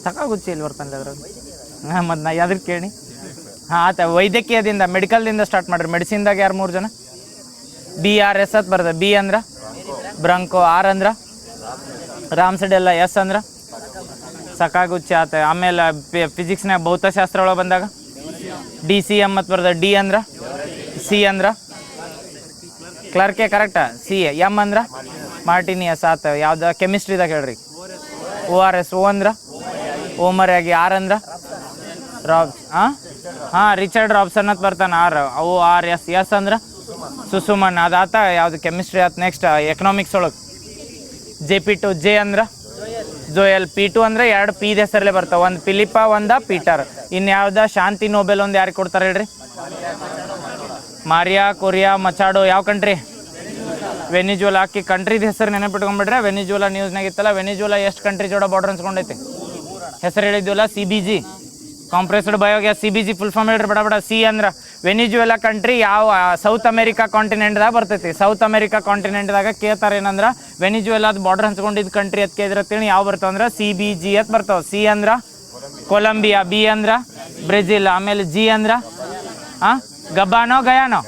ಸಾಕಾಗುಚ್ಚಿ ಇಲ್ಲಿ ಬರ್ತಾನೆ ಅದ್ರಾಗ. ಹಾಂ ಮತ್ತು ನಾ ಯಾವ್ದ್ರ ಕೇಳಿ. ಹಾಂ ಆತ ವೈದ್ಯಕೀಯದಿಂದ ಮೆಡಿಕಲ್ದಿಂದ ಸ್ಟಾರ್ಟ್ ಮಾಡಿರಿ. ಮೆಡಿಸಿನ್ದಾಗ ಯಾರು 3 ಜನ? BRS ಅಂತ ಬರ್ತದೆ. B ಅಂದ್ರೆ ಬ್ರಂಕೋ, R ಅಂದ್ರೆ ರಾಮ್ಸೆಡೆಲ್ಲ, S ಅಂದ್ರೆ ಸಾಕಾಗುಚ್ಚಿ ಆತ. ಆಮೇಲೆ ಫಿಸಿಕ್ಸ್ನಾಗ ಭೌತಶಾಸ್ತ್ರ ಒಳಗೆ ಬಂದಾಗ DCM ಅಂತ ಬರ್ತದೆ. D ಅಂದ್ರೆ C ಅಂದ್ರೆ ಕ್ಲರ್ಕೆ ಕರೆಕ್ಟಾ. C M ಅಂದ್ರೆ ಮಾರ್ಟಿನಿಯಸ್ ಆತ. ಯಾವ್ದು ಕೆಮಿಸ್ಟ್ರಿದಾಗ ಹೇಳ್ರಿ? ORS. O ಅಂದ್ರೆ ಓಮರ್ಯಾಗಿ. R ಅಂದ್ರೆ ಹಾಂ ರಿಚರ್ಡ್ ರಾಬ್ಸನ್ ಅಂತ ಬರ್ತಾನೆ. ORS. S ಅಂದ್ರೆ ಸುಸುಮನ್ ಅದಾತ. ಯಾವುದು ಕೆಮಿಸ್ಟ್ರಿ ಆತ. ನೆಕ್ಸ್ಟ್ ಎಕನಾಮಿಕ್ಸ್ ಒಳಗೆ JP2. J ಅಂದ್ರೆ ಜೋಯಲ್. P2 ಅಂದ್ರೆ 2 P ಹೆಸರಲ್ಲೇ ಬರ್ತಾವೆ. ಒಂದು ಫಿಲಿಪ, ಒಂದು ಪೀಟರ್. ಇನ್ಯಾವ್ದು ಶಾಂತಿ ನೋಬೆಲ್ ಒಂದು ಯಾರಿಗೆ ಕೊಡ್ತಾರೆ ಹೇಳ್ರಿ? Maria Corina Machado. ಯಾವ ಕಂಟ್ರಿ? ವೆನಿಜುವಲಾ. ಆಕಿ ಕಂಟ್ರಿದ ಹೆಸರು ನೆನಪಿಟ್ಕೊಂಡ್ಬಿಟ್ರೆ ವೆನಿಜುವಲಾ ನ್ಯೂಸ್ನಾಗ ಇತ್ತಲ್ಲ. ವೆನಿಜುವಲಾ ಎಷ್ಟು ಕಂಟ್ರಿ ಜೋಡ ಬಾರ್ಡರ್ ಹಂಚ್ಕೊಂಡೈತಿ? ಹೆಸರು ಹೇಳಿದ್ವಲ್ಲ, CBG compressed biogas. CBG full form ಹೇಳ್ರಿ ಬಡ. C ಅಂದ್ರೆ ವೆನಿಜುವೆಲಾ ಕಂಟ್ರಿ ಯಾವ ಸೌತ್ ಅಮೆರಿಕಾ ಕಾಂಟಿನೆಂಟ್ದಾಗ ಬರ್ತೈತಿ. ಸೌತ್ ಅಮೆರಿಕಾ ಕಾಂಟಿನೆಂಟ್ದಾಗ ಕೇಳ್ತಾರೆ ಏನಂದ್ರೆ ವೆನಿಜುವೆಲಾದ ಬಾರ್ಡರ್ ಹಂಚ್ಕೊಂಡಿದ್ದು ಕಂಟ್ರಿ ಅಂತ ಕೇಳಿದ್ರತ್ತೇಳಿ ಯಾವ ಬರ್ತಾವ ಅಂದ್ರೆ CBG ಅಂತ ಬರ್ತಾವೆ. C ಅಂದ್ರೆ ಕೊಲಂಬಿಯಾ. B ಅಂದ್ರೆ ಬ್ರೆಜಿಲ್. ಆಮೇಲೆ G ಅಂದ್ರೆ ಗಬ್ಬಾನೋ ಗಯಾನೋ?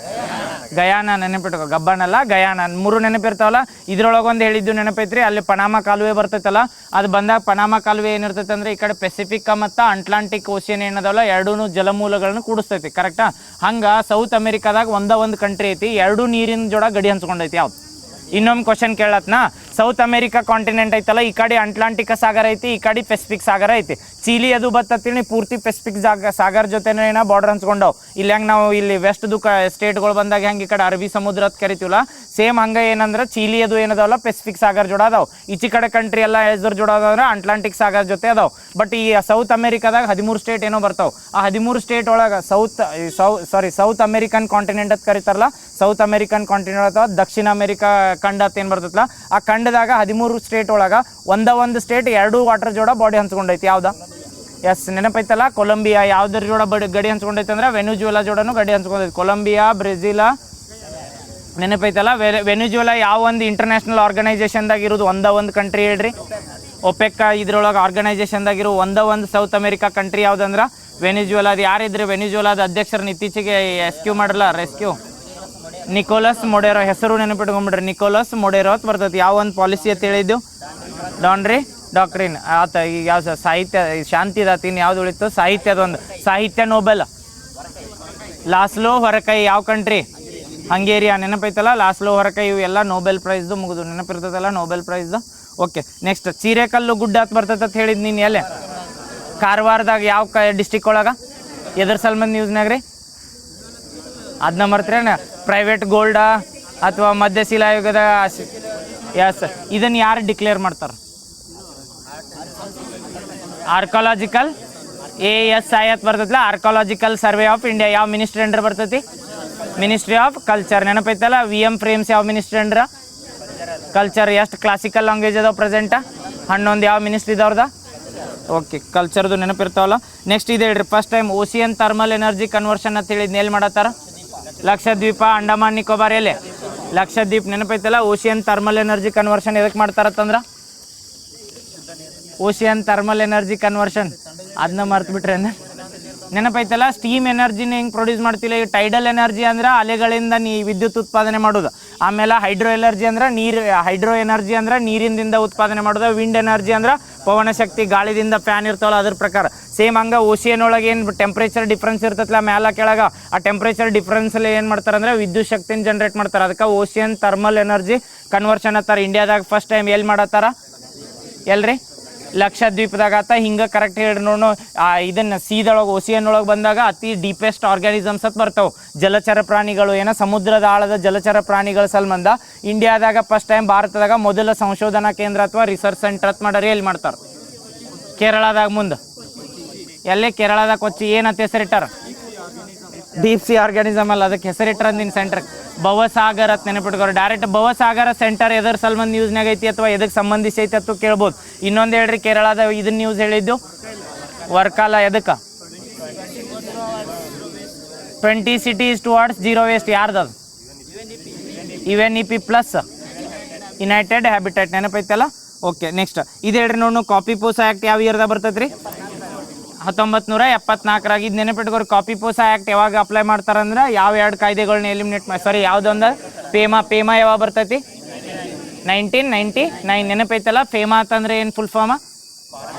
ಗಯಾನ ನೆನಪಿಟ್ಕೋ. ಗಬ್ಬಾನಲ್ಲ ಗಯಾನ. 3 ನೆನಪಿರ್ತಾವಲ್ಲ. ಇದ್ರೊಳಗೊಂದು ಹೇಳಿದ್ದು ನೆನಪೈತ್ರಿ. ಅಲ್ಲಿ ಪನಾಮ ಕಾಲುವೆ ಬರ್ತೈತಲ್ಲ, ಅದು ಬಂದಾಗ ಪನಾಮ ಕಾಲುವೆ ಏನಿರ್ತೈತೆ ಅಂದರೆ ಈ ಕಡೆ ಪೆಸಿಫಿಕ್ ಮತ್ತು ಅಟ್ಲಾಂಟಿಕ್ ಓಷಿಯನ್ ಏನದಲ್ಲ, ಎರಡೂ ಜಲಮೂಲಗಳನ್ನು ಕೂಡಿಸ್ತೈತಿ. ಕರೆಕ್ಟಾ? ಹಂಗೆ ಸೌತ್ ಅಮೆರಿಕಾದಾಗ ಒಂದು ಕಂಟ್ರಿ ಐತಿ, 2 ನೀರಿನ ಜೋಡ ಗಡಿ ಹಂಚ್ಕೊಂಡೈತಿ. ಯಾವ್ದು? ಇನ್ನೊಂದು ಕ್ವಶನ್ ಕೇಳತ್ನಾ. ಸೌತ್ ಅಮೆರಿಕಾ ಕಾಂಟಿನೆಂಟ್ ಐತಲ್ಲ, ಈ ಕಡೆ ಅಟ್ಲಾಂಟಿಕ್ ಸಾಗರ ಐತಿ, ಈ ಕಡೆ ಪೆಸಿಫಿಕ್ ಸಾಗರ ಐತಿ. ಚಿಲಿ ಅದು ಬತ್ತತ್ತೀನಿ ಪೂರ್ತಿ ಪೆಸಿಫಿಕ್ ಸಾಗರ ಜೊತೆನೇ ಬಾರ್ಡರ್ ಹಂಚ್ಕೊಂಡವು. ಇಲ್ಲಿ ಹೆಂಗೆ ನಾವು ಇಲ್ಲಿ ವೆಸ್ಟ್ದು ಸ್ಟೇಟ್ಗಳು ಬಂದಾಗ ಹೆಂಗೆ ಈ ಕಡೆ ಅರಬ್ಬಿ ಸಮುದ್ರ ಅಂತ ಕರಿತೀವಲ್ಲ, ಸೇಮ್ ಹಂಗೆ ಏನಂದ್ರೆ ಚಿಲಿ ಅದು ಏನದಾವಲ್ಲ ಪೆಸಿಫಿಕ್ ಸಾಗರ ಜೋಡ ಅದಾವೆ. ಈಚೆ ಕಡೆ ಕಂಟ್ರಿ ಎಲ್ಲ ಎದ್ರ ಜೋಡ ಅದಾವಂದ್ರೆ ಅಟ್ಲಾಂಟಿಕ್ ಸಾಗರ ಜೊತೆ ಅದಾವೆ. ಬಟ್ ಈ ಸೌತ್ ಅಮೆರಿಕಾದಾಗ 13 ಸ್ಟೇಟ್ ಏನೋ ಬರ್ತಾವೆ. ಆ 13 ಸ್ಟೇಟ್ ಒಳಗೆ ಸೌತ್ ಅಮೆರಿಕನ್ ಕಾಂಟಿನೆಂಟ್ ಅಂತ ಕರಿತಾರಲ್ಲ, ಸೌತ್ ಅಮೆರಿಕನ್ ಕಾಂಟಿನೆಂಟ್ ಅಥವಾ ದಕ್ಷಿಣ ಅಮೆರಿಕಾ ಖಂಡ ಅಂತ ಏನು ಬರ್ತೈತಲ್ಲ, ಆ ಖಂಡದಾಗ 13 ಸ್ಟೇಟ್ ಒಳಗೆ ಒಂದು ಸ್ಟೇಟ್ 2 ವಾಟರ್ ಜೋಡ ಬಾಡಿ ಹಂಚ್ಕೊಂಡೈತಿ. ಯಾವ್ದು? ಎಸ್ ನೆನಪೈತಲ್ಲ, ಕೊಲಂಬಿಯಾ. ಯಾವ್ದ್ರ ಜೋಡ ಗಡಿ ಹಂಚ್ಕೊಂಡೈತೆ ಅಂದ್ರೆ ವೆನಿಜುವೆಲಾ ಜೋಡನು ಗಡಿ ಹಂಚ್ಕೊಂಡೈತಿ. ಕೊಲಂಬಿಯಾ, ಬ್ರೆಜಿಲ್ ನೆನಪೈತಲ್ಲ. ವೆನಿಜುವೆಲಾ ಯಾವ ಒಂದು ಇಂಟರ್ನ್ಯಾಷನಲ್ ಆರ್ಗನೈಸೇಷನ್ದಾಗ ಇರೋದು? ಒಂದು ಕಂಟ್ರಿ ಹೇಳ್ರಿ. ಒಪೆಕ್ ಇದ್ರೊಳಗೆ ಆರ್ಗನೈಸೇಷನ್ದಾಗಿರೋ ಒಂದು ಸೌತ್ ಅಮೆರಿಕಾ ಕಂಟ್ರಿ ಯಾವುದಂದ್ರೆ ವೆನಿಜುವೆಲಾ. ಅದು ಯಾರಿದ್ರೆ ವೆನಿಜುವೆಲಾದ ಅಧ್ಯಕ್ಷರನ್ನ ಇತ್ತೀಚೆಗೆ ರೆಸ್ಕ್ಯೂ ನಿಕೋಲಸ್ ಮೊಡೆರೋ. ಹೆಸರು ನೆನಪಿಟ್ಕೊಂಡ್ಬಿಡ್ರಿ, ನಿಕೋಲಸ್ ಮೊಡೆರೋ ಅಂತ ಬರ್ತೈತಿ. ಯಾವ ಒಂದು ಪಾಲಿಸಿ ಅಂತ ಹೇಳಿದ್ದು? ಡಾಕ್ಟ್ರಿನ್ ಆತ. ಈಗ ಯಾವ ಸಾಹಿತ್ಯ ಶಾಂತಿ ದಾತಿನ ಯಾವ್ದು ಉಳಿತು? ಸಾಹಿತ್ಯದೊಂದು ಸಾಹಿತ್ಯ ನೋಬೆಲ್. ಲಾಸ್ಲೋ ಹೊರಕೈ. ಯಾವ ಕಂಟ್ರಿ? ಹಂಗೇರಿಯಾ. ನೆನಪೈತಲ್ಲ, ಲಾಸ್ಲೋ ಹೊರಕೈ. ಇವು ಎಲ್ಲ ನೋಬೆಲ್ ಪ್ರೈಸ್ದು ಮುಗಿದು ನೆನಪಿರ್ತೈತಲ್ಲ ನೋಬೆಲ್ ಪ್ರೈಸ್ದು. ಓಕೆ, ನೆಕ್ಸ್ಟ್ ಚೀರೆಕಲ್ಲು ಗುಡ್ಡ ಅಂತ ಬರ್ತೈತೆ ಅಂತ ಹೇಳಿದ್ ನೀನು. ಎಲ್ಲೇ? ಕಾರವಾರದಾಗ. ಯಾವ ಡಿಸ್ಟಿಕ್ ಒಳಗೆ? ಎದ್ರ ಸಲ್ಮಂದ್ ನ್ಯೂಸ್ನಾಗ ರೀ? ಅದನ್ನ ಮರ್ತ್ರೇನ? ಪ್ರೈವೇಟ್ ಗೋಲ್ಡಾ ಅಥವಾ ಮಧ್ಯಶಿಲಾಯುಗದ? ಎಸ್. ಇದನ್ನು ಯಾರು ಡಿಕ್ಲೇರ್ ಮಾಡ್ತಾರೆ? ಆರ್ಕಾಲಜಿಕಲ್ ASI ಅಂತ ಬರ್ತೈತಿಲ್ಲ, ಆರ್ಕಾಲಜಿಕಲ್ ಸರ್ವೆ ಆಫ್ ಇಂಡಿಯಾ. ಯಾವ ಮಿನಿಸ್ಟ್ರಿ ಅಂಡರ್ ಬರ್ತೈತಿ? Ministry of culture. ನೆನಪೈತಲ್ಲ. VM ಫ್ರೇಮ್ಸ್ ಯಾವ ಮಿನಿಸ್ಟ್ರಿ ಅಂಡ್ರ? ಕಲ್ಚರ್. ಎಷ್ಟು ಕ್ಲಾಸಿಕಲ್ ಲ್ಯಾಂಗ್ವೇಜ್ ಅದಾವ ಪ್ರೆಸೆಂಟ? 11. ಯಾವ ಮಿನಿಸ್ಟ್ರಿ ಇದಾವ್ರದ? ಓಕೆ, ಕಲ್ಚರ್ದು ನೆನಪಿರ್ತಾವಲ್ಲ. ನೆಕ್ಸ್ಟ್ ಇದೆ ಹೇಳ್ರಿ, first time ocean thermal energy conversion ಅಂತ ಹೇಳಿದ್ ಎಲ್ಲಿ ಮಾಡತ್ತಾರ? ಲಕ್ಷದ್ವೀಪ, ಅಂಡಮಾನ್ ನಿಕೋಬಾರ್. ಎಲ್ಲಿ? ಲಕ್ಷದ್ವೀಪ್. ನೆನಪೈತಲ್ಲ. ಓಷಿಯನ್ ಥರ್ಮಲ್ ಎನರ್ಜಿ ಕನ್ವರ್ಷನ್ ಎದಕ್ಕೆ ಮಾಡ್ತಾರತ್ತಂದ್ರೆ ಓಷಿಯನ್ ಥರ್ಮಲ್ ಎನರ್ಜಿ ಕನ್ವರ್ಷನ್. ಅದನ್ನ ಮರ್ತು ಬಿಟ್ರೆ ನೆನಪೈತಲ್ಲ. ಸ್ಟೀಮ್ ಎನರ್ಜಿನ ಹೆಂಗೆ ಪ್ರೊಡ್ಯೂಸ್ ಮಾಡ್ತಿಲ್ಲ. ಈ ಟೈಡಲ್ ಎನರ್ಜಿ ಅಂದ್ರೆ ಅಲೆಗಳಿಂದ ವಿದ್ಯುತ್ ಉತ್ಪಾದನೆ ಮಾಡೋದು. ಆಮೇಲೆ ಹೈಡ್ರೋ ಎನರ್ಜಿ ಅಂದ್ರೆ ಹೈಡ್ರೋ ಎನರ್ಜಿ ಅಂದ್ರೆ ನೀರಿನಿಂದ ಉತ್ಪಾದನೆ ಮಾಡೋದು. ವಿಂಡ್ ಎನರ್ಜಿ ಅಂದ್ರೆ ಪವನ ಶಕ್ತಿ, ಗಾಳಿದಿಂದ ಫ್ಯಾನ್ ಇರ್ತಾವಲ್ಲ ಅದ್ರ ಪ್ರಕಾರ. ಸೇಮ್ ಹಂಗೆ ಓಷಿಯನ್ ಒಳಗೆ ಏನು ಟೆಂಪ್ರೇಚರ್ ಡಿಫ್ರೆನ್ಸ್ ಇರ್ತೈತಲ್ಲ ಮ್ಯಾಲ ಕೆಳಗೆ, ಆ ಟೆಂಪ್ರೇಚರ್ ಡಿಫ್ರೆನ್ಸಲ್ಲಿ ಏನು ಮಾಡ್ತಾರೆ ಅಂದರೆ ವಿದ್ಯುತ್ ಶಕ್ತಿನ ಜನ್ರೇಟ್ ಮಾಡ್ತಾರೆ. ಅದಕ್ಕೆ ಓಷಿಯನ್ ಥರ್ಮಲ್ ಎನರ್ಜಿ ಕನ್ವರ್ಷನ್ ಅಂತಾರೆ. ಇಂಡಿಯಾದಾಗ ಫಸ್ಟ್ ಟೈಮ್ ಎಲ್ಲಿ ಮಾಡತ್ತಾರ? ಎಲ್ರಿ? ಲಕ್ಷದ್ವೀಪದಾಗ ಆತ. ಹಿಂಗೆ ಕರೆಕ್ಟ್ ಹೇಳಿ ನೋಡು. ಇದನ್ನು ಸೀದೊಳಗೆ ಓಷಿಯನ್ ಒಳಗೆ ಬಂದಾಗ ಅತಿ ಡೀಪೆಸ್ಟ್ ಆರ್ಗ್ಯಾನಿಸಮ್ಸ್ ಅಂತ ಬರ್ತಾವೆ. ಜಲಚರ ಪ್ರಾಣಿಗಳು ಏನೋ ಸಮುದ್ರದ ಆಳದ ಜಲಚರ ಪ್ರಾಣಿಗಳ ಸಂಬಂಧ ಇಂಡಿಯಾದಾಗ ಫಸ್ಟ್ ಟೈಮ್ ಭಾರತದಾಗ ಮೊದಲ ಸಂಶೋಧನಾ ಕೇಂದ್ರ ಅಥವಾ ರಿಸರ್ಚ್ ಸೆಂಟರ್ ಅಂತ ಮಾಡ್ಯಾರ. ಎಲ್ಲಿ ಮಾಡ್ತಾರೆ? ಕೇರಳದಾಗ. ಮುಂದೆ ಎಲ್ಲೇ? ಕೇರಳದಾಗ ಕೊಚ್ಚಿ. ಏನಂತ ಹೆಸರಿಟ್ಟಾರ? ಡೀಪ್ ಸಿ ಆರ್ಗ್ಯಾನಿಸಮ್ ಅಲ್ಲ, ಅದಕ್ಕೆ ಹೆಸರಿಟ್ರ ನಿನ್ನ ಸೆಂಟರ್ ಭವಸಾಗರ್ ಅಂತ ನೆನಪಿಟ್ಕೋರು. ಡೈರೆಕ್ಟ್ ಭವಸಾಗರ ಸೆಂಟರ್ ಎದರ ಸಲ್ಮಂದ್ ನ್ಯೂಸ್ನಾಗ ಐತಿ ಅಥವಾ ಎದಕ್ಕೆ ಸಂಬಂಧಿಸಿ ಐತಿ ಅಂತ ಕೇಳ್ಬೋದು. ಇನ್ನೊಂದು ಹೇಳ್ರಿ, ಕೇರಳದ ಇದನ್ನ ನ್ಯೂಸ್ ಹೇಳಿದ್ದು ವರ್ಕಾಲ. ಎದಕ್ಕೆ? 20 cities towards zero waste. ಯಾರ್ದದು? UNEP plus united habitat. ನೆನಪೈತಲ್ಲ. ಓಕೆ ನೆಕ್ಸ್ಟ್ ಇದು ಹೇಳ್ರಿ ನೋಡು, ಕಾಪಿ ಪೋಸಾ ಆ್ಯಕ್ಟ್ ಯಾವ ಇಯರ್ದಾಗ ಬರ್ತೈತೆ ರೀ? 1974 ಇದು ನೆನಪಿಟ್ಕೋರಿ. ಕಾಪಿ ಪೋಸಾ ಆ್ಯಕ್ಟ್ ಯಾವಾಗ ಅಪ್ಲೈ ಮಾಡ್ತಾರಂದ್ರೆ ಯಾವ ಎರಡು ಕಾಯ್ದೆಗಳನ್ನ ಎಲಿಮಿನೇಟ್ ಮಾಡಿ, ಸಾರಿ ಯಾವುದೊಂದು ಪೇಮಾ ಯಾವಾಗ ಬರ್ತೈತಿ? 1999 ನೆನಪೈತಲ್ಲ. ಫೇಮಾ ಅಂತಂದ್ರೆ ಏನು full form?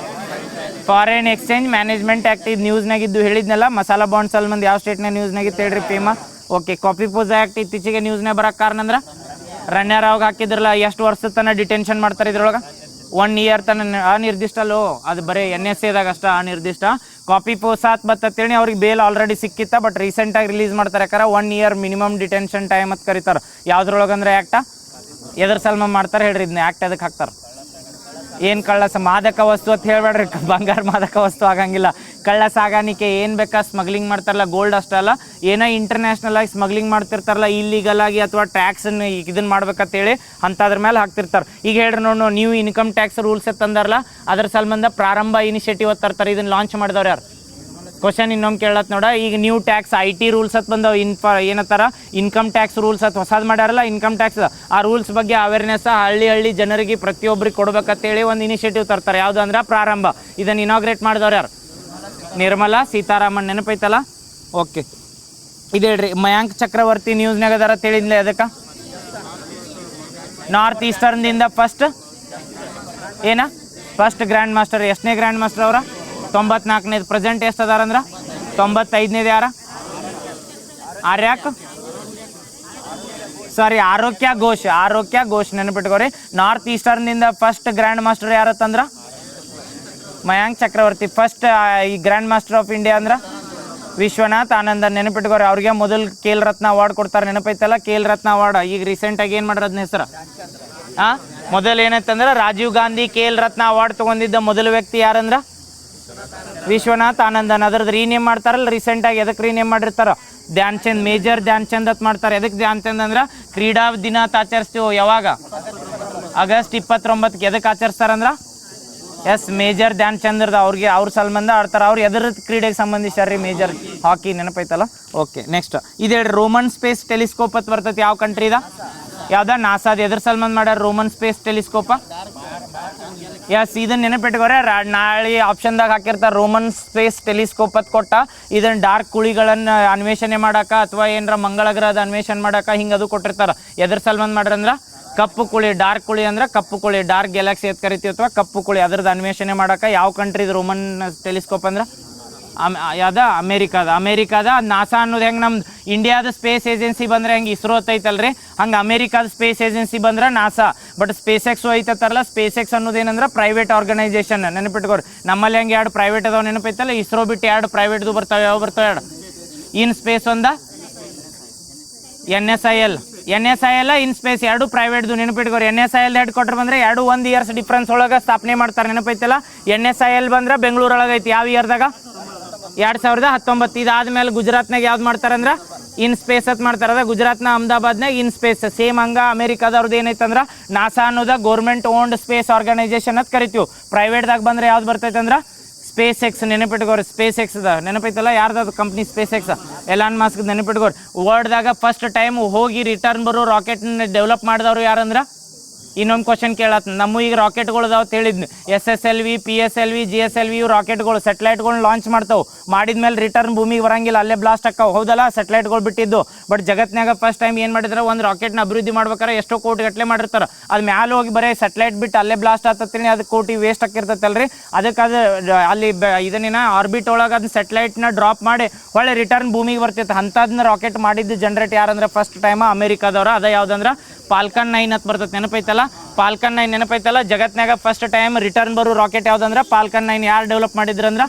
Foreign exchange management act. ಇದು ನ್ಯೂಸ್ನಾಗಿದ್ದು ಹೇಳಿದ್ನಲ್ಲ, ಮಸಾಲ ಬಾಂಡ್ ಸಲ್ಮಂದ್ ಯಾವ ಸ್ಟೇಟ್ನಾಗ ನ್ಯೂಸ್ನಾಗಿತ್ತು ಹೇಳ್ರಿ? ಫೇಮಾ. ಓಕೆ, ಕಾಪಿ ಪೋಸಾ ಆ್ಯಕ್ಟ್ ಇತ್ತೀಚೆಗೆ ನ್ಯೂಸ್ನಾಗ ಬರೋಕ್ಕೆ ಕಾರಣ ಅಂದ್ರೆ ರಣ್ಯರಾವ್ ಹಾಕಿದ್ರಲ್ಲ, ಎಷ್ಟು ವರ್ಷದ ತನಕ ಡಿಟೆನ್ಷನ್ ಮಾಡ್ತಾರೆ ಇದ್ರೊಳಗೆ? 1 ಇಯರ್ ತನಕ ಅನಿರ್ದಿಷ್ಟ ಅಲ್ಲೋ, ಅದು ಬರೀ NSAದಾಗ ಅಷ್ಟ ಅನಿರ್ದಿಷ್ಟ. ಕಾಪಿ ಪೋಸಾತ್ ಬತ್ತೇಳಿ ಅವ್ರಿಗೆ ಬೇಲ್ ಆಲ್ರೆಡಿ ಸಿಕ್ಕಿತ್ತ, ಬಟ್ ರೀಸೆಂಟಾಗಿ ರಿಲೀಸ್ ಮಾಡ್ತಾರೆ. ಯಾಕಂದ್ರೆ 1 ಇಯರ್ ಮಿನಿಮಮ್ ಡಿಟೆನ್ಷನ್ ಟೈಮ್ ಅಂತ ಕರೀತಾರೆ. ಯಾವ್ದ್ರೊಳಗಂದ್ರೆ ಆ್ಯಕ್ಟ ಎದ್ರ ಸಲ್ಮ ಮಾಡ್ತಾರೆ ಹೇಳ್ರಿ? ಇದನ್ನ ಆ್ಯಕ್ಟ್ ಅದಕ್ಕೆ ಹಾಕ್ತಾರೆ. ಏನು ಕಳ್ಳ ಮಾದಕ ವಸ್ತು ಅಂತ ಹೇಳ್ಬೇಡ್ರಿ, ಬಂಗಾರ ಮಾದಕ ವಸ್ತು ಆಗಂಗಿಲ್ಲ. ಕಳ್ಳ ಸಾಗಾಣಿಕೆ ಏನು ಬೇಕಾ ಸ್ಮಗ್ಲಿಂಗ್ ಮಾಡ್ತಾರಲ್ಲ, ಗೋಲ್ಡ್ ಅಷ್ಟೇ ಅಲ್ಲ, ಏನೋ ಇಂಟರ್ನ್ಯಾಷನಲ್ ಆಗಿ ಸ್ಮಗ್ಲಿಂಗ್ ಮಾಡ್ತಿರ್ತಾರಲ್ಲ ಇಲ್ಲಿಗಲ್ ಆಗಿ, ಅಥವಾ ಟ್ಯಾಕ್ಸನ್ನು ಇದನ್ನು ಮಾಡ್ಬೇಕಂತೇಳಿ ಅಂಥದ್ರ ಮೇಲೆ ಹಾಕ್ತಿರ್ತಾರೆ. ಈಗ ಹೇಳ್ರಿ ನೋಡು, ನೀವು ಇನ್ಕಮ್ ಟ್ಯಾಕ್ಸ್ ರೂಲ್ಸ್ ತಂದಾರಲ್ಲ, ಅದ್ರ ಸಂಬಂಧ ಪ್ರಾರಂಭ ಇನಿಷಿಯೇಟಿವ್ ತರ್ತಾರೆ. ಇದನ್ನು ಲಾಂಚ್ ಮಾಡಿದವ್ರು ಯಾರು? ಕ್ವಶನ್ ಇನ್ನೊಮ್ಮೆ ಕೇಳತ್ ನೋಡ. ಈಗ ನ್ಯೂ ಟ್ಯಾಕ್ಸ್ IT ರೂಲ್ಸ್ ಅಂತ ಬಂದವು. ಏನತ್ತಾರ? ಇನ್ಕಮ್ ಟ್ಯಾಕ್ಸ್ ರೂಲ್ಸ್ ಅಂತ ಹೊಸದು ಮಾಡ್ಯಾರಲ್ಲ ಇನ್ಕಮ್ ಟ್ಯಾಕ್ಸ್. ಆ ರೂಲ್ಸ್ ಬಗ್ಗೆ ಅವೇರ್ನೆಸ್ ಹಳ್ಳಿ ಜನರಿಗೆ ಪ್ರತಿಯೊಬ್ಬರಿಗೆ ಕೊಡ್ಬೇಕಂತೇಳಿ ಒಂದು ಇನಿಷಿಯೇಟಿವ್ ತರ್ತಾರೆ. ಯಾವುದು ಅಂದ್ರೆ ಪ್ರಾರಂಭ. ಇದನ್ನು ಇನಾಗ್ರೇಟ್ ಮಾಡಿದವ್ರು ಯಾರು? ನಿರ್ಮಲಾ ಸೀತಾರಾಮನ್. ನೆನಪೈತಲ್ಲ? ಓಕೆ, ಇದು ಹೇಳ್ರಿ, ಮಯಾಂಕ್ ಚಕ್ರವರ್ತಿ ನ್ಯೂಸ್ನಾಗ ಅದಾರ ತಿಳಿದ್ಲೆ ಅದಕ್ಕೆ? ನಾರ್ತ್ ಈಸ್ಟರ್ನ್ದಿಂದ ಫಸ್ಟ್ ಗ್ರ್ಯಾಂಡ್ ಮಾಸ್ಟರ್. ಎಷ್ಟನೇ ಗ್ರ್ಯಾಂಡ್ ಮಾಸ್ಟರ್ ಅವರ? 94ನೇದು. ಪ್ರೆಸೆಂಟ್ ಎಷ್ಟು ಅದಾರ ಅಂದ್ರೆ 95ನೇದು ಯಾರ? ಆರೋಗ್ಯ ಘೋಷ್ ನೆನಪಿಟ್ಕೋರಿ. ನಾರ್ತ್ ಈಸ್ಟರ್ನಿಂದ ಫಸ್ಟ್ ಗ್ರ್ಯಾಂಡ್ ಮಾಸ್ಟರ್ ಯಾರತ್ತಂದ್ರ ಮಯಾಂಕ್ ಚಕ್ರವರ್ತಿ. ಫಸ್ಟ್ ಈ ಗ್ರ್ಯಾಂಡ್ ಮಾಸ್ಟರ್ ಆಫ್ ಇಂಡಿಯಾ ಅಂದ್ರೆ ವಿಶ್ವನಾಥ್ ಆನಂದ. ನೆನಪಿಟ್ಕೋರಿ. ಅವ್ರಿಗೆ ಮೊದಲು ಖೇಲ್ ರತ್ನ ಅವಾರ್ಡ್ ಕೊಡ್ತಾರೆ. ನೆನಪೈತಲ್ಲ? ಖೇಲ್ ರತ್ನ ಅವಾರ್ಡ್. ಈಗ ರೀಸೆಂಟಾಗಿ ಏನು ಮಾಡ್ರ ಅದನ್ನ ಹೆಸರು? ಮೊದಲು ಏನೈತಂದ್ರೆ ರಾಜೀವ್ ಗಾಂಧಿ ಖೇಲ್ ರತ್ನ ಅವಾರ್ಡ್ ತೊಗೊಂಡಿದ್ದ ಮೊದಲ ವ್ಯಕ್ತಿ ಯಾರಂದ್ರೆ ವಿಶ್ವನಾಥ್ ಆನಂದನ್. ಅದ್ರದ್ದು ರೀನೇಮ್ ಮಾಡ್ತಾರಲ್ಲ ರೀಸೆಂಟಾಗಿ. ಎದಕ್ಕೆ ರೀನೇಮ್ ಮಾಡಿರ್ತಾರ? ಧ್ಯಾನ್ ಚಂದ್, ಮೇಜರ್ ಧ್ಯಾನ್ ಚಂದ್ ಅಂತ ಮಾಡ್ತಾರೆ. ಎದಕ್ಕೆ ಧ್ಯಾನ್ ಚಂದ್ ಅಂದ್ರೆ ಕ್ರೀಡಾ ದಿನ ಅಂತ ಆಚರಿಸ್ತೀವಿ. ಯಾವಾಗ? ಆಗಸ್ಟ್ 29ಕ್ಕೆ. ಎದಕ್ಕೆ ಆಚರಿಸ್ತಾರಂದ್ರೆ ಮೇಜರ್ ಧ್ಯಾನ್ ಚಂದ್ರದ ಅವ್ರ ಸಂಬಂಧ ಆಡ್ತಾರೆ. ಅವ್ರು ಎದ್ರ ಕ್ರೀಡೆಗೆ ಸಂಬಂಧಿಸ್ಯಾರ್ರಿ? ಮೇಜರ್ ಹಾಕಿ. ನೆನಪೈತಲ್ಲ? ಓಕೆ ನೆಕ್ಸ್ಟ್ ಇದು ಹೇಳ್ರಿ, ರೋಮನ್ ಸ್ಪೇಸ್ ಟೆಲಿಸ್ಕೋಪ್ ಅಂತ ಬರ್ತೈತಿ. ಯಾವ ಕಂಟ್ರಿದ? ಯಾವ್ದ? ನಾಸಾದ. ಎದ್ರ ಸಂಬಂಧ ಮಾಡ್ಯಾರ ರೋಮನ್ ಸ್ಪೇಸ್ ಟೆಲಿಸ್ಕೋಪ? ಇದನ್ನ ನೆನಪಿಟ್ಕೋರೆ. ನಾಳೆ ಆಪ್ಷನ್ದಾಗ ಹಾಕಿರ್ತಾರೆ ರೋಮನ್ ಸ್ಪೇಸ್ ಟೆಲಿಸ್ಕೋಪ್ ಅಂತ ಕೊಟ್ಟ. ಇದನ್ನ ಡಾರ್ಕ್ ಕುಳಿಗಳನ್ನು ಅನ್ವೇಷಣೆ ಮಾಡಾಕ ಅಥವಾ ಏನರ ಮಂಗಳ ಗ್ರಹದ ಅನ್ವೇಷಣೆ ಮಾಡಾಕ ಹಿಂಗೆ ಅದು ಕೊಟ್ಟಿರ್ತಾರೆ. ಎದ್ರ ಸಂಬಂಧ ಮಾಡ್ರಂದ್ರೆ ಕಪ್ಪು ಕುಳಿ. ಡಾರ್ಕ್ ಕುಳಿ ಅಂದ್ರೆ ಕಪ್ಪು ಕುಳಿ. ಡಾರ್ಕ್ ಗ್ಯಾಲಕ್ಸಿ ಅಂತ ಕರಿತೀವಿ, ಅಥವಾ ಕಪ್ಪು ಕುಳಿ. ಅದ್ರದ್ದು ಅನ್ವೇಷಣೆ ಮಾಡಾಕ ಯಾವ ಕಂಟ್ರಿದು ರೋಮನ್ ಟೆಲಿಸ್ಕೋಪ್ ಅಂದ್ರೆ ಯಾವ್ದ? ಅಮೇರಿಕಾದ. ನಾಸಾ ಅನ್ನೋದು ಹೆಂಗೆ ನಮ್ದು ಇಂಡಿಯಾದ ಸ್ಪೇಸ್ ಏಜೆನ್ಸಿ ಬಂದರೆ ಹೆಂಗೆ ಇಸ್ರೋ ಐತಲ್ರಿ, ಹಂಗೆ ಅಮೇರಿಕಾದ ಸ್ಪೇಸ್ ಏಜೆನ್ಸಿ ಬಂದ್ರೆ ನಾಸಾ. ಬಟ್ ಸ್ಪೇಸ್ ಎಕ್ಸ್ ಐತಲ್ಲ, ಸ್ಪೇಸ್ ಎಕ್ಸ್ ಅನ್ನೋದೇನಂದ್ರೆ ಪ್ರೈವೇಟ್ ಆರ್ಗನೈಸೇಷನ್. ನೆನಪಿಟ್ಕೋರಿ. ನಮ್ಮಲ್ಲಿ ಹೆಂಗೆ 2 ಪ್ರೈವೇಟ್ ಅದಾವ ನೆನಪೈತಲ್ಲ, ಇಸ್ರೋ ಬಿಟ್ಟು 2 ಪ್ರೈವೇಟ್ದು ಬರ್ತಾವೆ. ಯಾವ ಬರ್ತಾವೆ? 2 ಇನ್ ಸ್ಪೇಸ್ ಒಂದ NSIL in space. 2 ಪ್ರೈವೇಟ್ದು ನೆನಪಿಟ್ಕೋರಿ. NSIL head quarter ಬಂದರೆ 1 ಇಯರ್ಸ್ ಡಿಫ್ರೆನ್ಸ್ ಒಳಗೆ ಸ್ಥಾಪನೆ ಮಾಡ್ತಾರೆ. ನೆನಪೈತಲ್ಲ? NSIL ಬಂದ್ರೆ ಬೆಂಗಳೂರೊಳಗೆ ಐತಿ. ಯಾವ ಇಯರ್ದಾಗ? 2019. ಇದಾದ್ಮೇಲೆ ಗುಜರಾತ್ನಾಗ ಯಾವ್ದು ಮಾಡ್ತಾರೆ ಅಂದ್ರೆ ಇನ್ ಸ್ಪೇಸ್ ಅಂತ ಮಾಡ್ತಾರೆ. ಅದ ಗುಜರಾತ್ನ ಅಹಮದಾಬಾದ್ನಾಗ ಇನ್ ಸ್ಪೇಸ್. ಸೇಮ್ ಹಂಗ ಅಮೇರಿಕಾದವ್ರದ್ದು ಏನೈತಂದ್ರೆ ನಾಸಾ ಅನ್ನೋದ ಗೌರ್ಮೆಂಟ್ ಓನ್ಡ್ ಸ್ಪೇಸ್ ಆರ್ಗನೈಸೇಷನ್ ಅಂತ ಕರಿತೀವಿ. ಪ್ರೈವೇಟ್ದಾಗ ಬಂದ್ರೆ ಯಾವ್ದು ಬರ್ತೈತೆ ಅಂದ್ರೆ ಸ್ಪೇಸ್ ಎಕ್ಸ್. ನೆನಪಿಟ್ಕೋರಿ. ಸ್ಪೇಸ್ ಎಕ್ಸ್ ಅದ ನೆನಪೈತಲ್ಲ? ಯಾರ್ದು ಕಂಪ್ನಿ? SpaceX. Elon Musk. ನೆನಪಿಟ್ಕೋರಿ. ವರ್ಲ್ಡ್ದಾಗ ಫಸ್ಟ್ ಟೈಮ್ ಹೋಗಿ ರಿಟರ್ನ್ ಬರೋ ರಾಕೆಟ್ನ ಡೆವಲಪ್ ಮಾಡಿದವರು ಯಾರಂದ್ರೆ? ಇನ್ನೊಂದು ಕ್ವಶನ್ ಕೇಳತ್. ನಮ್ಮ ಈಗ ರಾಕೆಟ್ಗಳು ಅದಾವ ಹೇಳಿದ್ನು. SSLV, PSLV, GSLV ಇವು ರಾಕೆಟ್ಗಳು ಸ್ಯಾಟಲೈಟ್ಗಳನ್ನ ಲಾಂಚ್ ಮಾಡ್ತಾವೆ. ಮಾಡಿದ್ಮೇಲೆ ರಿಟರ್ನ್ ಭೂಮಿಗೆ ಬರಂಗಿಲ್ಲ, ಅಲ್ಲೇ ಬ್ಲಾಸ್ಟ್ ಆಕ್ಕಾವು. ಹೌದಲ್ಲ? ಸ್ಯಾಟಲೈಟ್ಗಳು ಬಿಟ್ಟಿದ್ದು. ಬಟ್ ಜಗತ್ನಾಗ ಫಸ್ಟ್ ಟೈಮ್ ಏನು ಮಾಡಿದ್ರೆ, ಒಂದು ರಾಕೆಟ್ನ ಅಭಿವೃದ್ಧಿ ಮಾಡ್ಬೇಕಾರೆ ಎಷ್ಟೋ ಕೋಟಿ ಗಟ್ಟಲೆ ಮಾಡಿರ್ತಾರೆ. ಅದು ಮ್ಯಾಲೆ ಹೋಗಿ ಬರೀ ಸ್ಯಾಟಲೈಟ್ ಬಿಟ್ಟು ಅಲ್ಲೇ ಬ್ಲಾಸ್ಟ್ ಆಗ್ತತೀನಿ, ಅದು ಕೋಟಿ ವೇಸ್ಟ್ ಆಗಿರ್ತೈತಲ್ರಿ. ಅದಕ್ಕೆ ಅದು ಅಲ್ಲಿ ಇದನ್ನೇನ ಆರ್ಬಿಟ್ ಒಳಗೆ ಅದನ್ನ ಸ್ಯಾಟಲೈಟ್ನ ಡ್ರಾಪ್ ಮಾಡಿ ಒಳ್ಳೆ ರಿಟರ್ನ್ ಭೂಮಿಗೆ ಬರ್ತೈತೆ. ಅಂಥದನ್ನ ರಾಕೆಟ್ ಮಾಡಿದ್ದು ಜನರೇಟ್ ಯಾರಂದ್ರೆ ಫಸ್ಟ್ ಟೈಮ್ ಅಮೇರಿಕಾದವ್ರ. ಅದ ಯಾವುದಂದ್ರೆ ಫಾಲ್ಕನ್ 9 ಅಂತ ಬರ್ತೈತೆ. ನೆನಪೈತಲ್ಲ? ಫಾಲ್ಕನ್ 9 ನೆನಪೈತಲ್ಲ? ಜಗತ್ನಾಗ ಫಸ್ಟ್ ಟೈಮ್ ರಿಟರ್ನ್ ಬರೋ ರಾಕೆಟ್ ಯಾವುದಂದ್ರೆ ಫಾಲ್ಕನ್ 9. ಯಾರು ಡೆವಲಪ್ ಮಾಡಿದ್ರಂದ್ರೆ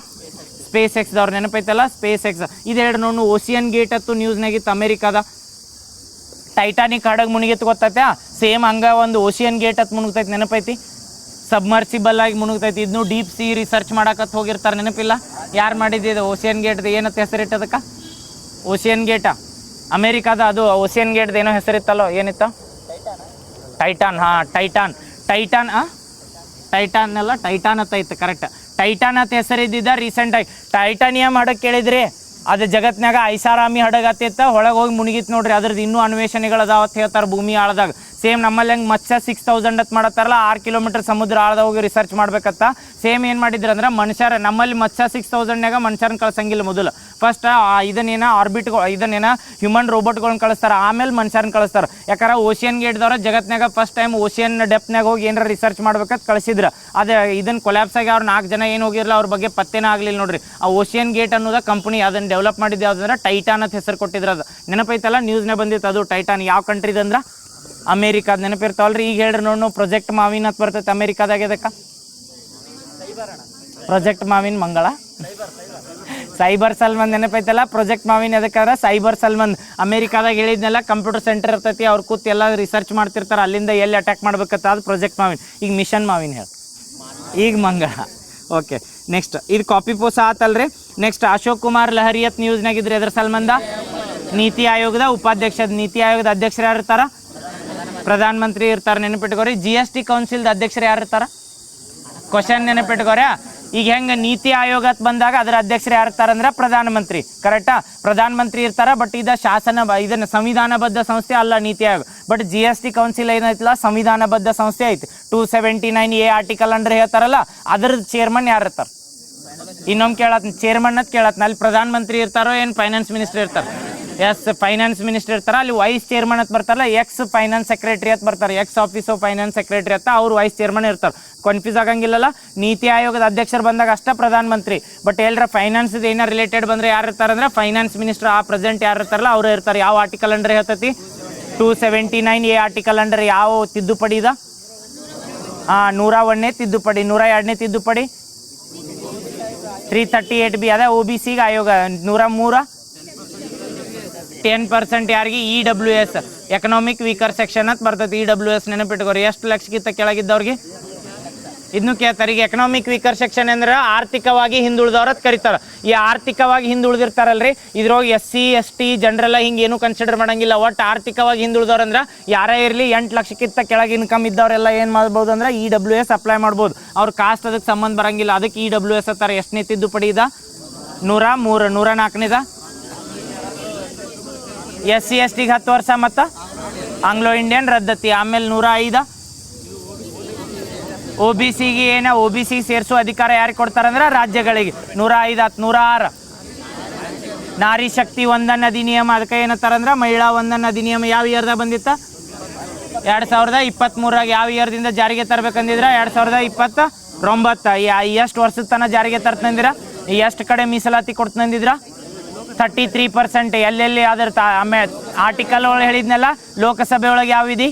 ಸ್ಪೇಸ್ ಎಕ್ಸ್ದವ್ರು. ನೆನಪೈತಲ್ಲ? SpaceX. ಇದು ಎರಡು ನೋಡು. ಓಸಿಯನ್ ಗೇಟ್ ಅತ್ತು ನ್ಯೂಸ್ನಾಗಿತ್ತು ಅಮೇರಿಕಾದ. ಟೈಟಾನಿಕ್ ಹಡಗ್ ಮುಳುಗಿತ್ತು ಗೊತ್ತೈತೆ? ಸೇಮ್ ಹಂಗ ಒಂದು ಓಸಿಯನ್ ಗೇಟ್ ಅಂತ ಮುಳುಗ್ತೈತಿ. ನೆನಪೈತಿ? ಸಬ್ಮರ್ಸಿಬಲ್ ಆಗಿ ಮುಳುಗ್ತೈತಿ. ಇದನ್ನು ಡೀಪ್ ಸಿ ರಿಸರ್ಚ್ ಮಾಡಕತ್ ಹೋಗಿರ್ತಾರೆ. ನೆನಪಿಲ್ಲ? ಯಾರು ಮಾಡಿದ್ದು ಓಸಿಯನ್ ಗೇಟ್ದು? ಏನಂತ ಹೆಸರಿಟ್ಟದಕ್ಕೆ? ಓಸಿಯನ್ ಗೇಟ ಅಮೇರಿಕಾದ. ಅದು ಓಸಿಯನ್ ಗೇಟ್ದು ಏನೋ ಹೆಸರಿತ್ತಲ್ಲೋ, ಏನಿತ್ತ? ಟೈಟಾನ್. ಟೈಟಾನ್ ಅಲ್ಲ, ಟೈಟಾನ್ ಅಂತ ಇತ್ತು. ಕರೆಕ್ಟ್. ಟೈಟಾನ್ ಅಂತ ಹೆಸರಿದ್ದಿದ್ದ. ರೀಸೆಂಟಾಗಿ ಟೈಟಾನಿಯಂ ಹಡಗ್ ಕೇಳಿದ್ರಿ, ಅದು ಜಗತ್ನಾಗ ಐಷಾರಾಮಿ ಹಡಗ್ ಅತ್ತಿತ್ತ, ಒಳಗೆ ಹೋಗಿ ಮುಳುಗಿತ್ತು ನೋಡ್ರಿ. ಅದ್ರದ್ದು ಇನ್ನೂ ಅನ್ವೇಷಣೆಗಳು ಅದಾವ ಅಂತ ಹೇಳ್ತಾರೆ ಭೂಮಿ ಆಳದಾಗ. ಸೇಮ್ ನಮ್ಮಲ್ಲಿ ಹೆಂಗೆ ಮತ್ಸ್ಯ 6000 ಅಂತ ಮಾಡತ್ತಾರಲ್ಲ 6 ಕಿಲೋಮೀಟರ್ ಸಮುದ್ರ ಆಳದ ಹೋಗಿ ರಿಸರ್ಚ್ ಮಾಡ್ಬೇಕತ್ತ ಸೇಮ್ ಏನು ಮಾಡಿದ್ರು ಅಂದ್ರೆ ಮನುಷ್ಯರ ನಮ್ಮಲ್ಲಿ ಮತ್ಸ್ಯ 6000ನ್ಯಾಗ ಮನುಷ್ಯರನ್ನ ಕಳ್ಸಂಗಿಲ್ಲ ಮೊದಲು ಫಸ್ಟ್ ಇದನ್ನೇನ ಆರ್ಬಿಟ್ಗಳು ಇದನ್ನೇನ ಹ್ಯೂಮನ್ ರೋಬೋಟ್ಗಳನ್ನ ಕಳಿಸ್ತಾರೆ ಆಮೇಲೆ ಮನುಷ್ಯರನ್ನ ಕಳಿಸ್ತಾರೆ ಯಾಕಂದ್ರೆ ಓಷಿಯನ್ ಗೇಟ್ದವ್ರ ಜಗತ್ನಾಗ ಫಸ್ಟ್ ಟೈಮ್ ಓಷಿಯನ್ ಡೆಪ್ನಾಗ ಹೋಗಿ ಏನಾರ ರಿಸರ್ಚ್ ಮಾಡ್ಬೇಕಂತ ಕಳಿಸಿದ್ರು ಅದೇ ಇದನ್ನ ಕೊಲ್ಯಾಪ್ಸ್ ಆಗಿ ಅವ್ರು 4 ಜನ ಏನು ಹೋಗಿರಲ್ಲ ಅವ್ರ ಬಗ್ಗೆ ಪತ್ತೆನೇ ಆಗಲಿಲ್ಲ ನೋಡ್ರಿ ಆ ಓಷಿಯನ್ ಗೇಟ್ ಅನ್ನೋದ ಕಂಪನಿ ಅದನ್ನು ಡೆವಲಪ್ ಮಾಡಿದ್ದು ಯಾವುದಂದ್ರೆ ಟೈಟಾನ್ ಅಂತ ಹೆಸರು ಕೊಟ್ಟಿದ್ರು ಅದು ನೆನಪೈತಲ್ಲ ನ್ಯೂಸ್ನೇ ಬಂದಿತ್ತು ಅದು ಟೈಟಾನ್ ಯಾವ ಕಂಟ್ರಿದಂದ್ರೆ ಅಮೇರಿಕಾದ ನೆನಪಿರ್ತಾವಲ್ರಿ ಈಗ ಹೇಳ್ರಿ ನೋಡು ಪ್ರೊಜೆಕ್ಟ್ ಮಾವಿನ್ ಅಂತ ಬರ್ತೈತೆ ಅಮೇರಿಕಾದಾಗ ಇದಕ್ಕೆ ಪ್ರೊಜೆಕ್ಟ್ ಮಾವಿನ್ ಮಂಗಳ ಸೈಬರ್ ಸಲ್ಮನ್ ನೆನಪೈತಲ್ಲ ಪ್ರೊಜೆಕ್ಟ್ ಮಾವಿನ್ ಎದಕ್ಕಾದ್ರೆ ಸೈಬರ್ ಸಲ್ಮನ್ ಅಮೇರಿಕಾದಾಗ ಹೇಳಿದ್ನೆಲ್ಲ ಕಂಪ್ಯೂಟರ್ ಸೆಂಟರ್ ಇರ್ತೈತಿ ಅವ್ರು ಕೂತ್ ಎಲ್ಲ ರಿಸರ್ಚ್ ಮಾಡ್ತಿರ್ತಾರೆ ಅಲ್ಲಿಂದ ಎಲ್ಲಿ ಅಟ್ಯಾಕ್ ಮಾಡ್ಬೇಕತ್ತ ಅದು ಪ್ರೊಜೆಕ್ಟ್ ಮಾವಿನ್ ಈಗ ಮಿಷನ್ ಮಾವಿನ್ ಹೇಳಿ ಈಗ ಮಂಗಳ ಓಕೆ ನೆಕ್ಸ್ಟ್ ಇದು ಕಾಪಿ ಪೋಸ ಆತಲ್ರಿ ನೆಕ್ಸ್ಟ್ ಅಶೋಕ್ ಕುಮಾರ್ ಲಹರಿಯತ್ ನ್ಯೂಸ್ನಾಗಿದ್ರಿ ಎದ್ರ ಸಲ್ಮಂದ ನೀತಿ ಆಯೋಗದ ಉಪಾಧ್ಯಕ್ಷ ನೀತಿ ಆಯೋಗದ ಅಧ್ಯಕ್ಷರು ಯಾರು ಇರ್ತಾರ ಪ್ರಧಾನ ಮಂತ್ರಿ ಇರ್ತಾರೆ ನೆನಪಿಟ್ಕೋರಿ GST ಕೌನ್ಸಿಲ್ದ ಅಧ್ಯಕ್ಷರು ಯಾರು ಇರ್ತಾರ ಕ್ವಶನ್ ನೆನಪಿಟ್ಕೋರ ಈಗ ಹೆಂಗೆ ನೀತಿ ಆಯೋಗ ಬಂದಾಗ ಅದರ ಅಧ್ಯಕ್ಷರು ಯಾರು ಇರ್ತಾರೆ ಅಂದ್ರೆ ಪ್ರಧಾನಮಂತ್ರಿ ಕರೆಕ್ಟಾ ಪ್ರಧಾನಮಂತ್ರಿ ಇರ್ತಾರ ಬಟ್ ಇದು ಶಾಸನ ಇದನ್ನು ಸಂವಿಧಾನಬದ್ಧ ಸಂಸ್ಥೆ ಅಲ್ಲ NITI Aayog but GST council ಏನೈತಿಲ್ಲ ಸಂವಿಧಾನಬದ್ಧ ಸಂಸ್ಥೆ ಐತಿ 279A ಆರ್ಟಿಕಲ್ ಅಂದ್ರೆ ಹೇಳ್ತಾರಲ್ಲ ಅದ್ರ ಚೇರ್ಮನ್ ಯಾರು ಇರ್ತಾರೆ ಇನ್ನೊಮ್ಮೆ ಕೇಳತ್ ಚೇರ್ಮನ್ ಅಂತ ಕೇಳತ್ನ ಅಲ್ಲಿ ಪ್ರಧಾನ ಮಂತ್ರಿ ಇರ್ತಾರೋ ಏನು ಫೈನಾನ್ಸ್ ಮಿನಿಸ್ಟರ್ ಇರ್ತಾರೆ ಎಸ್ ಫೈನಾನ್ಸ್ ಮಿನಿಸ್ಟರ್ ಇರ್ತಾರ ಅಲ್ಲಿ ವೈಸ್ ಚೇರ್ಮನ್ ಅಂತ ಬರ್ತಾರಲ್ಲ ಎಕ್ಸ್ ಫೈನಾನ್ಸ್ ಸೆಕ್ರೆಟರಿ ಅಂತ ಬರ್ತಾರೆ X office of finance secretary ಅಂತ ಅವ್ರು ವೈಸ್ ಚೇರ್ಮನ್ ಇರ್ತಾರೆ ಕನ್ಫ್ಯೂಸ್ ಆಗಂಗಿಲ್ಲಲ್ಲ ನೀತಿ ಆಯೋಗದ ಅಧ್ಯಕ್ಷರು ಬಂದಾಗ ಅಷ್ಟೇ ಪ್ರಧಾನ ಮಂತ್ರಿ ಬಟ್ ಎಲ್ಲರ ಫೈನಾನ್ಸ್ ಏನೋ ರಿಲೇಟೆಡ್ ಬಂದ್ರೆ ಯಾರು ಇರ್ತಾರೆ ಅಂದ್ರೆ ಫೈನಾನ್ಸ್ ಮಿನಿಸ್ಟರ್ ಆ ಪ್ರೆಸೆಂಟ್ ಯಾರು ಇರ್ತಾರಲ್ಲ ಅವ್ರು ಇರ್ತಾರೆ ಯಾವ ಆರ್ಟಿಕಲ್ ಅಂದ್ರೆ ಹೇಳ್ತೈತಿ 279A ಆರ್ಟಿಕಲ್ ಅಂದ್ರೆ ಯಾವ ತಿದ್ದುಪಡಿ ಇದ 101ನೇ ತಿದ್ದುಪಡಿ 102ನೇ ತಿದ್ದುಪಡಿ 338B ಅದೇ OBC ಆಯೋಗ 103 10% ಯಾರಿಗೆ EWS ಎಕನಾಮಿಕ್ ವೀಕರ್ ಸೆಕ್ಷನ್ ಅಂತ ಬರ್ತೈತಿ EWS ನೆನಪಿಟ್ಕೋರಿ ಎಷ್ಟು ಲಕ್ಷಕ್ಕಿಂತ ಕೆಳಗಿದ್ದವ್ರಿಗೆ ಇದನ್ನು ಕೇಳ್ತಾರೆ ಈಗ ಎಕನಾಮಿಕ್ ವೀಕರ್ ಸೆಕ್ಷನ್ ಅಂದ್ರೆ ಆರ್ಥಿಕವಾಗಿ ಹಿಂದುಳಿದವ್ರ ಕರೀತಾರೆ ಈ ಆರ್ಥಿಕವಾಗಿ ಹಿಂದುಳಿದಿರ್ತಾರಲ್ರಿ ಇದ್ರೊಳಗೆ SC ST ಜನರೆಲ್ಲ ಹಿಂಗೆ ಏನು ಕನ್ಸಿಡರ್ ಮಾಡಂಗಿಲ್ಲ ಒಟ್ಟು ಆರ್ಥಿಕವಾಗಿ ಹಿಂದುಳಿದವ್ರು ಅಂದ್ರೆ ಯಾರೇ ಇರಲಿ 8 ಲಕ್ಷಕ್ಕಿಂತ ಕೆಳಗೆ ಇನ್ಕಮ್ ಇದ್ದವರೆಲ್ಲ ಏನು ಮಾಡ್ಬೋದು ಅಂದ್ರೆ EWS ಅಪ್ಲೈ ಮಾಡ್ಬೋದು ಅವ್ರ ಕಾಸ್ಟ್ ಅದಕ್ಕೆ ಸಂಬಂಧ ಬರಂಗಿಲ್ಲ ಅದಕ್ಕೆ EWS ಅಂತಾರೆ ಎಷ್ಟನೇ ತಿದ್ದುಪಡಿ ಇದ 103 104ನೇದ SC ST 10 ವರ್ಷ ಮತ್ತು ಆಂಗ್ಲೋ ಇಂಡಿಯನ್ ರದ್ದತಿ ಆಮೇಲೆ 105 OBCಗೆ ಏನ OBC ಸೇರಿಸುವ ಅಧಿಕಾರ ಯಾರಿಗೆ ಕೊಡ್ತಾರಂದ್ರೆ ರಾಜ್ಯಗಳಿಗೆ 105 106 ನಾರಿ ಶಕ್ತಿ ವಂದನ ಅಧಿನಿಯಮ ಅದಕ್ಕೆ ಏನಂತಾರಂದ್ರೆ ಮಹಿಳಾ ವಂದನ ಅಧಿನಿಯಮ ಯಾವ ಇಯರ್ದಾಗ ಬಂದಿತ್ತ 2023 ಯಾವ ಇಯರ್ದಿಂದ ಜಾರಿಗೆ ತರಬೇಕಂದಿದ್ರ 2029 ಎಷ್ಟು ವರ್ಷದ ತನಕ ಜಾರಿಗೆ ತರ್ತಂದಿರ ಎಷ್ಟು ಕಡೆ ಮೀಸಲಾತಿ ಕೊಡ್ತಂದಿದ್ರ 33% ಎಲ್ಲೆಲ್ಲಿ ಅದ್ರ ಆಮೇಲೆ ಆರ್ಟಿಕಲ್ ಒಳಗೆ ಹೇಳಿದ್ನಲ್ಲ ಲೋಕಸಭೆ ಒಳಗೆ ಯಾವ ವಿಧಿ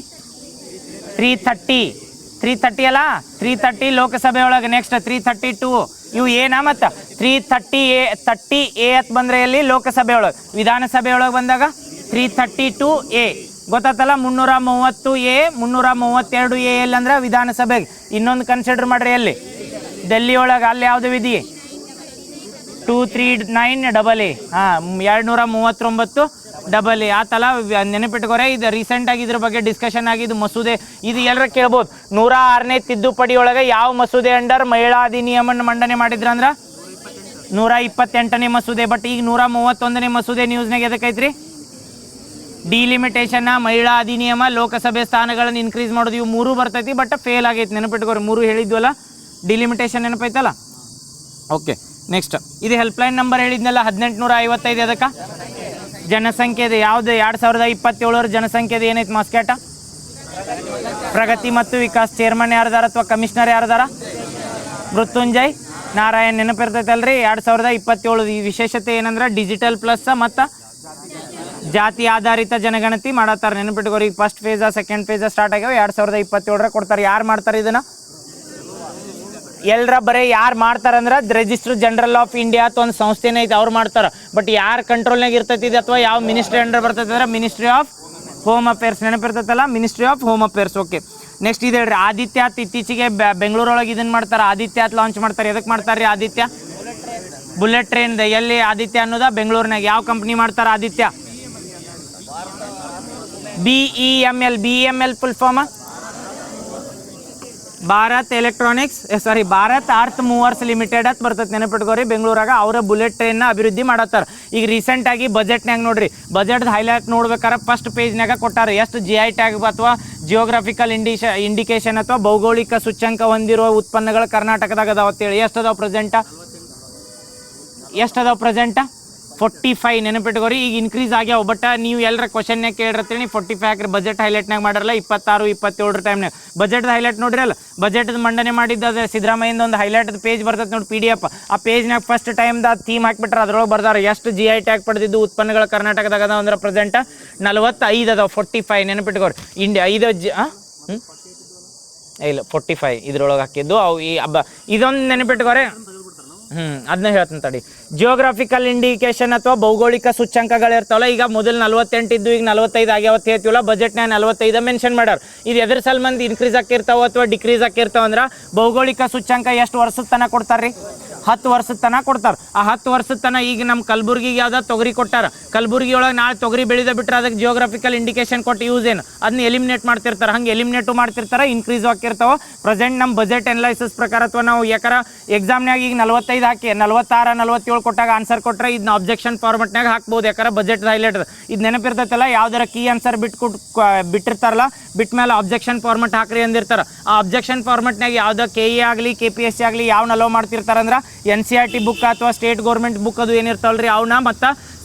330 ಅಲ್ಲ 330 ಲೋಕಸಭೆ ಒಳಗೆ ನೆಕ್ಸ್ಟ್ 332 ಇವು ಏನ ಮತ್ತು 30A ಅಂತ ಬಂದರೆ ಎಲ್ಲಿ ಲೋಕಸಭೆ ಒಳಗೆ ವಿಧಾನಸಭೆ ಒಳಗೆ ಬಂದಾಗ 332A ಗೊತ್ತಾತಲ್ಲ 330A 332A ಎಲ್ಲಿ ಅಂದ್ರೆ ವಿಧಾನಸಭೆಗೆ ಇನ್ನೊಂದು ಕನ್ಸಿಡರ್ ಮಾಡ್ರಿ ಎಲ್ಲಿ ಡೆಲ್ಲಿ ಒಳಗೆ ಅಲ್ಲಿ ಯಾವುದು ವಿಧಿ 239AA 239AA ಆತಲ್ಲ ನೆನಪಿಟ್ಕೋರೆ ಇದು ರೀಸೆಂಟಾಗಿ ಇದ್ರ ಬಗ್ಗೆ ಡಿಸ್ಕಷನ್ ಆಗಿದ್ದು ಮಸೂದೆ ಇದು ಎಲ್ಲರ ಕೇಳ್ಬೋದು 106ನೇ ತಿದ್ದುಪಡಿ ಒಳಗೆ ಯಾವ ಮಸೂದೆ ಅಂಡರ್ ಮಹಿಳಾ ಅಧಿನಿಯಮನ ಮಂಡನೆ ಮಾಡಿದ್ರಂದ್ರೆ 128ನೇ ಮಸೂದೆ ಬಟ್ ಈಗ 131ನೇ ಮಸೂದೆ ನ್ಯೂಸ್ನಾಗ ಎದಕ್ಕೈತ್ರಿ ಡಿಲಿಮಿಟೇಷನ್ ಮಹಿಳಾ ಅಧಿನಿಯಮ ಲೋಕಸಭೆ ಸ್ಥಾನಗಳನ್ನು ಇನ್ಕ್ರೀಸ್ ಮಾಡೋದು ಇವು 3 ಬರ್ತೈತಿ ಬಟ್ ಫೇಲ್ ಆಗೈತಿ ನೆನಪಿಟ್ಕೋರಿ 3 ಹೇಳಿದ್ವಲ್ಲ ಡಿಲಿಮಿಟೇಷನ್ ನೆನಪೈತಲ್ಲ ಓಕೆ ನೆಕ್ಸ್ಟ್ ಇದು ಹೆಲ್ಪ್ಲೈನ್ ನಂಬರ್ ಹೇಳಿದ್ನಲ್ಲ 1855 ಅದಕ್ಕೆ ಜನಸಂಖ್ಯೆ ಇದೆ ಯಾವುದು 2027 ಜನಸಂಖ್ಯೆ ಏನೈತೆ ಮಾಸ್ಕೇಟ ಪ್ರಗತಿ ಮತ್ತು ವಿಕಾಸ್ ಚೇರ್ಮನ್ ಯಾರ್ದಾರ ಅಥವಾ ಕಮಿಷನರ್ ಯಾರ್ದಾರ ಮೃತ್ಯುಂಜಯ್ ನಾರಾಯಣ್ ನೆನಪಿರ್ತೈತಲ್ರಿ 2027 ಈ ವಿಶೇಷತೆ ಏನಂದ್ರೆ ಡಿಜಿಟಲ್ ಪ್ಲಸ್ ಮತ್ತು ಜಾತಿ ಆಧಾರಿತ ಜನಗಣತಿ ಮಾಡತ್ತಾರೆ ನೆನಪಿಟ್ಕೋರಿ ಈಗ first face second face start ಆಗ್ಯಾವ 2027 ಕೊಡ್ತಾರೆ ಯಾರು ಮಾಡ್ತಾರೆ ಇದನ್ನ ಎಲ್ಲರ ಬರೀ ಯಾರು ಮಾಡ್ತಾರಂದ್ರೆ ರಿಜಿಸ್ಟರ್ ಜನರಲ್ ಆಫ್ ಇಂಡಿಯಾ ಅಂತ ಒಂದು ಸಂಸ್ಥೆನೇ ಐತೆ ಅವ್ರು ಮಾಡ್ತಾರೆ ಬಟ್ ಯಾರು ಕಂಟ್ರೋಲ್ನಾಗ ಇರ್ತೈತಿ ಅಥವಾ ಯಾವ ಮಿನಿಸ್ಟ್ರಿ ಅಂಡರ್ ಬರ್ತೈತೆ ಅಂದ್ರೆ ಮಿನಿಸ್ಟ್ರಿ ಆಫ್ ಹೋಮ್ ಅಫೇರ್ಸ್ ನೆನಪಿರ್ತೈತಲ್ಲ ministry of home affairs okay next ಇದು ಹೇಳ್ರಿ ಆದಿತ್ಯ ಇತ್ತೀಚೆಗೆ ಬೆಂಗಳೂರೊಳಗೆ ಇದನ್ನು ಮಾಡ್ತಾರೆ ಆದಿತ್ಯ ಲಾಂಚ್ ಮಾಡ್ತಾರೆ ಎದಕ್ಕೆ ಮಾಡ್ತಾರೆ ರೀ ಆದಿತ್ಯ ಬುಲೆಟ್ ಟ್ರೈನ್ ಎಲ್ಲಿ ಆದಿತ್ಯ ಅನ್ನೋದ ಬೆಂಗಳೂರಿನಾಗ ಯಾವ ಕಂಪ್ನಿ ಮಾಡ್ತಾರೆ Aditya BEML full form Bharat electronics Bharat earth movers limited ಅಂತ ಬರ್ತೈತೆ ನೆನಪಿಟ್ಕೋರಿ ಬೆಂಗಳೂರಾಗ ಅವರ ಬುಲೆಟ್ ಟ್ರೈನ್ನ ಅಭಿವೃದ್ಧಿ ಮಾಡತ್ತಾರೆ ಈಗ ರೀಸೆಂಟಾಗಿ ಬಜೆಟ್ನಾಗ ನೋಡ್ರಿ ಬಜೆಟ್ ಹೈಲೈಟ್ ನೋಡ್ಬೇಕಾರೆ ಫಸ್ಟ್ ಪೇಜ್ನಾಗ ಕೊಟ್ಟಾರೆ ಎಷ್ಟು GI ಟ್ಯಾಗ್ ಅಥವಾ ಜಿಯೋಗ್ರಫಿಕಲ್ ಇಂಡಿಕೇಶನ್ ಅಥವಾ ಭೌಗೋಳಿಕ ಸೂಚ್ಯಂಕ ಹೊಂದಿರುವ ಉತ್ಪನ್ನಗಳು ಕರ್ನಾಟಕದಾಗ ಅದಾವ ಅಂತೇಳಿ. ಎಷ್ಟು ಅದಾವ ಪ್ರೆಸೆಂಟ 45. ನೆನಪಿಟ್ಕೋರಿ, ಈಗ ಇನ್ಕ್ರೀಸ್ ಆಗ್ಯಾವ. ಬಟ್ ನೀವು ಎಲ್ಲರ ಕ್ವಶನ್ಯಾಗ ಕೇಳಿರ್ತೀನಿ 45 ಹಾಕ್ರಿ. ಬಜೆಟ್ ಹೈಲೈಟ್ನಾಗ ಮಾಡಿರಲ್ಲ 26, 27 ಟೈಮ್ನಾಗ ಬಜೆಟ್ ಹೈಲೈಟ್ ನೋಡ್ರಿಲ್ಲ. ಬಜೆಟ್ ಮಂಡನೆ ಮಾಡಿದ್ದು ಅದು ಸಿದ್ದರಾಮಯ್ಯಿಂದ ಒಂದು ಹೈಲೈಟ್ ಪೇಜ್ ಬರ್ತೈತೆ ನೋಡಿ PDF. ಆ ಪೇಜ್ನಾಗ ಫಸ್ಟ್ ಟೈಮ್ದ ಥೀಮ್ ಹಾಕ್ಬಿಟ್ರೆ ಅದ್ರೊಳಗೆ ಬರ್ದಾರ ಎಷ್ಟು GI ಟ್ಯಾಗ್ ಪಡೆದಿದ್ದು ಉತ್ಪನ್ನಗಳ ಕರ್ನಾಟಕದಾಗ ಅದಾವ ಅಂದ್ರೆ ಪ್ರೆಸೆಂಟ್ 45 ಅದಾವ. 45 ನೆನಪಿಟ್ಕೋರಿ. ಇಂಡಿಯಾ 5 ಇಲ್ಲ 45 ಇದ್ರೊಳಗೆ ಹಾಕಿದ್ದು ಅವು. ಈ ಹಬ್ಬ ಇದೊಂದು ನೆನಪಿಟ್ಕೋರೆ. ಅದನ್ನ ಹೇಳ್ತೀನಿ ತಡಿ. ಜಿಯೋಗ್ರಾಫಿಕಲ್ ಇಂಡಿಕೇಶನ್ ಅಥವಾ ಭೌಗೋಳಿಕ ಸೂಚ್ಯಂಕಗಳಿರ್ತಾವಲ್ಲ, ಈಗ ಮೊದಲು 48 ಇದ್ದು ಈಗ 45 ಆಗ್ಯಾವತ್ತು ಹೇಳ್ತೀವಲ್ಲ, ಬಜೆಟ್ನಾಗ 45 ಮೆನ್ಷನ್ ಮಾಡ್ಯಾರ. ಇದು ಎದ್ರ ಸಲ್ಮಂದಿ ಇನ್ಕ್ರೀಸ್ ಆಕಿರ್ತಾವ ಅಥವಾ ಡಿಕ್ರೀಸ್ ಆಕಿರ್ತಾವ ಅಂದ್ರೆ ಭೌಗೋಳಿಕ ಸೂಚ್ಯಂಕ ಎಷ್ಟು ವರ್ಷದ ತನಕ ಕೊಡ್ತಾರ್ರಿ? 10 ವರ್ಷದ ತನಕ ಕೊಡ್ತಾರೆ. ಆ 10 ವರ್ಷದ ತನಕ ಈಗ ನಮ್ಮ ಕಲಬುರ್ಗಿಗೆ ಯಾವ್ದು ತೊಗರಿ ಕೊಟ್ಟಾರ, ಕಲಬುರ್ಗಿ ಒಳಗೆ ನಾಳೆ ತೊಗರಿ ಬೆಳೆದ ಬಿಟ್ಟರೆ ಅದಕ್ಕೆ ಜಿಯೋಗ್ರಾಫಿಕಲ್ ಇಂಡಿಕೇಶನ್ ಕೊಟ್ಟು ಯೂಸ್ ಏನು, ಅದನ್ನ ಎಲಿಮಿನೇಟ್ ಮಾಡ್ತಿರ್ತಾರೆ. ಹಂಗೆ ಎಲಿಮಿನೇಟು ಮಾಡ್ತಿರ್ತಾರೆ, ಇನ್ಕ್ರೀಸ್ ಆಗಿರ್ತಾವೆ. ಪ್ರೆಸೆಂಟ್ ನಮ್ಮ ಬಜೆಟ್ ಅನಲೈಸಿಸ್ ಪ್ರಕಾರ ಅಥವಾ ನಾವು ಯಾಕಾರ ಎಕ್ಸಾಮ್ನಾಗ ಈಗ 45 ಹಾಕಿ 46, 47 ಕೊಟ್ಟಾಗ ಆನ್ಸರ್ ಕೊಟ್ಟರೆ ಇದನ್ನ ಅಬ್ಜೆಕ್ಷನ್ ಫಾರ್ಮೆಟ್ನಾಗ ಹಾಕ್ಬೋದು. ಯಾಕಂದ್ರೆ ಬಜೆಟ್ ಹೈಲೈಟ್ ಇದು ನೆನಪಿರ್ತೈತಲ್ಲ, ಯಾವ್ದಾರ ಕೀ ಆನ್ಸರ್ ಬಿಟ್ಟಿರ್ತಾರಲ್ಲ, ಬಿಟ್ಟ ಮೇಲೆ ಅಬ್ಜೆಕ್ಷನ್ ಫಾರ್ಮೆಟ್ ಹಾಕ್ರಿ ಅಂದಿರ್ತಾರೆ. ಆ ಅಬ್ಜೆಕ್ಷನ್ ಫಾರ್ಮೆಟ್ನಾಗ ಯಾವ್ದು KE ಆಗಲಿ KPSC ಆಗಲಿ ಯಾವ್ನ ಅಲೋ ಮಾಡ್ತಿರ್ತಾರೆ ಅಂದ್ರೆ NCERT ಬುಕ್ ಅಥವಾ ಸ್ಟೇಟ್ ಗೌರ್ಮೆಂಟ್ ಬುಕ್ ಅದು ಏನಿರ್ತಾವಲ್ರಿ ಅವನ್ನ ಮತ್ತು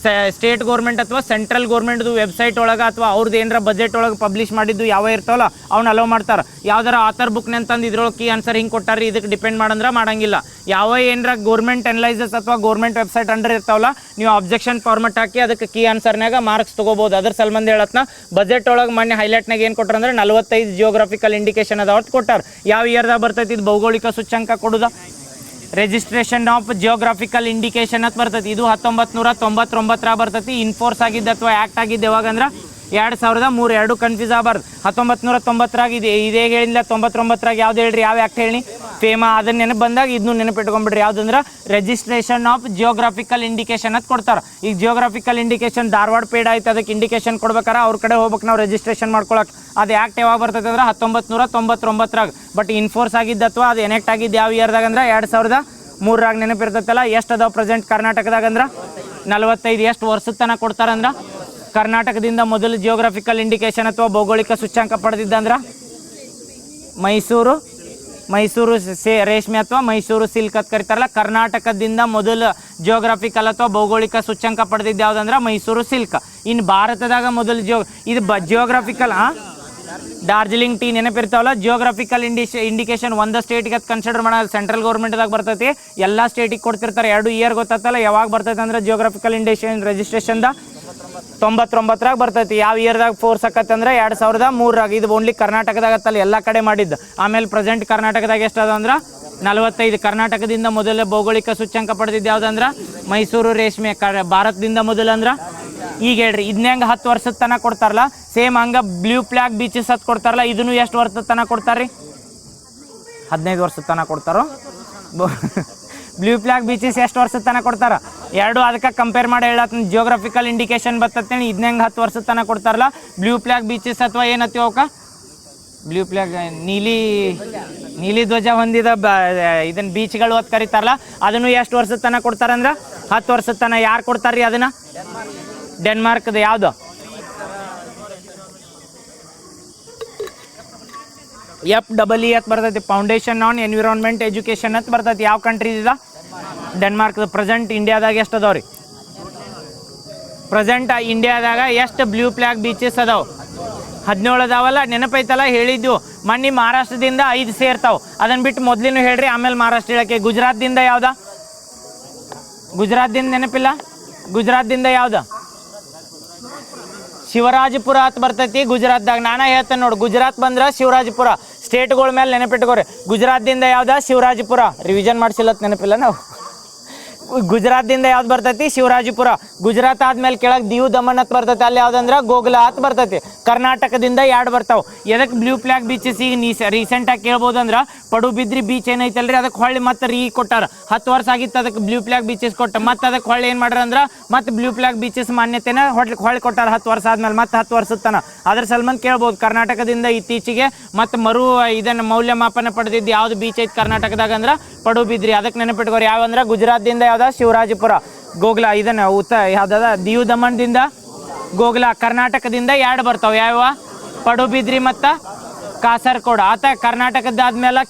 ಸ್ಟೇಟ್ ಗೌರ್ಮೆಂಟ್ ಅಥವಾ ಸೆಂಟ್ರಲ್ ಗೌರ್ಮೆಂಟ್ದು ವೆಬ್ಸೈಟ್ ಒಳಗೆ ಅಥವಾ ಅವ್ರದ್ದು ಏನಾರ ಬಜೆಟ್ ಒಳಗೆ ಪಬ್ಲಿಷ್ ಮಾಡಿದ್ದು ಯಾವ ಇರ್ತಾವಲ್ಲ ಅವ್ನ ಅಲೋ ಮಾಡ್ತಾರೆ. ಯಾವ್ದಾರ ಆಥರ್ ಬುಕ್ ಅಂತಂದು ಇದ್ರೊಳಗೆ ಕೀ ಆನ್ಸರ್ ಹಿಂಗೆ ಕೊಟ್ಟಾರಿ, ಇದಕ್ಕೆ ಡಿಪೆಂಡ್ ಮಾಡಂದ್ರೆ ಮಾಡಂಗಿಲ್ಲ. ಯಾವ ಏನಾರ ಗೌರ್ಮೆಂಟ್ ಅನಲೈಸಸ್ ಅಥವಾ ಗೌರ್ಮೆಂಟ್ ವೆಬ್ಸೈಟ್ ಅಂಡರ್ ಇರ್ತಾವಲ್ಲ, ನೀವು ಅಬ್ಜೆಕ್ಷನ್ ಫಾರ್ಮೆಟ್ ಹಾಕಿ ಅದಕ್ಕೆ ಕೀ ಆನ್ಸರ್ನಾಗ ಮಾರ್ಕ್ಸ್ ತೊಗೋಬೋದು. ಅದ್ರ ಸಲ್ಬಂದ್ ಹೇಳತ್ನ ಬಜೆಟ್ ಒಳಗೆ ಮೊನ್ನೆ ಹೈಲೈಟ್ನಾಗ ಏನು ಕೊಟ್ಟಾರ ಅಂದ್ರೆ 45 ಜಿಯೋಗ್ರಫಿಕಲ್ ಇಂಡಿಕೇಶನ್ ಅದಾವತ್ತು ಕೊಟ್ಟಾರ. ಯಾವ ಇಯರ್ದಾಗ ಬರ್ತೈತಿ ಇದು ಭೌಗೋಳಿಕ ಸೂಚ್ಯಂಕ ಕೊಡುದ? ರಿಜಿಸ್ಟ್ರೇಷನ್ ಆಫ್ ಜಿಯೋಗ್ರಾಫಿಕಲ್ ಇಂಡಿಕೇಶನ್ ಅಂತ ಬರ್ತೈತಿ. ಇದು 1999 ಬರ್ತೈತಿ. ಇನ್ಫೋರ್ಸ್ ಆಗಿದ್ದು ಅಥವಾ ಆ್ಯಕ್ಟ್ ಆಗಿದ್ದು ಯಾವಾಗ ಅಂದ್ರೆ 2003. ಎರಡು ಕನ್ಫ್ಯೂಸ್ ಆಗಬಾರ್ದು. 1990 ಇದೆ. ಇದೇ ಹೇಳಿಲ್ಲ 99 ಯಾವ್ದು ಹೇಳ್ರಿ, ಯಾವ ಆ್ಯಕ್ಟ್ ಹೇಳಿ? ಫೇಮಾ. ಅದನ್ನ ನೆನಪು ಬಂದಾಗ ಇದನ್ನು ನೆನಪಿಟ್ಕೊಂಡ್ಬಿಡ್ರಿ. ಯಾವುದಂದ್ರೆ ರಿಜಿಸ್ಟ್ರೇಷನ್ ಆಫ್ ಜಿಯೋಗ್ರಾಫಿಕಲ್ ಇಂಡಿಕೇಶನ್ ಅಂತ ಕೊಡ್ತಾರೆ. ಈಗ ಜಿಯೋಗ್ರಾಫಿಕಲ್ ಇಂಡಿಕೇಶನ್ ಧಾರವಾಡ ಪೇಡ್ ಆಯ್ತು, ಅದಕ್ಕೆ ಇಂಡಿಕೇಶನ್ ಕೊಡ್ಬೇಕಾರೆ ಅವ್ರ ಕಡೆ ಹೋಗ್ಬೇಕು ನಾವು ರಿಜಿಸ್ಟ್ರೇಷನ್ ಮಾಡ್ಕೊಳಕ್ಕೆ. ಅದು ಆ್ಯಕ್ಟ್ ಯಾವಾಗ ಬರ್ತೈತೆ ಅಂದ್ರೆ 1999. ಬಟ್ ಇನ್ಫೋರ್ಸ್ ಆಗಿದ್ದು ಅಥವಾ ಅದು ಎನೆಕ್ಟ್ ಆಗಿದ್ದು ಯಾವ ಇಯರ್ದಾಗ ಅಂದ್ರೆ 2003 ನೆನಪಿರ್ತೈತಲ್ಲ. ಎಷ್ಟು ಅದಾವ ಪ್ರೆಸೆಂಟ್ ಕರ್ನಾಟಕದಾಗ ಅಂದ್ರೆ 45. ಎಷ್ಟು ವರ್ಷದ ತನಕ ಕೊಡ್ತಾರಂದ್ರೆ ಕರ್ನಾಟಕದಿಂದ ಮೊದಲು ಜಿಯೋಗ್ರಾಫಿಕಲ್ ಇಂಡಿಕೇಶನ್ ಅಥವಾ ಭೌಗೋಳಿಕ ಸೂಚ್ಯಂಕ ಪಡೆದಿದ್ದಂದ್ರೆ ಮೈಸೂರು ರೇಷ್ಮೆ ಅಥವಾ ಮೈಸೂರು ಸಿಲ್ಕ್ ಅಂತ ಕರಿತಾರಲ್ಲ. ಕರ್ನಾಟಕದಿಂದ ಮೊದಲು ಜಿಯೋಗ್ರಾಫಿಕಲ್ ಅಥವಾ ಭೌಗೋಳಿಕ ಸೂಚ್ಯಂಕ ಪಡೆದಿದ್ದು ಯಾವುದಂದ್ರೆ ಮೈಸೂರು ಸಿಲ್ಕ್. ಇನ್ನು ಭಾರತದಾಗ ಮೊದಲು ಇದು ಜಿಯೋಗ್ರಾಫಿಕಲ್ ಡಾರ್ಜಿಲಿಂಗ್ ಟೀ ನೆನಪಿರ್ತಾವಲ್ಲ. ಜಿಯೋಗ್ರಾಫಿಕಲ್ ಇಂಡಿಕೇಶನ್ ಒಂದು ಸ್ಟೇಟಿಗೆ ಅದು ಕನ್ಸಿಡರ್ ಮಾಡೋದು ಸೆಂಟ್ರಲ್ ಗೌರ್ಮೆಂಟ್ದಾಗ ಬರ್ತೈತಿ, ಎಲ್ಲ ಸ್ಟೇಟಿಗೆ ಕೊಡ್ತಿರ್ತಾರೆ. 2 ಇಯರ್ ಗೊತ್ತಲ್ಲ ಯಾವಾಗ ಬರ್ತೈತೆ ಅಂದ್ರೆ ಜಿಯೋಗ್ರಾಫಿಕಲ್ ಇಂಡಿಕೇಶನ್ ರಿಜಿಸ್ಟ್ರೇಷನ್ದ 99 ಬರ್ತೈತಿ. ಯಾವ ಇಯರ್ದಾಗ ಫೋರ್ಸ್ ಆಕತ್ತೆ ಅಂದ್ರೆ 2003. ಇದು ಓನ್ಲಿ ಕರ್ನಾಟಕದಾಗತ್ತಲ್ಲ, ಎಲ್ಲ ಕಡೆ ಮಾಡಿದ್ದು. ಆಮೇಲೆ ಪ್ರೆಸೆಂಟ್ ಕರ್ನಾಟಕದಾಗ ಎಷ್ಟು ಅದ ಅಂದ್ರೆ 45. ಕರ್ನಾಟಕದಿಂದ ಮೊದಲ ಭೌಗೋಳಿಕ ಸೂಚ್ಯಂಕ ಪಡೆದಿದ್ದು ಯಾವುದಂದ್ರೆ ಮೈಸೂರು ರೇಷ್ಮೆ. ಭಾರತದಿಂದ ಮೊದಲು ಅಂದ್ರೆ ಈಗ ಹೇಳ್ರಿ ಇದನ್ನ ಹೆಂಗೆ 10 ವರ್ಷದ ತನಕ ಕೊಡ್ತಾರಲ್ಲ, ಸೇಮ್ ಹಂಗೆ ಬ್ಲೂ ಫ್ಲಾಗ್ ಬೀಚಸ್ ಹತ್ತು ಕೊಡ್ತಾರಲ್ಲ, ಇದನ್ನು ಎಷ್ಟು ವರ್ಷದ ತನಕ ಕೊಡ್ತಾರ್ರಿ? 15 ವರ್ಷದ ತನಕ ಕೊಡ್ತಾರೋ. ಬ್ಲೂ ಫ್ಲಾಗ್ ಬೀಚಸ್ ಎಷ್ಟು ವರ್ಷದ ತನಕ ಕೊಡ್ತಾರ? 2. ಅದಕ್ಕೆ ಕಂಪೇರ್ ಮಾಡಿ ಹೇಳತ್ತೀನಿ. ಜಿಯೋಗ್ರಾಫಿಕಲ್ ಇಂಡಿಕೇಶನ್ ಬರ್ತೈತೆ, ಇದನ್ನ ಹೆಂಗೆ 10 ವರ್ಷದ ತನಕ ಕೊಡ್ತಾರಲ್ಲ. ಬ್ಲೂ ಫ್ಲಾಗ್ ಬೀಚಸ್ ಅಥವಾ ಏನತ್ತೀವಿ ಅವಕ್ಕೆ ಬ್ಲೂ ಫ್ಲಾಗ್ ನೀಲಿ ಧ್ವಜ ಹೊಂದಿದ ಇದನ್ನ ಬೀಚ್ಗಳು ಅಂತ ಕರೀತಾರಲ್ಲ, ಅದನ್ನು ಎಷ್ಟು ವರ್ಷದ ತನಕ ಕೊಡ್ತಾರಂದ್ರೆ 10 ವರ್ಷದ ತನಕ. ಯಾರು ಕೊಡ್ತಾರ್ರಿ ಅದನ್ನ? ಡೆನ್ಮಾರ್ಕ್ದು. ಯಾವುದು? FEE ಅಂತ ಬರ್ತೈತಿ, ಫೌಂಡೇಶನ್ ಆನ್ ಎನ್ವಿರಾನ್ಮೆಂಟ್ ಎಜುಕೇಶನ್ ಅಂತ ಬರ್ತೈತಿ. ಯಾವ ಕಂಟ್ರಿ ಇದ? ಡೆನ್ಮಾರ್ಕ್ದು. ಪ್ರೆಸೆಂಟ್ ಇಂಡಿಯಾದಾಗ ಎಷ್ಟು ಅದಾವ್ರಿ? ಪ್ರೆಸೆಂಟ್ ಇಂಡಿಯಾದಾಗ ಎಷ್ಟು ಬ್ಲೂ ಫ್ಲಾಗ್ ಬೀಚಸ್ ಅದಾವ? 17 ಅದಾವಲ್ಲ. ನೆನಪೈತಲ್ಲ ಹೇಳಿದ್ದು ಮೊನ್ನೆ. ಮಹಾರಾಷ್ಟ್ರದಿಂದ 5 ಸೇರ್ತಾವೆ. ಅದನ್ನು ಬಿಟ್ಟು ಮೊದಲಿನೂ ಹೇಳ್ರಿ, ಆಮೇಲೆ ಮಹಾರಾಷ್ಟ್ರ ಹೇಳಕ್ಕೆ. ಗುಜರಾತ್ದಿಂದ ಯಾವ್ದ? ಗುಜರಾತ್ದಿಂದ ನೆನಪಿಲ್ಲ? ಗುಜರಾತ್ದಿಂದ ಯಾವ್ದು? ಶಿವರಾಜಪುರ ಅಂತ ಬರ್ತೈತಿ ಗುಜರಾತ್ದಾಗ. ನಾನು ಹೇಳ್ತೇನೆ ನೋಡಿ, ಗುಜರಾತ್ ಬಂದ್ರೆ ಶಿವರಾಜಪುರ. ಸ್ಟೇಟ್ಗಳ ಮೇಲೆ ನೆನಪಿಟ್ಕೋರಿ. ಗುಜರಾತ್ದಿಂದ ಯಾವ್ದ? ಶಿವರಾಜಪುರ. ರಿವಿಷನ್ ಮಾಡಿಸಿಲ್ಲತ್ ನೆನಪಿಲ್ಲ ನಾವು. ಗುಜರಾತ್ದಿಂದ ಯಾವ್ದು ಬರ್ತೈತಿ? ಶಿವರಾಜಪುರ. ಗುಜರಾತ್ ಆದ್ಮೇಲೆ ಕೆಳಗೆ ದೀವ್ ದಮನ್ ಅಂತ ಬರ್ತೈತಿ, ಅಲ್ಲಿ ಯಾವ್ದಂದ್ರೆ ಗೋಗ್ಲಾ ಅಂತ ಬರ್ತೈತಿ. ಕರ್ನಾಟಕದಿಂದ 2 ಬರ್ತಾವೆ. ಎದಕ್ಕೆ ಬ್ಲೂ ಫ್ಲಾಗ್ ಬೀಚಸ್ ಈಗ ರೀಸೆಂಟಾಗಿ ಕೇಳ್ಬೋದು ಅಂದ್ರೆ ಪಡುಬಿದ್ರಿ ಬೀಚ್ ಏನೈತಲ್ರಿ, ಅದಕ್ಕೆ ಹೊಳ್ಳಿ ಮತ್ತೆ ಕೊಟ್ಟಾರ. 10 ವರ್ಷ ಆಗಿತ್ತು ಅದಕ್ಕೆ ಬ್ಲೂ ಫ್ಲಾಗ್ ಬೀಚಸ್ ಕೊಟ್ಟು, ಮತ್ತೆ ಅದಕ್ಕೆ ಹೊಳ್ಳಿ ಏನು ಮಾಡ್ರ ಅಂದ್ರೆ ಮತ್ತೆ ಬ್ಲೂ ಫ್ಲಾಗ್ ಬೀಚಸ್ ಮಾನ್ಯತೆನ ಹೊಳ್ಳಿ ಕೊಟ್ಟಾರ 10 ವರ್ಷ ಆದ್ಮೇಲೆ, ಮತ್ತೆ 10 ವರ್ಷದ ತನ. ಅದ್ರ ಸಲ್ಮಂದ್ ಕೇಳ್ಬೋದು ಕರ್ನಾಟಕದಿಂದ ಇತ್ತೀಚೆಗೆ ಮತ್ತೆ ಇದನ್ನು ಮೌಲ್ಯಮಾಪನ ಪಡೆದಿದ್ದು ಯಾವ್ದು ಬೀಚ್ ಐತಿ ಕರ್ನಾಟಕದಾಗ ಅಂದ್ರೆ ಪಡುಬಿದ್ರಿ. ಅದಕ್ಕೆ ನೆನಪಿಟ್ಕೋರಿ. ಯಾವಂದ್ರೆ ಗುಜರಾತ್ದಿಂದ ಯಾವ್ದ? ಶಿವರಾಜಪುರ. ಗೋಗ್ಲಾ. ಇದನ್ನ ಯಾವ್ದದ? ದೀವ್ ದಮನ್ದಿಂದ ಗೋಗ್ಲಾ. ಕರ್ನಾಟಕದಿಂದ 2 ಬರ್ತಾವೆ. ಯಾವ? ಪಡುಬಿದ್ರಿ ಮತ್ತು ಕಾಸರಗೋಡು ಆತ. ಕರ್ನಾಟಕದಾದ್ಮೇಲೆ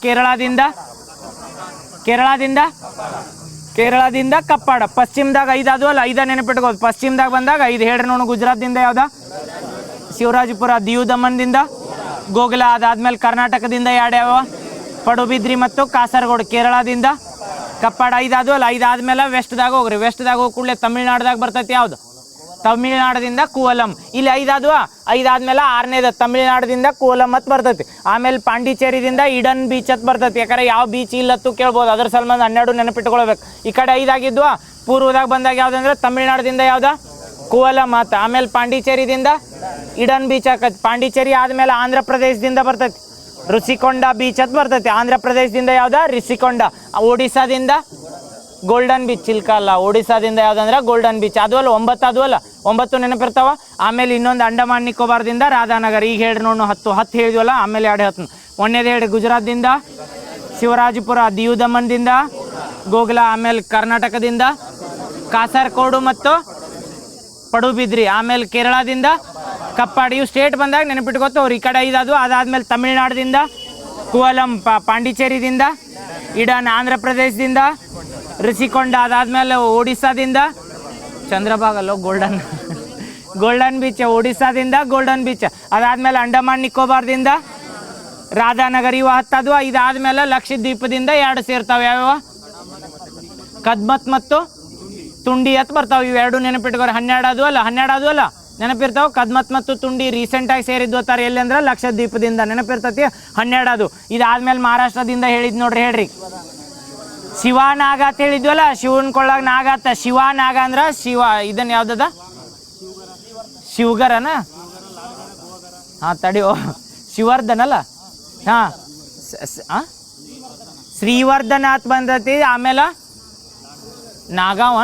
ಕೇರಳದಿಂದ ಕಪ್ಪಾಡ. ಪಶ್ಚಿಮದಾಗ 5 ಆದ್ವಲ್ಲ, 5 ನೆನಪಿಟ್ಕೋದು. ಪಶ್ಚಿಮದಾಗ ಬಂದಾಗ 5 ಹೇಳ್ರಿ ನೋಡು. ಗುಜರಾತ್ದಿಂದ ಯಾವ್ದ? ಶಿವರಾಜಪುರ. ದಿಯು ದಮನ್ದಿಂದ ಗೋಗ್ಲ. ಅದಾದ್ಮೇಲೆ ಕರ್ನಾಟಕದಿಂದ ಯಾವ? ಪಡುಬಿದ್ರಿ ಮತ್ತು ಕಾಸರಗೋಡು. ಕೇರಳದಿಂದ ಕಪ್ಪಾಡ. 5 ಆದ್ವಲ್ಲ, 5 ಆದ್ಮೇಲೆ ವೆಸ್ಟ್ದಾಗ ಹೋಗ್ರಿ. ವೆಸ್ಟ್ದಾಗ ಹೋಗಿ ಕೂಡಲೇ ತಮಿಳ್ನಾಡ್ದಾಗ ಬರ್ತೈತಿ ಯಾವ್ದು? ತಮಿಳ್ನಾಡದಿಂದ ಕೂವಲಂ. ಇಲ್ಲಿ 5 ಆದ್ವಾ? 5 ಆದ್ಮೇಲೆ 6ನೇದ ತಮಿಳ್ನಾಡದಿಂದ ಕೂವಲಂ ಅಂತ ಬರ್ತೈತಿ. ಆಮೇಲೆ ಪಾಂಡಿಚೇರಿದಿಂದ ಇಡನ್ ಬೀಚ್ ಅಂತ ಬರ್ತೈತಿ. ಯಾಕಂದ್ರೆ ಯಾವ ಬೀಚ್ ಇಲ್ಲತ್ತು ಕೇಳ್ಬೋದು, ಅದ್ರ ಸಲ್ಮಾನ್ 12 ನೆನಪಿಟ್ಕೊಳ್ಬೇಕು. ಈ ಕಡೆ 5 ಆಗಿದ್ವಾ? ಪೂರ್ವದಾಗ ಬಂದಾಗ ಯಾವ್ದಂದ್ರೆ ತಮಿಳ್ನಾಡದಿಂದ ಯಾವ್ದ? ಕೂವಲಂ ಆತ. ಆಮೇಲೆ ಪಾಂಡಿಚೇರಿದಿಂದ ಇಡನ್ ಬೀಚ್ ಆಕತಿ. ಪಾಂಡಿಚೇರಿ ಆದ್ಮೇಲೆ ಆಂಧ್ರ ಪ್ರದೇಶದಿಂದ ಬರ್ತೈತಿ ಋಷಿಕೊಂಡ ಬೀಚ್ ಅಂತ ಬರ್ತೈತಿ. ಆಂಧ್ರ ಪ್ರದೇಶದಿಂದ ಯಾವ್ದ? ರಿಷಿಕೊಂಡ. ಒಡಿಸ್ಸಾದಿಂದ ಗೋಲ್ಡನ್ ಬೀಚ್. ಚಿಲ್ಕ ಅಲ್ಲ, ಒಡಿಸ್ಸಾದಿಂದ ಯಾವ್ದಂದ್ರೆ ಗೋಲ್ಡನ್ ಬೀಚ್. ಅದವಲ್ಲ 9 ಆದ್ವಲ್ಲ, 9 ನೆನಪಿರ್ತಾವ. ಆಮೇಲೆ ಇನ್ನೊಂದು ಅಂಡಮಾನ್ ನಿಕೋಬಾರ್ದಿಂದ ರಾಧಾನಗರ್. ಈಗ ಹೇಳ್ರಿ ನೋಡು 10 ಹೇಳಿದ್ವಲ್ಲ, ಆಮೇಲೆ 2 10. 1ನೇದು ಹೇಳಿ ಗುಜರಾತ್ದಿಂದ ಶಿವರಾಜಪುರ. ದಿಯು ದಮನ್ದಿಂದ ಗೋಗ್ಲ. ಆಮೇಲೆ ಕರ್ನಾಟಕದಿಂದ ಕಾಸರಗೋಡು ಮತ್ತು ಪಡುಬಿದ್ರಿ. ಆಮೇಲೆ ಕೇರಳದಿಂದ ಕಪ್ಪಾಡಿ. ಇವು ಸ್ಟೇಟ್ ಬಂದಾಗ ನೆನಪಿಟ್ಕೋತವ್ರು. ಈ ಕಡೆ 5 ಆದ್ವು. ಅದಾದ್ಮೇಲೆ ತಮಿಳ್ನಾಡದಿಂದ ಕೂವಲಂ. ಪಾಂಡಿಚೇರಿದಿಂದ ಇಡನ್. ಆಂಧ್ರ ಪ್ರದೇಶದಿಂದ ರಿಷಿಕೊಂಡ. ಅದಾದ್ಮೇಲೆ ಒಡಿಸ್ಸಾದಿಂದ ಚಂದ್ರಭಾಗಲ್ಲೋ ಗೋಲ್ಡನ್ ಬೀಚ್. ಒಡಿಸ್ಸಾದಿಂದ ಗೋಲ್ಡನ್ ಬೀಚ್. ಅದಾದ್ಮೇಲೆ ಅಂಡಮಾನ್ ನಿಕೋಬಾರ್ದಿಂದ ರಾಧಾನಗರ್. ಇವು 10 ಆದ್ವು. ಇದಾದ್ಮೇಲೆ ಲಕ್ಷದ್ವೀಪದಿಂದ 2 ಸೇರ್ತಾವೆ. ಯಾವ್ಯಾವ? ಕದ್ಮತ್ ಮತ್ತು ತುಂಡಿ ಅಂತ ಬರ್ತಾವೆ. ಇವು 2 ನೆನಪಿಟ್ಕೋರಿ. 12 ಆದ್ವಲ್ಲ ನೆನಪಿರ್ತಾವೆ. ಕದ್ಮತ್ ಮತ್ತು ತುಂಡಿ ರೀಸೆಂಟಾಗಿ ಸೇರಿದ್ವು ತಾರೆ. ಎಲ್ಲಿ ಅಂದ್ರೆ ಲಕ್ಷದ್ವೀಪದಿಂದ ನೆನಪಿರ್ತೈತಿ. 12 ಆದ್ವು. ಇದಾದ್ಮೇಲೆ ಮಹಾರಾಷ್ಟ್ರದಿಂದ ಹೇಳಿದ್ ನೋಡ್ರಿ, ಹೇಳ್ರಿ. ಶಿವನಾಗ ಅಂತ ಹೇಳಿದ್ವಲ್ಲ, ಶಿವನ್ ಕೊಳ್ಳಾಗ ನಾಗ ಆತ. ಶಿವನಾಗ ಅಂದ್ರ ಶಿವ. ಇದನ್ನ ಯಾವ್ದದ? ಶಿವಗರನ? ಹಾ ತಡಿಯೋ, ಶಿವರ್ಧನ್ ಅಲ್ಲ. ಹಾ ಶ್ರೀವರ್ಧನ ಅಂತ ಬಂದೈತಿ. ಆಮೇಲೆ ನಾಗಾವ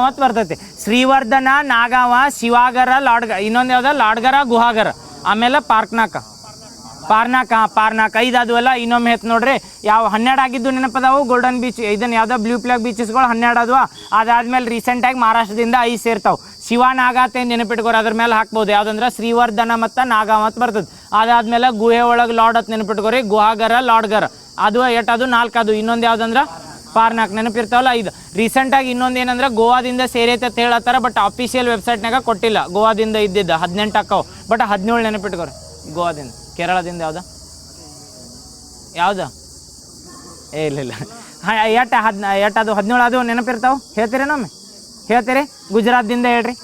ಅಂತ ಬರ್ತೈತಿ. ಶ್ರೀವರ್ಧನ, ನಾಗಾವ, ಶಿವಾಗರ, ಇನ್ನೊಂದು ಯಾವ್ದ? ಲಾಡ್ಗರ, ಗುಹಾಗರ. ಆಮೇಲೆ ಪಾರ್ನಾಕ. 5 ಆದ್ವಲ್ಲ. ಇನ್ನೊಮ್ಮೆ ಹೆತ್ ನೋಡ್ರಿ. ಯಾವ 12 ಆಗಿದ್ದು ನೆನಪದಾವು. Golden beach. ಇದನ್ನ ಯಾವ್ದ? ಬ್ಲೂ ಫ್ಲಾಗ್ ಬೀಚಸ್ಗಳು 12 ಆದ್ವಾ. ಅದಾದ್ಮೇಲೆ ರೀಸೆಂಟಾಗಿ ಮಹಾರಾಷ್ಟ್ರದಿಂದ 5 ಸೇರ್ತಾವೆ. ಶಿವನಾಗಾತೆ ನೆನಪಿಟ್ಕೋರಿ. ಅದ್ರ ಮೇಲೆ ಹಾಕ್ಬೋದು. ಯಾವ್ದಂದ್ರೆ ಶ್ರೀವರ್ಧನ ಮತ್ತು ನಾಗಾವ ಅಂತ ಬರ್ತದೆ. ಅದಾದ್ಮೇಲೆ ಗುಹೆ ಒಳಗೆ ಲಾಡ್ ಅಂತ ನೆನಪಿಟ್ಕೋರಿ. ಗುಹಾಗರ, ಲಾಡ್ಗರ. ಅದು 4 ಅದು. ಇನ್ನೊಂದು ಯಾವ್ದಂದ್ರೆ ಪಾರ್ನಾಕ್. ನೆನಪಿರ್ತಾವಲ್ಲ 5. ರೀಸೆಂಟಾಗಿ ಇನ್ನೊಂದು ಏನಂದ್ರೆ ಗೋವಾದಿಂದ ಸೇರೈತೆ ಅಂತ ಹೇಳತ್ತಾರ. ಬಟ್ ಅಫಿಷಿಯಲ್ ವೆಬ್ಸೈಟ್ನಾಗ ಕೊಟ್ಟಿಲ್ಲ. ಗೋವಾದಿಂದ ಇದ್ದಿದ್ದ 18 ಅಕ್ಕವು. ಬಟ್ 17 ನೆನಪಿಟ್ಕೋರಿ ಗೋವಾದಿಂದ. ಕೇರಳದಿಂದ ಯಾವ್ದು? ಇಲ್ಲ ಎಟ್ಟು ಅದು 17 ಅದು ನೆನಪಿರ್ತಾವೆ. ಹೇಳ್ತೀರಿ ನಮ್ಮೆ? ಹೇಳ್ತೀರಿ? ಗುಜರಾತ್ದಿಂದ ಹೇಳ್ರಿ.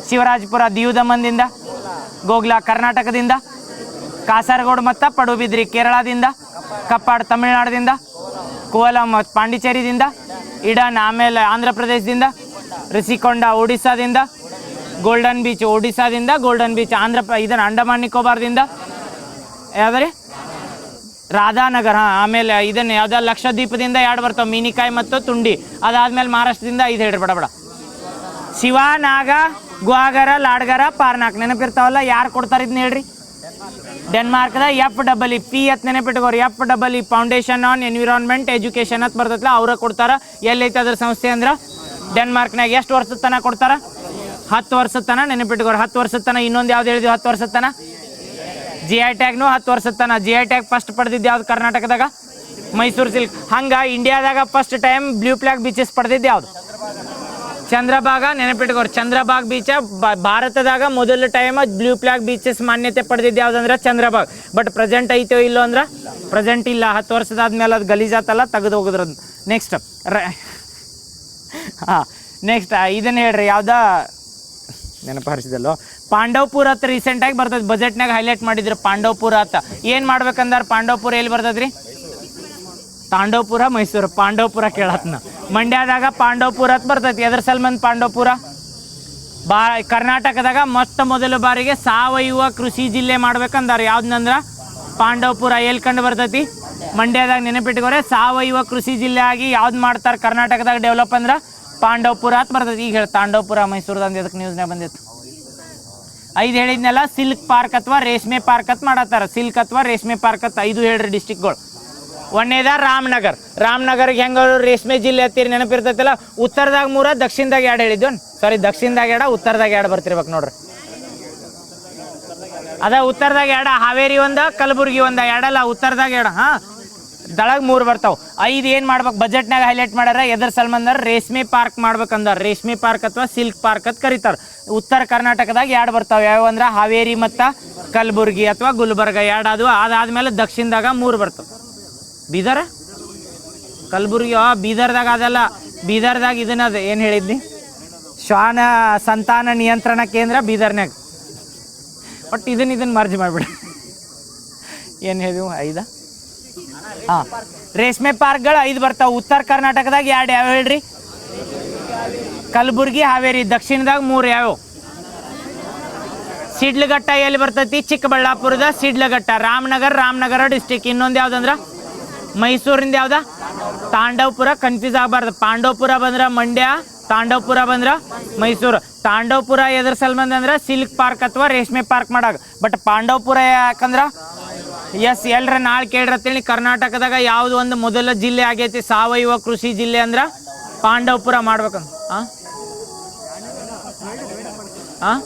ಶಿವರಾಜಪುರ. ದಿಯು ದಮನ್ದಿಂದ ಗೋಗ್ಲಾ. ಕರ್ನಾಟಕದಿಂದ ಕಾಸರಗೋಡು ಮತ್ತು ಪಡುಬಿದ್ರಿ. ಕೇರಳದಿಂದ ಕಪ್ಪಾಡ್. ತಮಿಳ್ನಾಡದಿಂದ ಕೂವಲಂ. ಪಾಂಡಿಚೇರಿದಿಂದ ಇಡನ್. ಆಮೇಲೆ ಆಂಧ್ರ ಪ್ರದೇಶದಿಂದ ರಿಷಿಕೊಂಡ. ಒಡಿಸ್ಸಾದಿಂದ ಗೋಲ್ಡನ್ ಬೀಚ್. ಒಡಿಸ್ಸಾದಿಂದ ಗೋಲ್ಡನ್ ಬೀಚ್. ಇದನ್ನು ಅಂಡಮಾನ್ ನಿಕೋಬಾರ್ದಿಂದ ಯಾವ್ದ್ರಿ? ರಾಧಾನಗರ್. ಆಮೇಲೆ ಇದನ್ನು ಯಾವ್ದು? ಲಕ್ಷದ್ವೀಪದಿಂದ 2 ಬರ್ತಾವೆ, ಮೀನಿಕಾಯಿ ಮತ್ತು ತುಂಡಿ. ಅದಾದ್ಮೇಲೆ ಮಹಾರಾಷ್ಟ್ರದಿಂದ 5 ಹೇಳ್ರಿ ಬಡ. ಶಿವ, ನಾಗ, ಗುಹಾಗರ, ಲಾಡ್ಗರ, ಪಾರ್ನಾಕ್. ನೆನಪಿರ್ತಾವಲ್ಲ. ಯಾರು ಕೊಡ್ತಾರೆ ಇದನ್ನ ಹೇಳ್ರಿ? ಡೆನ್ಮಾರ್ಕ್ದ FEE ಅಂತ ನೆನಪಿಟ್ಕೋರಿ. FEE foundation on environment education ಅಂತ ಬರ್ತೈತಲ್ಲ, ಅವ್ರ ಕೊಡ್ತಾರ. ಎಲ್ಲೈತೆ ಅದ್ರ ಸಂಸ್ಥೆ ಅಂದ್ರೆ ಡೆನ್ಮಾರ್ಕ್ನಾಗ. ಎಷ್ಟು ವರ್ಷದ ತನಕ ಕೊಡ್ತಾರ? 10 ವರ್ಷದ ತನಕ ನೆನಪಿಟ್ಕೋರಿ. 10 ವರ್ಷದ ತನಕ. ಇನ್ನೊಂದು ಯಾವ್ದು ಹೇಳಿದ್ವಿ? 10 ವರ್ಷದ ತನಕ GI ಟ್ಯಾಗ್ನು 10 ವರ್ಷದ ತನಕ. GI ಟ್ಯಾಗ್ ಫಸ್ಟ್ ಪಡೆದಿದ್ದು ಯಾವ್ದು? ಕರ್ನಾಟಕದಾಗ ಮೈಸೂರು ಸಿಲ್ಕ್. ಹಂಗ ಇಂಡಿಯಾದಾಗ first time blue flag beaches ಪಡೆದಿದ್ದು ಯಾವ್ದು? ಚಂದ್ರಭಾಗ. ನೆನಪಿಟ್ಕೋರಿ. ಚಂದ್ರಭಾಗ್ ಬೀಚ ಭಾರತದಾಗ ಮೊದಲ ಟೈಮ್ ಬ್ಲೂ ಫ್ಲಾಗ್ ಬೀಚಸ್ ಮಾನ್ಯತೆ ಪಡೆದಿದ್ದು ಯಾವ್ದಂದ್ರೆ ಚಂದ್ರಭಾಗ್. ಬಟ್ ಪ್ರೆಸೆಂಟ್ ಐತೋ ಇಲ್ಲೋ ಅಂದ್ರೆ ಪ್ರೆಸೆಂಟ್ ಇಲ್ಲ. 10 ವರ್ಷದಾದ್ಮೇಲೆ ಅದು ಗಲೀಜಾತಲ್ಲ, ತೆಗೆದು ಹೋಗಿದ್ರದ್ದು. ನೆಕ್ಸ್ಟ್ ಇದನ್ನ ಹೇಳ್ರಿ. ಯಾವ್ದ ನೆನಪರಿಸಿದಲ್ಲೋ? ಪಾಂಡವಪುರ ಅಂತ ರೀಸೆಂಟಾಗಿ ಬರ್ತದೆ. ಬಜೆಟ್ನಾಗ ಹೈಲೈಟ್ ಮಾಡಿದ್ರು ಪಾಂಡವಪುರ ಅಂತ. ಏನು ಮಾಡ್ಬೇಕಂದ್ರೆ ಪಾಂಡವಪುರ ಎಲ್ಲಿ ಬರ್ತದ್ರಿ? ತಾಂಡವಪುರ, ಮೈಸೂರು. ಪಾಂಡವಪುರ ಕೇಳತ್ನ. ಮಂಡ್ಯದಾಗ ಪಾಂಡವಪುರ ಅಂತ ಬರ್ತೈತಿ. ಎದ್ರ ಸಲ್ಮಂದ್ ಪಾಂಡವಪುರ? ಕರ್ನಾಟಕದಾಗ ಮೊದಲ ಬಾರಿಗೆ ಸಾವಯವ ಕೃಷಿ ಜಿಲ್ಲೆ ಮಾಡ್ಬೇಕಂದಾರ. ಯಾವ್ದಂದ್ರೆ ಪಾಂಡವಪುರ. ಎಲ್ಲಿ ಕಂಡು ಬರ್ತೈತಿ? ಮಂಡ್ಯದಾಗ. ನೆನಪಿಟ್ಕೋರೆ. ಸಾವಯವ ಕೃಷಿ ಜಿಲ್ಲೆ ಆಗಿ ಯಾವ್ದು ಮಾಡ್ತಾರೆ ಕರ್ನಾಟಕದಾಗ ಡೆವಲಪ್ ಅಂದ್ರೆ ಪಾಂಡವಪುರ ಅಂತ ಬರ್ತೈತಿ. ಈಗ ಹೇಳಿ ತಾಂಡವಪುರ ಮೈಸೂರದಂದು ಎದಕ್ಕೆ ನ್ಯೂಸ್ನಾಗ ಬಂದಿತ್ತು? 5 ಹೇಳಿದ್ನೆಲ್ಲ. ಸಿಲ್ಕ್ ಪಾರ್ಕ್ ಅಥವಾ ರೇಷ್ಮೆ ಪಾರ್ಕ್ ಅಂತ ಮಾಡತ್ತಾರ. ಸಿಲ್ಕ್ ಅಥವಾ ರೇಷ್ಮೆ ಪಾರ್ಕ್ ಅಂತ 5 ಹೇಳ್ರಿ ಡಿಸ್ಟಿಕ್ಗಳು. 1ನೇದ ರಾಮನಗರ್ಗೆ ಹೆಂಗ ರೇಷ್ಮೆ ಜಿಲ್ಲೆ ಹತ್ತೀರಿ ನೆನಪಿರ್ತೈತಿಲ್ಲ. ಉತ್ತರದಾಗ 3, ದಕ್ಷಿಣದಾಗ 2 ಹೇಳಿದ್ವು. ಸಾರಿ, ದಕ್ಷಿಣದಾಗ 2, ಉತ್ತರದಾಗ 2 ಬರ್ತಿರ್ಬೇಕು ನೋಡ್ರಿ. ಅದ ಉತ್ತರದಾಗ ಎರಡು, ಹಾವೇರಿ ಒಂದು, ಕಲಬುರ್ಗಿ ಒಂದು, ಎರಡಲ್ಲ ಉತ್ತರದಾಗ ಎರಡು. ಹಾಂ, ದಳಗ್ 3 ಬರ್ತಾವೆ. 5 ಏನು ಮಾಡ್ಬೇಕು ಬಜೆಟ್ನಾಗ ಹೈಲೈಟ್ ಮಾಡ್ಯಾರ. ಎದ್ರ ಸಲ್ಮಂದಾರ ರೇಷ್ಮೆ ಪಾರ್ಕ್ ಮಾಡ್ಬೇಕಂದಾರ. ರೇಷ್ಮೆ ಪಾರ್ಕ್ ಅಥವಾ ಸಿಲ್ಕ್ ಪಾರ್ಕ್ ಅಂತ ಕರೀತಾರೆ. ಉತ್ತರ ಕರ್ನಾಟಕದಾಗ 2 ಬರ್ತಾವೆ. ಯಾವ ಅಂದ್ರೆ ಹಾವೇರಿ ಮತ್ತು ಕಲಬುರ್ಗಿ ಅಥವಾ ಗುಲ್ಬರ್ಗ 2 ಅದು. ಅದಾದ್ಮೇಲೆ ದಕ್ಷಿಣದಾಗ 3 ಬರ್ತಾವೆ. ಬೀದರ, ಕಲಬುರ್ಗಿ, ಬೀದರ್ದಾಗ ಅದಲ್ಲ. ಬೀದರ್ದಾಗ ಇದನ್ನದ ಏನು ಹೇಳಿದ್ನಿ, ಶ್ವಾನ ಸಂತಾನ ನಿಯಂತ್ರಣ ಕೇಂದ್ರ ಬೀದರ್ನಾಗ. ಬಟ್ ಇದನ್ನ ಮರ್ಜ್ ಮಾಡಿಬಿಡ. ಏನು ಹೇಳಿದ್ವು 5? ಹಾಂ, ರೇಷ್ಮೆ ಪಾರ್ಕ್ಗಳು 5 ಬರ್ತಾವೆ. ಉತ್ತರ ಕರ್ನಾಟಕದಾಗ 2 ಯಾವ ಹೇಳ್ರಿ? ಕಲಬುರ್ಗಿ, ಹಾವೇರಿ. ದಕ್ಷಿಣದಾಗ 3 ಯಾವ್ಯಾವ? ಸಿಡ್ಲಘಟ್ಟ ಎಲ್ಲಿ ಬರ್ತೈತಿ? ಚಿಕ್ಕಬಳ್ಳಾಪುರದ ಸಿಡ್ಲಘಟ್ಟ. ರಾಮನಗರ ಡಿಸ್ಟಿಕ್. ಇನ್ನೊಂದು ಯಾವ್ದಂದ್ರೆ ಮೈಸೂರಿಂದ ಯಾವ್ದ? ತಾಂಡವಪುರ. ಕನ್ಫ್ಯೂಸ್ ಆಗಬಾರ್ದು. ಪಾಂಡವಪುರ ಬಂದ್ರೆ ಮಂಡ್ಯ, ತಾಂಡವಪುರ ಬಂದ್ರೆ ಮೈಸೂರು. ತಾಂಡವಪುರ ಎದ್ರ ಸಲ್ಬಂದ್ ಅಂದ್ರೆ ಸಿಲ್ಕ್ ಪಾರ್ಕ್ ಅಥವಾ ರೇಷ್ಮೆ ಪಾರ್ಕ್ ಮಾಡಾಕ. ಬಟ್ ಪಾಂಡವಪುರ ಯಾಕಂದ್ರೆ ಎಸ್ ಎಲ್ರ ನಾಳೆ ಕೇಳಿರತ್ತೇಳಿ, ಕರ್ನಾಟಕದಾಗ ಯಾವ್ದು ಒಂದು ಮೊದಲ ಜಿಲ್ಲೆ ಆಗೈತಿ ಸಾವಯವ ಕೃಷಿ ಜಿಲ್ಲೆ ಅಂದ್ರೆ ಪಾಂಡವಪುರ ಮಾಡ್ಬೇಕಂತ. ಹಾಂ ಹಾಂ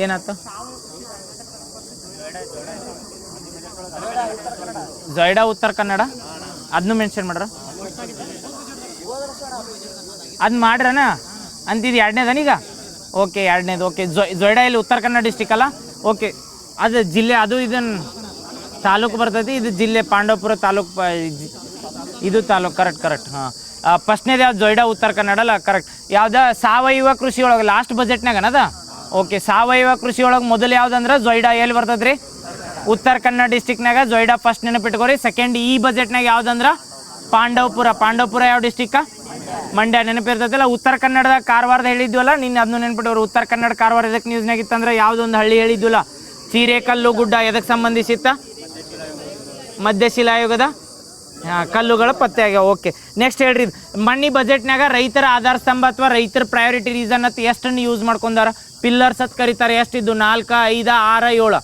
ಏನಾಯ್ತು? ಜೊಯ್ಡಾ ಉತ್ತರ ಕನ್ನಡ, ಅದನ್ನು ಮೆನ್ಷನ್ ಮಾಡ್ರ. ಅದು ಮಾಡ್ರನ ಅಂತಿದ್ದು 2ನೇದನೀಗ. ಓಕೆ, 2ನೇದು. ಓಕೆ, ಜೊಯ್ಡಾ ಇಲ್ಲಿ ಉತ್ತರ ಕನ್ನಡ ಡಿಸ್ಟಿಕ್ ಅಲ್ಲ. ಓಕೆ, ಅದು ಜಿಲ್ಲೆ, ಅದು ಇದನ್ನು ತಾಲೂಕು ಬರ್ತೈತಿ. ಇದು ಜಿಲ್ಲೆ ಪಾಂಡವಪುರ ತಾಲೂಕು, ಇದು ತಾಲೂಕು. ಕರೆಕ್ಟ್. ಹಾಂ, ಫಸ್ಟ್ನೇದು ಯಾವ್ದು? ಜೊಯ್ಡಾ ಉತ್ತರ ಕನ್ನಡ ಅಲ್ಲ. ಕರೆಕ್ಟ್. ಯಾವ್ದು? ಸಾವಯವ ಕೃಷಿ ಒಳಗೆ ಲಾಸ್ಟ್ ಬಜೆಟ್ನಾಗ ಅದ. ಓಕೆ, ಸಾವಯವ ಕೃಷಿ ಒಳಗೆ ಮೊದಲು ಯಾವ್ದಂದ್ರೆ ಜೊಯ್ಡಾ ಎಲ್ಲಿ ಬರ್ತೈತೆ ರೀ? ಉತ್ತರ ಕನ್ನಡ ಡಿಸ್ಟಿಕ್ನಾಗ ಜೊಯ್ಡಾ ಫಸ್ಟ್ ನೆನಪಿಟ್ಕೋರಿ. ಸೆಕೆಂಡ್ ಈ ಬಜೆಟ್ನಾಗ ಯಾವ್ದಂದ್ರೆ ಪಾಂಡವಪುರ ಯಾವ ಡಿಸ್ಟಿಕ್ಕ? ಮಂಡ್ಯ. ನೆನಪಿರ್ತೈತಲ್ಲ. ಉತ್ತರ ಕನ್ನಡದಾಗ ಕಾರವಾರದ ಹೇಳಿದ್ವಲ್ಲ, ನಿನ್ನ ಅದನ್ನು ನೆನಪಿಟ್ಟವ್ರು. ಉತ್ತರ ಕನ್ನಡ ಕಾರವಾರ ಎದಕ್ಕೆ ನ್ಯೂಸ್ನಾಗ ಇತ್ತಂದ್ರೆ ಯಾವುದೊಂದು ಹಳ್ಳಿ ಹೇಳಿದ್ವಲ್ಲ, ಹಿರೇಕಲ್ಲು ಗುಡ್ಡ. ಎದಕ್ಕೆ ಸಂಬಂಧಿಸಿತ್ತ? ಮಧ್ಯಶಿಲಾಯುಗದ ಕಲ್ಲುಗಳು ಪತ್ತೆ ಆಗ್ಯಾವ. ಓಕೆ, ನೆಕ್ಸ್ಟ್ ಹೇಳ್ರಿ. ಮಣ್ಣಿ ಬಜೆಟ್ನಾಗ ರೈತರ ಆಧಾರ ಸ್ತಂಭ ಅಥವಾ ರೈತರ ಪ್ರಯಾರಿಟಿ ರೀಸನ್ ಅಂತ ಎಷ್ಟನ್ನು ಯೂಸ್ ಮಾಡ್ಕೊಂಡಾರ? ಪಿಲ್ಲರ್ಸ್ ಅಂತ ಕರೀತಾರೆ. ಎಷ್ಟಿದ್ದು? 4, 5, 6, 7.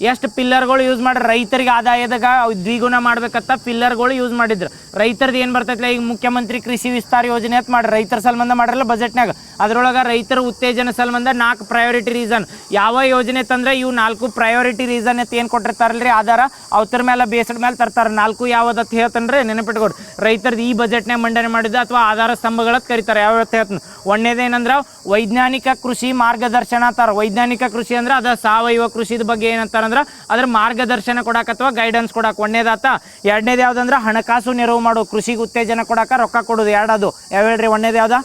ಎಷ್ಟು ಪಿಲ್ಲರ್ಗಳು ಯೂಸ್ ಮಾಡ್ರಿ? ರೈತರಿಗೆ ಆದಾಯದಾಗ ದ್ವಿಗುಣ ಮಾಡ್ಬೇಕಂತ ಪಿಲ್ಲರ್ಗಳು ಯೂಸ್ ಮಾಡಿದ್ರು. ರೈತರದ್ದು ಏನು ಬರ್ತೈತಿಲ್ಲ, ಈಗ ಮುಖ್ಯಮಂತ್ರಿ ಕೃಷಿ ವಿಸ್ತಾರ ಯೋಜನೆ ಅಂತ ಮಾಡ್ರಿ, ರೈತರ ಸಂಬಂಧ ಮಾಡಿರಲ್ಲ ಬಜೆಟ್ನಾಗ. ಅದರೊಳಗೆ ರೈತರ ಉತ್ತೇಜನ ಸಂಬಂಧ 4 ಪ್ರಯಾರಿಟಿ ರೀಸನ್. ಯಾವ ಯೋಜನೆ ತಂದ್ರೆ ಇವು 4 ಪ್ರಯಾರಿಟಿ ರೀಸನ್ ಅಂತ ಏನು ಕೊಟ್ಟಿರ್ತಾರಲ್ರಿ ಆಧಾರ, ಅವ್ರ ಮೇಲೆ ಬೇಸಡ್ ಮೇಲೆ ತರ್ತಾರೆ. 4 ಯಾವ್ದತ್ ಹೇಳ್ತನ್ರಿ ನೆನಪಿಟ್ಕೊಡ್ರಿ. ರೈತರದ್ದು ಈ ಬಜೆಟ್ನಾಗ ಮಂಡನೆ ಮಾಡಿದ್ದು ಅಥವಾ ಆಧಾರ ಸ್ತಂಭಗಳತ್ ಕರೀತಾರೆ. ಯಾವ್ಯಾವ ಹೇಳ್ತಾನೆ? ಒಂದೇದೇನಂದ್ರೆ ವೈಜ್ಞಾನಿಕ ಕೃಷಿ ಮಾರ್ಗದರ್ಶನ ಅಂತಾರೆ. ವೈಜ್ಞಾನಿಕ ಕೃಷಿ ಅಂದ್ರೆ ಅದ ಸಾವಯವ ಕೃಷಿದ ಬಗ್ಗೆ ಏನಂತಾರೆ ಅಂದ್ರೆ ಅದ್ರ ಮಾರ್ಗದರ್ಶನ ಕೊಡಾಕ ಅಥವಾ ಗೈಡೆನ್ಸ್ ಕೊಡಾಕ. ಒಂದೇದಾತ. 2ನೇದು ಯಾವ್ದಂದ್ರೆ ಹಣಕಾಸು ನೆರವು ಮಾಡೋ, ಕೃಷಿಗೆ ಉತ್ತೇಜನ ಕೊಡಾಕ ರೊಕ್ಕ ಕೊಡೋದು. 2 ಯಾವ ಹೇಳ್ರಿ? 1ನೇದು ಯಾವ್ದ?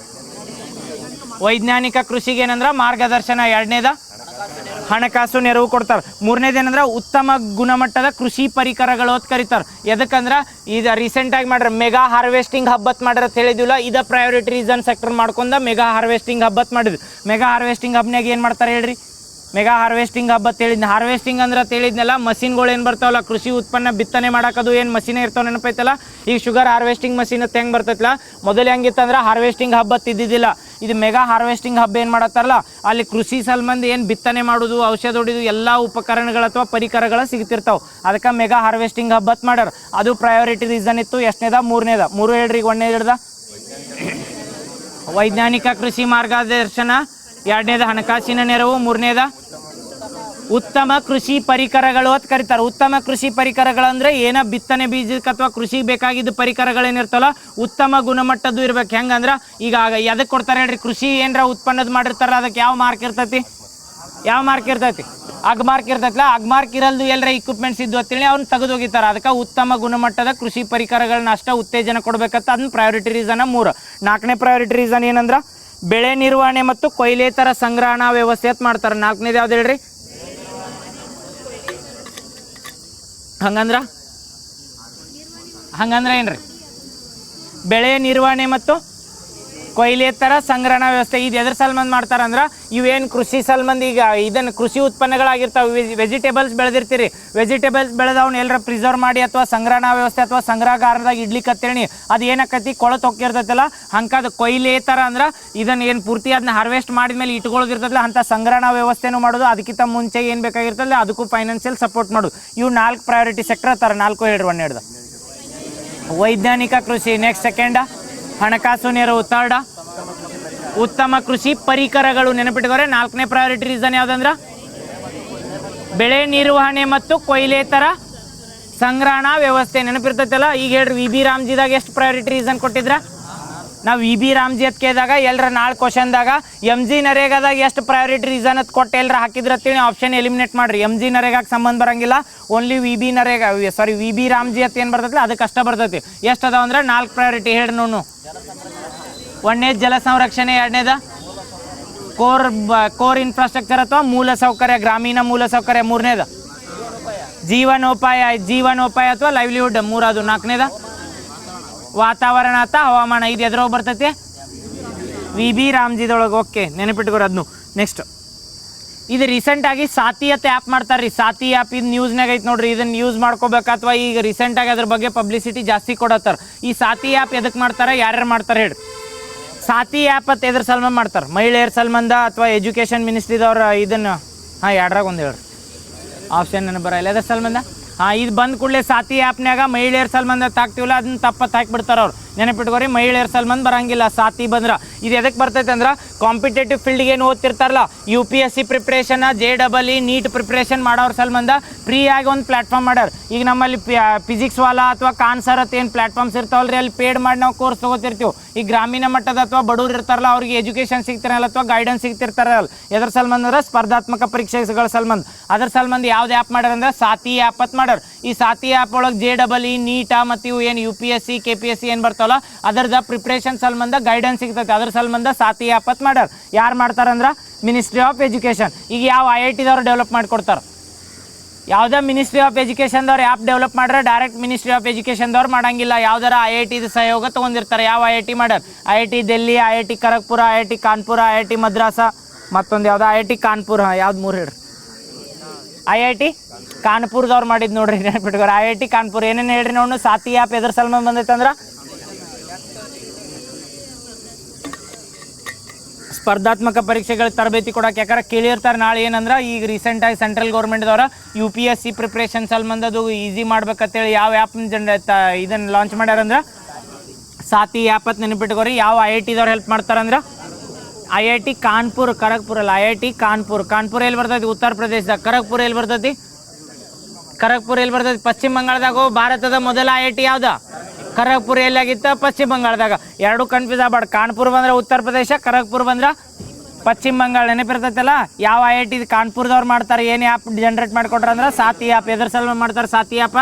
ವೈಜ್ಞಾನಿಕ ಕೃಷಿಗೆ ಏನಂದ್ರೆ ಮಾರ್ಗದರ್ಶನ. 2ನೇದ ಹಣಕಾಸು ನೆರವು ಕೊಡ್ತಾರೆ. 3ನೇದು ಏನಂದ್ರೆ ಉತ್ತಮ ಗುಣಮಟ್ಟದ ಕೃಷಿ ಪರಿಕರಗಳು ಅಂತ ಕರೀತಾರೆ. ಎದಕ್ಕಂದ್ರೆ ಇದು ರೀಸೆಂಟಾಗಿ ಮಾಡ್ರೆ ಮೆಗಾ ಹಾರ್ವೆಸ್ಟಿಂಗ್ ಹಬ್ಬತ್ ಮಾಡ್ರ ಅಂತ ಹೇಳಿದ್ವಿಲ್ಲ, ಇದ ಪ್ರಯಾರಿಟಿ ರೀಸನ್ ಸೆಕ್ಟರ್ ಮಾಡ್ಕೊಂಡ ಮೆಗಾ ಹಾರ್ವೆಸ್ಟಿಂಗ್ ಹಬ್ಬತ್ ಮಾಡಿದ್ವಿ. ಮೆಗಾ ಹಾರ್ವೆಸ್ಟಿಂಗ್ ಹಬ್ನಾಗ ಏನು ಮಾಡ್ತಾರೆ ಹೇಳ್ರಿ? ಮೆಗಾ ಹಾರ್ವೆಸ್ಟಿಂಗ್ ಹಬ್ಬ ಹೇಳಿದ್ನ. ಹಾರ್ವೆಸ್ಟಿಂಗ್ ಅಂದ್ರೆ ಹೇಳಿದ್ನಲ್ಲ, ಮಷಿನ್ಗಳು ಏನು ಬರ್ತಾವಲ್ಲ ಕೃಷಿ ಉತ್ಪನ್ನ ಬಿತ್ತನೆ ಮಾಡೋಕ್ಕದು ಏನು ಮಷೀನೇ ಇರ್ತಾವೆ ನೆನಪೈತಲ್ಲ. ಈಗ ಶುಗರ್ ಹಾರ್ವೆಸ್ಟಿಂಗ್ ಮಷೀನ್ ಅಂತ ಹೆಂಗೆ ಬರ್ತೈತಲ್ಲ, ಮೊದಲು ಹೆಂಗಿತ್ತಂದ್ರೆ ಹಾರ್ವೆಸ್ಟಿಂಗ್ ಹಬ್ಬ ಇದ್ದಿದ್ದಿಲ್ಲ. ಇದು ಮೆಗಾ ಹಾರ್ವೆಸ್ಟಿಂಗ್ ಹಬ್ಬ ಏನು ಮಾಡತ್ತಾರಲ್ಲ, ಅಲ್ಲಿ ಕೃಷಿ ಸಂಬಂಧ ಏನು ಬಿತ್ತನೆ ಮಾಡೋದು, ಔಷಧ ಹೊಡಿದು ಎಲ್ಲ ಉಪಕರಣಗಳು ಅಥವಾ ಪರಿಕರಗಳು ಸಿಗ್ತಿರ್ತಾವೆ. ಅದಕ್ಕೆ ಮೆಗಾ ಹಾರ್ವೆಸ್ಟಿಂಗ್ ಹಬ್ಬತ್ ಮಾಡ್ಯಾರ. ಅದು ಪ್ರಯಾರಿಟಿ ರೀಸನ್ ಇತ್ತು. ಎಷ್ಟನೇದ? 3ನೇದ. 3 ಹೇಳ್ರಿ. 1ನೇದು ಹಿಡ್ದ ವೈಜ್ಞಾನಿಕ ಕೃಷಿ ಮಾರ್ಗದರ್ಶನ, 2ನೇದ ಹಣಕಾಸಿನ ನೆರವು, 3ನೇದ ಉತ್ತಮ ಕೃಷಿ ಪರಿಕರಗಳು ಅಂತ ಕರೀತಾರೆ. ಉತ್ತಮ ಕೃಷಿ ಪರಿಕರಗಳಂದ್ರೆ ಏನ ಬಿತ್ತನೆ ಬೀಜಕ್ಕೆ ಅಥವಾ ಕೃಷಿಗೆ ಬೇಕಾಗಿದ್ದ ಪರಿಕರಗಳೇನಿರ್ತಲ್ಲ ಉತ್ತಮ ಗುಣಮಟ್ಟದ್ದು ಇರ್ಬೇಕು. ಹೆಂಗಂದ್ರೆ ಈಗ ಎದಕ್ಕೆ ಕೊಡ್ತಾರೆ ಹೇಳ್ರಿ? ಕೃಷಿ ಏನರ ಉತ್ಪನ್ನದ ಮಾಡಿರ್ತಾರಲ್ಲ ಅದಕ್ಕೆ ಯಾವ ಮಾರ್ಕ್ ಇರ್ತೈತಿ? ಅಗ್ ಮಾರ್ಕ್ ಇರ್ತೈತಲ್ಲ. ಅಗ್ ಮಾರ್ಕ್ ಇರಲ್ದು ಎಲ್ಲರ ಇಕ್ವಿಪ್ಮೆಂಟ್ಸ್ ಇದ್ದು ಅಂತೇಳಿ ಅವ್ನು ತೆಗೆದು ಹೋಗಿತಾರೆ. ಅದಕ್ಕೆ ಉತ್ತಮ ಗುಣಮಟ್ಟದ ಕೃಷಿ ಪರಿಕರಗಳನ್ನ ಅಷ್ಟ ಉತ್ತೇಜನ ಕೊಡ್ಬೇಕಂತ ಅದನ್ನ ಪ್ರಯಾರಿಟಿ ರೀಸನ್ 3. 4ನೇ ಪ್ರಯಾರಿಟಿ ರೀಸನ್ ಏನಂದ್ರೆ ಬೆಳೆ ನಿರ್ವಹಣೆ ಮತ್ತು ಕೊಯ್ಲೇತರ ಸಂಗ್ರಹಣಾ ವ್ಯವಸ್ಥೆ ಅಂತ ಮಾಡ್ತಾರೆ. 4ನೇದು ಯಾವ್ದು ಹೇಳ್ರಿ? ಹಂಗಂದ್ರೆ ಏನ್ರಿ? ಬೆಳೆ ನಿರ್ವಹಣೆ ಮತ್ತು ಕೊಯ್ಲೇತರ ಸಂಗ್ರಹಣಾ ವ್ಯವಸ್ಥೆ. ಇದು ಎದ್ರ ಸಂಬಂಧ ಮಾಡ್ತಾರಂದ್ರೆ ಇವೇನು ಕೃಷಿ ಸಂಬಂಧ ಈಗ ಇದನ್ನು ಕೃಷಿ ಉತ್ಪನ್ನಗಳಾಗಿರ್ತಾವೆ. ವೆಜಿಟೇಬಲ್ಸ್ ಬೆಳೆದಿರ್ತೀರಿ, ವೆಜಿಟೇಬಲ್ಸ್ ಬೆಳೆದವ್ನ ಎಲ್ಲರ ಪ್ರಿಸರ್ವ್ ಮಾಡಿ ಅಥವಾ ಸಂಗ್ರಹಣಾ ವ್ಯವಸ್ಥೆ ಅಥವಾ ಸಂಗ್ರಹಗಾರದಾಗ ಇಡ್ಲಿಕ್ಕತ್ತೇಳಿ ಅದು ಏನಾಕತಿ ಕೊಳತು ಹೋಗಿರ್ತೈತಲ್ಲ, ಹಂಕದು ಕೊಯ್ಲೇತರ ಅಂದ್ರೆ ಇದನ್ನು ಏನು ಪೂರ್ತಿ ಅದನ್ನ ಹಾರ್ವೆಸ್ಟ್ ಮಾಡಿದ್ಮೇಲೆ ಇಟ್ಕೊಳ್ಳೋದಿರ್ತಲ್ಲ ಅಂಥ ಸಂಗ್ರಹಣಾ ವ್ಯವಸ್ಥೆನೂ ಮಾಡೋದು. ಅದಕ್ಕಿಂತ ಮುಂಚೆ ಏನು ಬೇಕಾಗಿರ್ತಲ್ಲ ಅದಕ್ಕೂ ಫೈನಾನ್ಷಿಯಲ್ ಸಪೋರ್ಟ್ ಮಾಡೋದು. ಇವು 4 ಪ್ರಯಾರಿಟಿ ಸೆಕ್ಟರ್ ತರ. 4 ಹೇಳ್ರಿ. 1 ಹಿಡ್ದ ವೈಜ್ಞಾನಿಕ ಕೃಷಿ. ನೆಕ್ಸ್ಟ್ 2nd ಹಣಕಾಸು ನೆರವು. 3rd ಉತ್ತಮ ಕೃಷಿ ಪರಿಕರಗಳು ನೆನಪಿಟ್ಕೋರೆ. 4ನೇ ಪ್ರಯಾರಿಟಿ ರೀಸನ್ ಯಾವುದಂದ್ರೆ ಬೆಳೆ ನಿರ್ವಹಣೆ ಮತ್ತು ಕೊಯ್ಲೇತರ ಸಂಗ್ರಹಣಾ ವ್ಯವಸ್ಥೆ ನೆನಪಿರ್ತೈತಲ್ಲ. ಈಗ ಹೇಳ್ರಿ ವಿ ಬಿ ರಾಮ್ಜಿದಾಗ ಎಷ್ಟು ಪ್ರಯಾರಿಟಿ ರೀಸನ್ ಕೊಟ್ಟಿದ್ರ? ನಾವು ವಿ ಬಿ ರಾಮ್ಜಿ ಅಂತ ಕೇಳಿದಾಗ ಎಲ್ಲರ ನಾಳೆ ಕ್ವಶನ್ದಾಗ ಎಮ್ ಜಿ ನರೇಗಾದಾಗ ಎಷ್ಟು ಪ್ರಯಾರಿಟಿ ರೀಸನ್ ಅಂತ ಕೊಟ್ಟು ಎಲ್ಲರ ಹಾಕಿದ್ರೆ ಅಂತೇಳಿ ಆಪ್ಷನ್ ಎಲಿಮಿನೇಟ್ ಮಾಡಿರಿ. ಎಮ್ ಜಿ ನರೇಗಾಗೆ ಸಂಬಂಧ ಬರಂಗಿಲ್ಲ, ಓನ್ಲಿ ವಿ ಬಿ ರಾಮ್ಜಿ ಅಂತ ಏನು ಬರ್ತೈತಿ ಅದಕ್ಕೆ ಅಷ್ಟ ಬರ್ತೈತಿ. ಎಷ್ಟು ಅದಾವ ಅಂದ್ರೆ 4 ಪ್ರಯಾರಿಟಿ ಹೇಳ್ರಿ ನೋಡು. 1ನೇದು ಜಲ ಸಂರಕ್ಷಣೆ, 2ನೇದು ಕೋರ್ ಇನ್ಫ್ರಾಸ್ಟ್ರಕ್ಚರ್ ಅಥವಾ ಮೂಲ ಸೌಕರ್ಯ, ಗ್ರಾಮೀಣ ಮೂಲ ಸೌಕರ್ಯ, 3ನೇದು ಜೀವನೋಪಾಯ ಅಥವಾ ಲೈವ್ಲಿಹುಡ್, 3ನೇದು, 4ನೇದು ವಾತಾವರಣ ಅಥವಾ ಹವಾಮಾನ. ಇದು ಎದ್ರೋಗಿ ಬರ್ತೈತಿ ವಿ ಬಿ ರಾಮ್ಜಿದೊಳಗೆ. ಓಕೆ ನೆನಪಿಟ್ಕೋರಿ ಅದನ್ನು. ನೆಕ್ಸ್ಟ್ ಇದು ರೀಸೆಂಟಾಗಿ ಸಾತಿ ಅಂತ ಆ್ಯಪ್ ಮಾಡ್ತಾರೆ ರೀ. ಸಾತಿ ಆ್ಯಪ್ ಇದು ನ್ಯೂಸ್ನಾಗ ಐತೆ ನೋಡ್ರಿ. ಇದನ್ನು ಯೂಸ್ ಮಾಡ್ಕೋಬೇಕು ಅಥವಾ ಈಗ ರೀಸೆಂಟಾಗಿ ಅದ್ರ ಬಗ್ಗೆ ಪಬ್ಲಿಸಿಟಿ ಜಾಸ್ತಿ ಕೊಡತ್ತಾರೆ. ಈ ಸಾತಿ ಆ್ಯಪ್ ಎದಕ್ಕೆ ಮಾಡ್ತಾರೆ, ಯಾರ್ಯಾರು ಮಾಡ್ತಾರೆ ಹೇಳಿ? ಸಾತಿ ಆ್ಯಪ್ ಅಂತ ಎದ್ರ ಸಲ್ಮಾನ್ ಮಾಡ್ತಾರೆ? ಮಹಿಳೆಯರ ಸಂಬಂಧ ಅಥವಾ ಎಜುಕೇಷನ್ ಮಿನಿಸ್ಟ್ರಿದವ್ರ ಇದನ್ನು ಎರಡರಾಗ ಒಂದು ಹೇಳ್ರಿ. ಆಪ್ಷನ್ ನೆನಪು ಬರಲ್ಲ. ಎದ್ರ ಸಂಬಂಧ? ಇದು ಬಂದ ಕೂಡಲೇ ಸಾತಿ ಆ್ಯಪ್ನಾಗ ಮಹಿಳೆಯರ ಸಲ್ಮಾನ್ ಹಾಕ್ತೀವಲ್ಲ ಅದನ್ನ ತಪ್ಪತ್ತು ಹಾಕಿಬಿಡ್ತಾರೆ ಅವ್ರು. ನೆನಪಿಟ್ಕೋರಿ, ಮಹಿಳೆಯರ ಸಲ್ಮಾನ್ ಬರಂಗಿಲ್ಲ ಸಾತಿ ಬಂದ್ರೆ. ಇದು ಎದಕ್ಕೆ ಬರ್ತೈತೆ ಅಂದ್ರೆ ಕಾಂಪಿಟೇಟಿವ್ ಫೀಲ್ಡ್ಗೆ ಏನು ಓದ್ತಿರ್ತಾರಲ್ಲ, UPSC preparation, JEE NEET preparation ಮಾಡೋರ ಸಲ್ಮಾನ ಫ್ರೀ ಆಗಿ ಒಂದು ಪ್ಲಾಟ್ಫಾರ್ಮ್ ಮಾಡ್ಯಾರ. ಈಗ ನಮ್ಮಲ್ಲಿ ಫಿಸಿಕ್ಸ್ ವಾಲಾ ಅಥವಾ ಕಾನ್ಸರ್ ಅಂತ ಏನು ಪ್ಲಾಟ್ಫಾರ್ಮ್ಸ್ ಇರ್ತಾವಲ್ರಿ, ಅಲ್ಲಿ ಪೇಡ್ ಮಾಡಿ ನಾವು ಕೋರ್ಸ್ ತೊಗೋತಿರ್ತೀವಿ. ಈ ಗ್ರಾಮೀಣ ಮಟ್ಟದ ಅಥವಾ ಬಡವ್ರು ಇರ್ತಾರಲ್ಲ ಅವ್ರಿಗೆ ಎಜುಕೇಷನ್ ಸಿಗ್ತಿರಲ್ಲ ಅಥವಾ ಗೈಡೆನ್ಸ್ ಸಿಗ್ತಿರ್ತಾರಲ್ಲ, ಎದ್ರ ಸಲ್ಮಾನ ಅಂದ್ರೆ ಸ್ಪರ್ಧಾತ್ಮಕ ಪರೀಕ್ಷೆಗಳ ಸಲ್ಮಾನ. ಅದ್ರ ಸಲ್ಮಾನ ಯಾವ್ದು ಆ್ಯಪ್ ಮಾಡ್ಯಾರ ಅಂದ್ರೆ ಸಾತಿ ಆ್ಯಪ್ ಅಂತ ಮಾಡ್ಯಾರ. ಈ ಸಾತಿ ಆ್ಯಪ್ ಒಳಗೆ JEE ನೀಟ ಮತ್ತು ಇವು ಏನು UPSC KPSC ಏನು ಬರ್ತಾವಲ್ಲ ಅದರದ ಪ್ರಿಪ್ರೇಷನ್ ಸಲ್ಬಂಧ ಗೈಡೆನ್ಸ್ ಸಿಗ್ತೈತೆ. ಅದ್ರ ಸಲ್ಬಂಧ ಸಾತಿ ಆ್ಯಪ್ ಅಂತ ಮಾಡ್ಯಾರ. ಯಾರು ಮಾಡ್ತಾರಂದ್ರೆ ಮಿನಿಸ್ಟ್ರಿ ಆಫ್ ಎಜುಕೇಷನ್. ಈಗ ಯಾವ IITದವ್ರು ಡೆವಲಪ್ ಮಾಡಿಕೊಡ್ತಾರೆ? ಯಾವುದೇ ಮಿನಿಸ್ಟ್ರಿ ಆಫ್ ಎಜುಕೇಷನ್ದವ್ರು ಆ್ಯಪ್ ಡೆವಲಪ್ ಮಾಡ್ರೆ ಡೈರೆಕ್ಟ್ ಮಿನಿಸ್ಟ್ರಿ ಆಫ್ ಎಜುಕೇಷನ್ದವ್ರು ಮಾಡಂಗಿಲ್ಲ. ಯಾವ್ದಾರ IITದ ಸಹಯೋಗ ತೊಗೊಂಡಿರ್ತಾರೆ. ಯಾವ IIT ಮಾಡ್ಯಾರ? IIT Delhi, IIT Kharagpur, IIT Kanpur, IIT Madras, ಮತ್ತೊಂದು ಯಾವ್ದು IIT ಕಾನ್ಪುರ. ಯಾವ್ದು 3 ಹೇಳ್ರಿ? IIT ಕಾನ್ಪುರದವ್ರು ಮಾಡಿದ್ದು ನೋಡ್ರಿ. ನೆನಪಿಟ್ಕೋರಿ IIT ಕಾನ್ಪುರ. ಏನೇನು ಹೇಳ್ರಿ ನೋಡು. ಸಾತಿ ಆ್ಯಪ್ ಎದ್ರ ಸಲ್ಮಾನ್ ಬಂದೈತೆ ಅಂದ್ರೆ ಸ್ಪರ್ಧಾತ್ಮಕ ಪರೀಕ್ಷೆಗಳ ತರಬೇತಿ ಕೊಡೋಕೆ. ಯಾಕಂದ್ರೆ ಕೇಳಿರ್ತಾರೆ ನಾಳೆ ಏನಂದ್ರೆ ಈಗ ರೀಸೆಂಟಾಗಿ ಸೆಂಟ್ರಲ್ ಗೌರ್ಮೆಂಟ್ದವ್ರ UPSC ಪ್ರಿಪ್ರೇಷನ್ ಸಲ್ಬಂಧದು ಈಸಿ ಮಾಡ್ಬೇಕಂತೇಳಿ ಯಾವ ಆ್ಯಪ್ ಇದನ್ನು ಲಾಂಚ್ ಮಾಡ್ಯಾರಂದ್ರೆ ಸಾತಿ ಆ್ಯಪ್ ಅಂತ ನೆನಪಿಟ್ಕೋರಿ. ಯಾವ IITದವ್ರು ಹೆಲ್ಪ್ ಮಾಡ್ತಾರಂದ್ರೆ IIT ಕಾನ್ಪುರ್, ಖರಗ್ಪುರ ಅಲ್ಲ, IIT ಕಾನ್ಪುರ್. ಕಾನ್ಪುರ ಎಲ್ಲಿ ಬರ್ತೈತಿ? ಉತ್ತರ ಪ್ರದೇಶದಾಗ. ಖರಗ್ಪುರ ಎಲ್ಲಿ ಬರ್ತೈತಿ? ಪಶ್ಚಿಮ ಬಂಗಾಳದಾಗ. ಭಾರತದ ಮೊದಲ IIT ಯಾವ್ದು? ಖರಗ್ಪುರ ಎಲ್ಲಾಗಿತ್ತು? ಪಶ್ಚಿಮ ಬಂಗಾಳದಾಗ. ಎರಡು ಕನ್ಫ್ಯೂಸ್ ಆಗ್ಬಾರ್ದು. ಕಾನ್ಪುರ್ ಬಂದ್ರೆ ಉತ್ತರ ಪ್ರದೇಶ, ಖರಗ್ಪುರ ಬಂದ್ರೆ ಪಶ್ಚಿಮ ಬಂಗಾಳ. ನೆನಪಿರ್ತೈತಲ್ಲ. ಯಾವ IIT ಕಾನ್ಪುರದವ್ರು ಮಾಡ್ತಾರೆ? ಏನು ಆ್ಯಪ್ ಜನರೇಟ್ ಮಾಡಿಕೊಟ್ರ ಅಂದ್ರೆ ಸಾತಿ ಆ್ಯಪ್. ಎದ್ರ ಸಲ ಮಾಡ್ತಾರೆ ಸಾತಿ ಆ್ಯಪ್?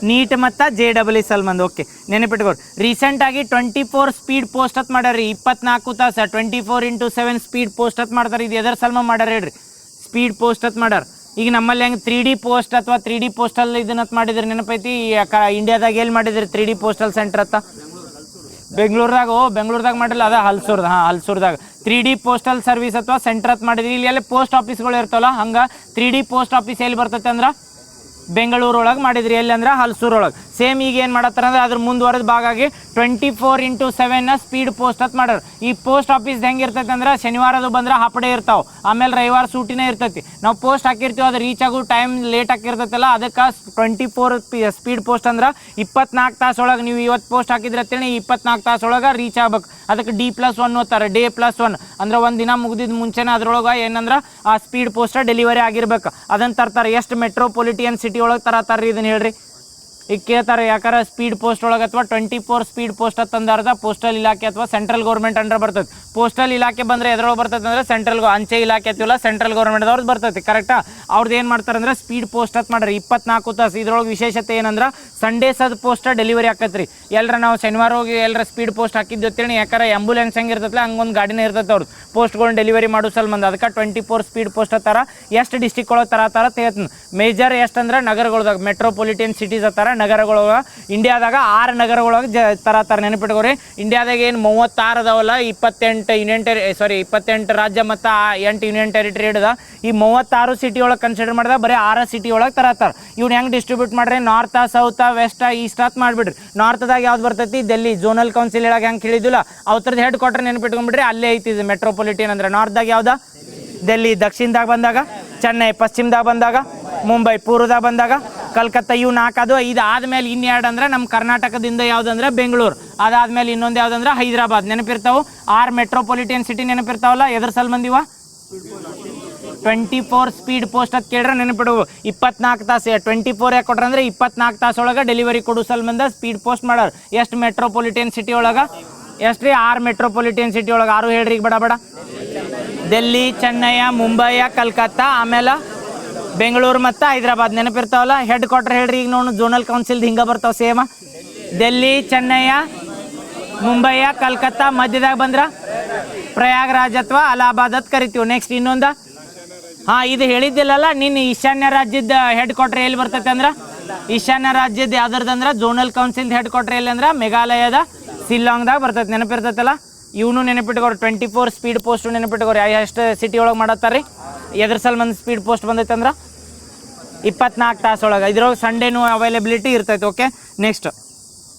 ನೀಟ್ ಮತ್ತು JEE ಸಲ್ಬಂಧ. ಓಕೆ ನೆನಪಿಟ್ಕೊಡ್ರಿ. ರೀಸೆಂಟಾಗಿ 24 ಸ್ಪೀಡ್ ಪೋಸ್ಟ್ ಅಂತ ಮಾಡ್ಯಾರ. 24 ತಾಸು 24x7 ಸ್ಪೀಡ್ ಪೋಸ್ಟ್ ಅಂತ ಮಾಡ್ತಾರೆ. ಇದು ಎದರ ಸಲ್ಮ ಮಾಡ್ಯಾರ ಹೇಳ್ರಿ? ಸ್ಪೀಡ್ ಪೋಸ್ಟ್ ಅಂತ ಮಾಡ್ಯಾರ. ಈಗ ನಮ್ಮಲ್ಲಿ ಹೆಂಗೆ 3D ಪೋಸ್ಟ್ ಅಥವಾ 3D ಪೋಸ್ಟಲ್ ಇದನ್ನತ್ ಮಾಡಿದ್ರಿ ನೆನಪೈತಿ? ಇಂಡಿಯಾದಾಗ ಎಲ್ಲಿ ಮಾಡಿದ್ರಿ 3D ಪೋಸ್ಟಲ್ ಸೆಂಟರ್ ಅಂತ? ಬೆಂಗಳೂರದಾಗ ಮಾಡಿಲ್ಲ, ಅದ ಹಲ್ಸೂರ್ದಾಗ 3D ಪೋಸ್ಟಲ್ ಸರ್ವಿಸ್ ಅಥವಾ ಸೆಂಟರ್ ಅಂತ ಮಾಡಿದ್ರಿ. ಇಲ್ಲಿ ಎಲ್ಲ ಪೋಸ್ಟ್ ಆಫೀಸ್ಗಳು ಇರ್ತಾವಲ್ಲ, ಹಂಗೆ 3D ಪೋಸ್ಟ್ ಆಫೀಸ್ ಎಲ್ಲಿ ಬರ್ತೈತೆ ಅಂದ್ರೆ ಬೆಂಗಳೂರೊಳಗೆ ಮಾಡಿದ್ರಿ. ಎಲ್ಲಿ ಅಂದ್ರೆ ಹಲ್ಸೂರೊಳಗೆ. ಸೇಮ್ ಈಗ ಏನು ಮಾಡತ್ತಾರ ಅಂದ್ರೆ ಅದ್ರ ಮುಂದುವರೆದ ಭಾಗಾಗಿ 24x7 ಸ್ಪೀಡ್ ಪೋಸ್ಟ್ ಅಂತ ಮಾಡ್ಯಾರ. ಈ ಪೋಸ್ಟ್ ಆಫೀಸ್ ಹೆಂಗೆ ಇರ್ತೈತೆ ಅಂದ್ರೆ ಶನಿವಾರದು ಬಂದ್ರೆ ಹಾಫ್ ಡೇ ಇರ್ತಾವೆ, ಆಮೇಲೆ ರವಿವಾರ ಸೂಟಿನೇ ಇರ್ತೈತಿ. ನಾವು ಪೋಸ್ಟ್ ಹಾಕಿರ್ತೀವಿ, ಅದು ರೀಚ್ ಆಗೋ ಟೈಮ್ ಲೇಟ್ ಆಗಿರ್ತೈತಲ್ಲ, ಅದಕ್ಕೆ 24 ಸ್ಪೀಡ್ ಪೋಸ್ಟ್ ಅಂದ್ರೆ 24 ತಾಸೊಳಗೆ ನೀವು ಇವತ್ತು ಪೋಸ್ಟ್ ಹಾಕಿದ್ರೆ ಅಂತೇಳಿ 24 ತಾಸೊಳಗೆ ರೀಚ್ ಆಗ್ಬೇಕು. ಅದಕ್ಕೆ D+1 ಓದ್ತಾರೆ. Day+1 ಅಂದ್ರೆ ಒಂದು ದಿನ ಮುಗಿದಿದ್ದು ಮುಂಚೆನೇ ಅದ್ರೊಳಗೆ ಏನಂದ್ರೆ ಆ ಸ್ಪೀಡ್ ಪೋಸ್ಟ್ ಡೆಲಿವರಿ ಆಗಿರ್ಬೇಕು. ಅದನ್ನು ತರ್ತಾರೆ. ಎಷ್ಟು ಮೆಟ್ರೋಪಾಲಿಟಿಯನ್ ಸಿಟಿ ಒಳಗೆ ತರತಾರ್ರಿ ಇದನ್ನು ಹೇಳ್ರಿ? ಈಗ ಕೇಳ್ತಾರೆ. ಯಾಕಂದ್ರೆ ಸ್ಪೀಡ್ ಪೋಸ್ಟ್ ಒಳಗೆ ಅಥವಾ 24 ಸ್ಪೀಡ್ ಪೋಸ್ಟ್ ಅಂತಂದಾರ್ದ ಪೋಸ್ಟಲ್ ಇಲಾಖೆ ಅಥವಾ ಸೆಂಟ್ರಲ್ ಗೌರ್ಮೆಂಟ್ ಅಂಡರ್ ಬರ್ತೈತಿ. ಪೋಸ್ಟಲ್ ಇಲಾಖೆ ಬಂದರೆ ಎದ್ರೊಳಗೆ ಬರ್ತೈತೆ ಅಂದರೆ ಸೆಂಟ್ರಲ್ ಅಂಚೆ ಇಲಾಖೆ ಅತಿವಲ್ಲ ಸೆಂಟ್ರಲ್ ಗೌರ್ಮೆಂಟ್ದವ್ರದ್ದು ಬರ್ತೈತಿ. ಕರೆಕ್ಟಾ? ಅವ್ರದ್ದು ಏನು ಮಾಡ್ತಾರೆ ಅಂದ್ರೆ ಸ್ಪೀಡ್ ಪೋಸ್ಟ್ ಅಂತ ಮಾಡ್ರಿ 24 ತಾಸು. ಇದ್ರೊಳಗೆ ವಿಶೇಷತೆ ಏನಂದ್ರೆ ಸಂಡೇಸ್ ಅದು ಪೋಸ್ಟ್ ಡೆಲಿವರಿ ಆಕತ್ರಿ. ಎಲ್ಲರ ನಾವು ಶನಿವಾರ ಹೋಗಿ ಎಲ್ಲರ ಸ್ಪೀಡ್ ಪೋಸ್ಟ್ ಹಾಕಿದ್ದು ಅಂತೇಳಿ. ಯಾಕಂದ್ರೆ ಆಂಬುಲೆನ್ಸ್ ಹೆಂಗೆ ಇರ್ತೈತಲ್ಲ ಹಂಗೊಂದು ಗಾಡಿನೇ ಇರ್ತೈತೆ ಅವ್ರದ್ದು ಪೋಸ್ಟ್ಗಳನ್ನ ಡೆಲಿವರಿ ಮಾಡೋ ಸಲ್ಬಂಧ. ಅದಕ್ಕೆ 24 ಸ್ಪೀಡ್ ಪೋಸ್ಟ್ ಅತ್ತಾರ. ಎಷ್ಟು ಡಿಸ್ಟಿಕ್ ಒಳಗೆ ತರತಾರ ಹೇಳ್ತೀನಿ. ಮೇಜರ್ ಎಷ್ಟು ಅಂದ್ರೆ ನಗರಗಳದಾಗ ಮೆಟ್ರೋಪಾಲಿಟನ್ ಸಿಟೀಸ್ ಅತ್ತಾರ ನಗರಗಳೊಳಗೆ ಇಂಡಿಯಾದಾಗ 6 ನಗರಗಳೊಳಗೆ ತರತಾರ ನೆನಪಿಟ್ಕೋರಿ. ಇಂಡಿಯಾದಾಗ ಏನು 36 ಅದಾವಲ್ಲ 28 ರಾಜ್ಯ ಮತ್ತು 8 ಯೂನಿಯನ್ ಟೆರಿಟರಿ ಹಿಡ್ದ ಈ 36 ಸಿಟಿ ಒಳಗೆ ಕನ್ಸಿಡರ್ ಮಾಡಿದ ಬರೀ 6 ಸಿಟಿ ಒಳಗೆ ತರತಾರ. ಇವ್ನು ಹೆಂಗೆ ಡಿಸ್ಟ್ರಿಬ್ಯೂಟ್ ಮಾಡ್ರಿ ನಾರ್ತಾ ಸೌತಾ ವೆಸ್ಟಾ ಈಸ್ಟ್ ಅಂತ ಮಾಡಿಬಿಡ್ರಿ. ನಾರ್ತದಾಗ ಯಾವ್ದು ಬರ್ತೈತಿ ಡೆಲ್ಲಿ ಝೋನಲ್ ಕೌನ್ಸಿಲ್ ಹೇಳಾಗ ಹೆಂಗೆ ಕೇಳಿದಿಲ್ಲ ಅವ್ರದ್ದು ಹೆಡ್ ಕ್ವಾರ್ಟರ್ ನೆನಪಿಟ್ಕೊಂಡ್ಬಿಡ್ರಿ ಅಲ್ಲೇ ಐತಿ ಮೆಟ್ರೋಪಾಲಿಟನ್ ಅಂದ್ರೆ. ನಾರ್ತ್ದಾಗ ಯಾವ್ದ ಡೆಲ್ಲಿ, ದಕ್ಷಿಣದಾಗ ಬಂದಾಗ ಚೆನ್ನೈ, ಪಶ್ಚಿಮದಾಗ ಬಂದಾಗ ಮುಂಬೈ, ಪೂರ್ವದಾಗ ಬಂದಾಗ ಕಲ್ಕತ್ತಾ ಇವು 4 ಅದು. ಇದು ಆದ್ಮೇಲೆ ಇನ್ನೆರಡು ಅಂದ್ರೆ ನಮ್ಮ ಕರ್ನಾಟಕದಿಂದ ಯಾವುದಂದ್ರೆ ಬೆಂಗಳೂರು, ಅದಾದ್ಮೇಲೆ ಇನ್ನೊಂದು ಯಾವುದಂದ್ರೆ ಹೈದರಾಬಾದ್. ನೆನಪಿರ್ತಾವೆ 6 ಮೆಟ್ರೋಪಾಲಿಟನ್ ಸಿಟಿ ನೆನಪಿರ್ತಾವಲ್ಲ. ಎದ್ರ ಸಲ ಬಂದಿವ 24 ಸ್ಪೀಡ್ ಪೋಸ್ಟ್ ಅಂತ ಕೇಳ್ರೆ ನೆನಪಿಡು. 24 ತಾಸು 24 ಯಾಕೆ ಕೊಟ್ರೆ ಅಂದ್ರೆ 24 ತಾಸು ಒಳಗೆ ಡೆಲಿವರಿ ಕೊಡೋ ಸಲ ಬಂದ ಸ್ಪೀಡ್ ಪೋಸ್ಟ್ ಮಾಡೋರು. ಎಷ್ಟು ಮೆಟ್ರೋಪಾಲಿಟನ್ ಸಿಟಿ ಒಳಗೆ ಎಷ್ಟು ರೀ? 6 ಮೆಟ್ರೋಪಾಲಿಟನ್ ಸಿಟಿ ಒಳಗೆ 6 ಹೇಳ್ರಿ ಈಗ ಬಡ ಡೆಲ್ಲಿ, ಚೆನ್ನೈ, ಮುಂಬೈ, ಕಲ್ಕತ್ತಾ, ಆಮೇಲೆ ಬೆಂಗಳೂರು ಮತ್ತು ಹೈದರಾಬಾದ್. ನೆನಪಿರ್ತಾವಲ್ಲ. ಹೆಡ್ ಕ್ವಾರ್ಟರ್ ಹೇಳ್ರಿ ಈಗ ನೋಡು. ಝೋನಲ್ ಕೌನ್ಸಿಲ್ದು ಹಿಂಗೆ ಬರ್ತಾವೆ ಸೇಮ. ಡೆಲ್ಲಿ, ಚೆನ್ನೈ, ಮುಂಬೈ, ಕಲ್ಕತ್ತಾ, ಮಧ್ಯದಾಗ ಬಂದ್ರೆ ಪ್ರಯಾಗ್ರಾಜ್ ಅಥವಾ ಅಲಹಾಬಾದ್ ಅಂತ ಕರಿತೀವಿ. ನೆಕ್ಸ್ಟ್ ಇನ್ನೊಂದು ಇದು ಹೇಳಿದ್ದಿಲ್ಲಲ್ಲ ನಿನ್ನ ಈಶಾನ್ಯ ರಾಜ್ಯದ ಹೆಡ್ ಕ್ವಾರ್ಟರ್ ಎಲ್ಲಿ ಬರ್ತೈತೆ ಅಂದ್ರೆ ಈಶಾನ್ಯ ರಾಜ್ಯದ ಯಾವ್ದ್ರದಂದ್ರೆ ಝೋನಲ್ ಕೌನ್ಸಿಲ್ ಹೆಡ್ ಕ್ವಾರ್ಟರ್ ಎಲ್ಲಿ ಅಂದ್ರೆ ಮೇಘಾಲಯದ ಶಿಲ್ಲಾಂಗ್ದಾಗ ಬರ್ತೈತೆ. ನೆನಪಿರ್ತೈತಲ್ಲ. ಇವನು ನೆನಪಿಟ್ಕೋರಿ. 24 ಸ್ಪೀಡ್ ಪೋಸ್ಟ್ ನೆನಪಿಟ್ಕೋರಿ. ಎಷ್ಟು ಸಿಟಿ ಒಳಗೆ ಮಾಡತ್ತಾರ್ರಿ? ಎದ್ರ ಸಲ ಬಂದು ಸ್ಪೀಡ್ ಪೋಸ್ಟ್ ಬಂದೈತೆ ಅಂದ್ರೆ 24 ತಾಸು ಒಳಗೆ. ಇದ್ರೊಳಗೆ ಸಂಡೇನೂ ಅವೈಲೇಬಿಲಿಟಿ ಇರ್ತೈತೆ. ಓಕೆ, ನೆಕ್ಸ್ಟ್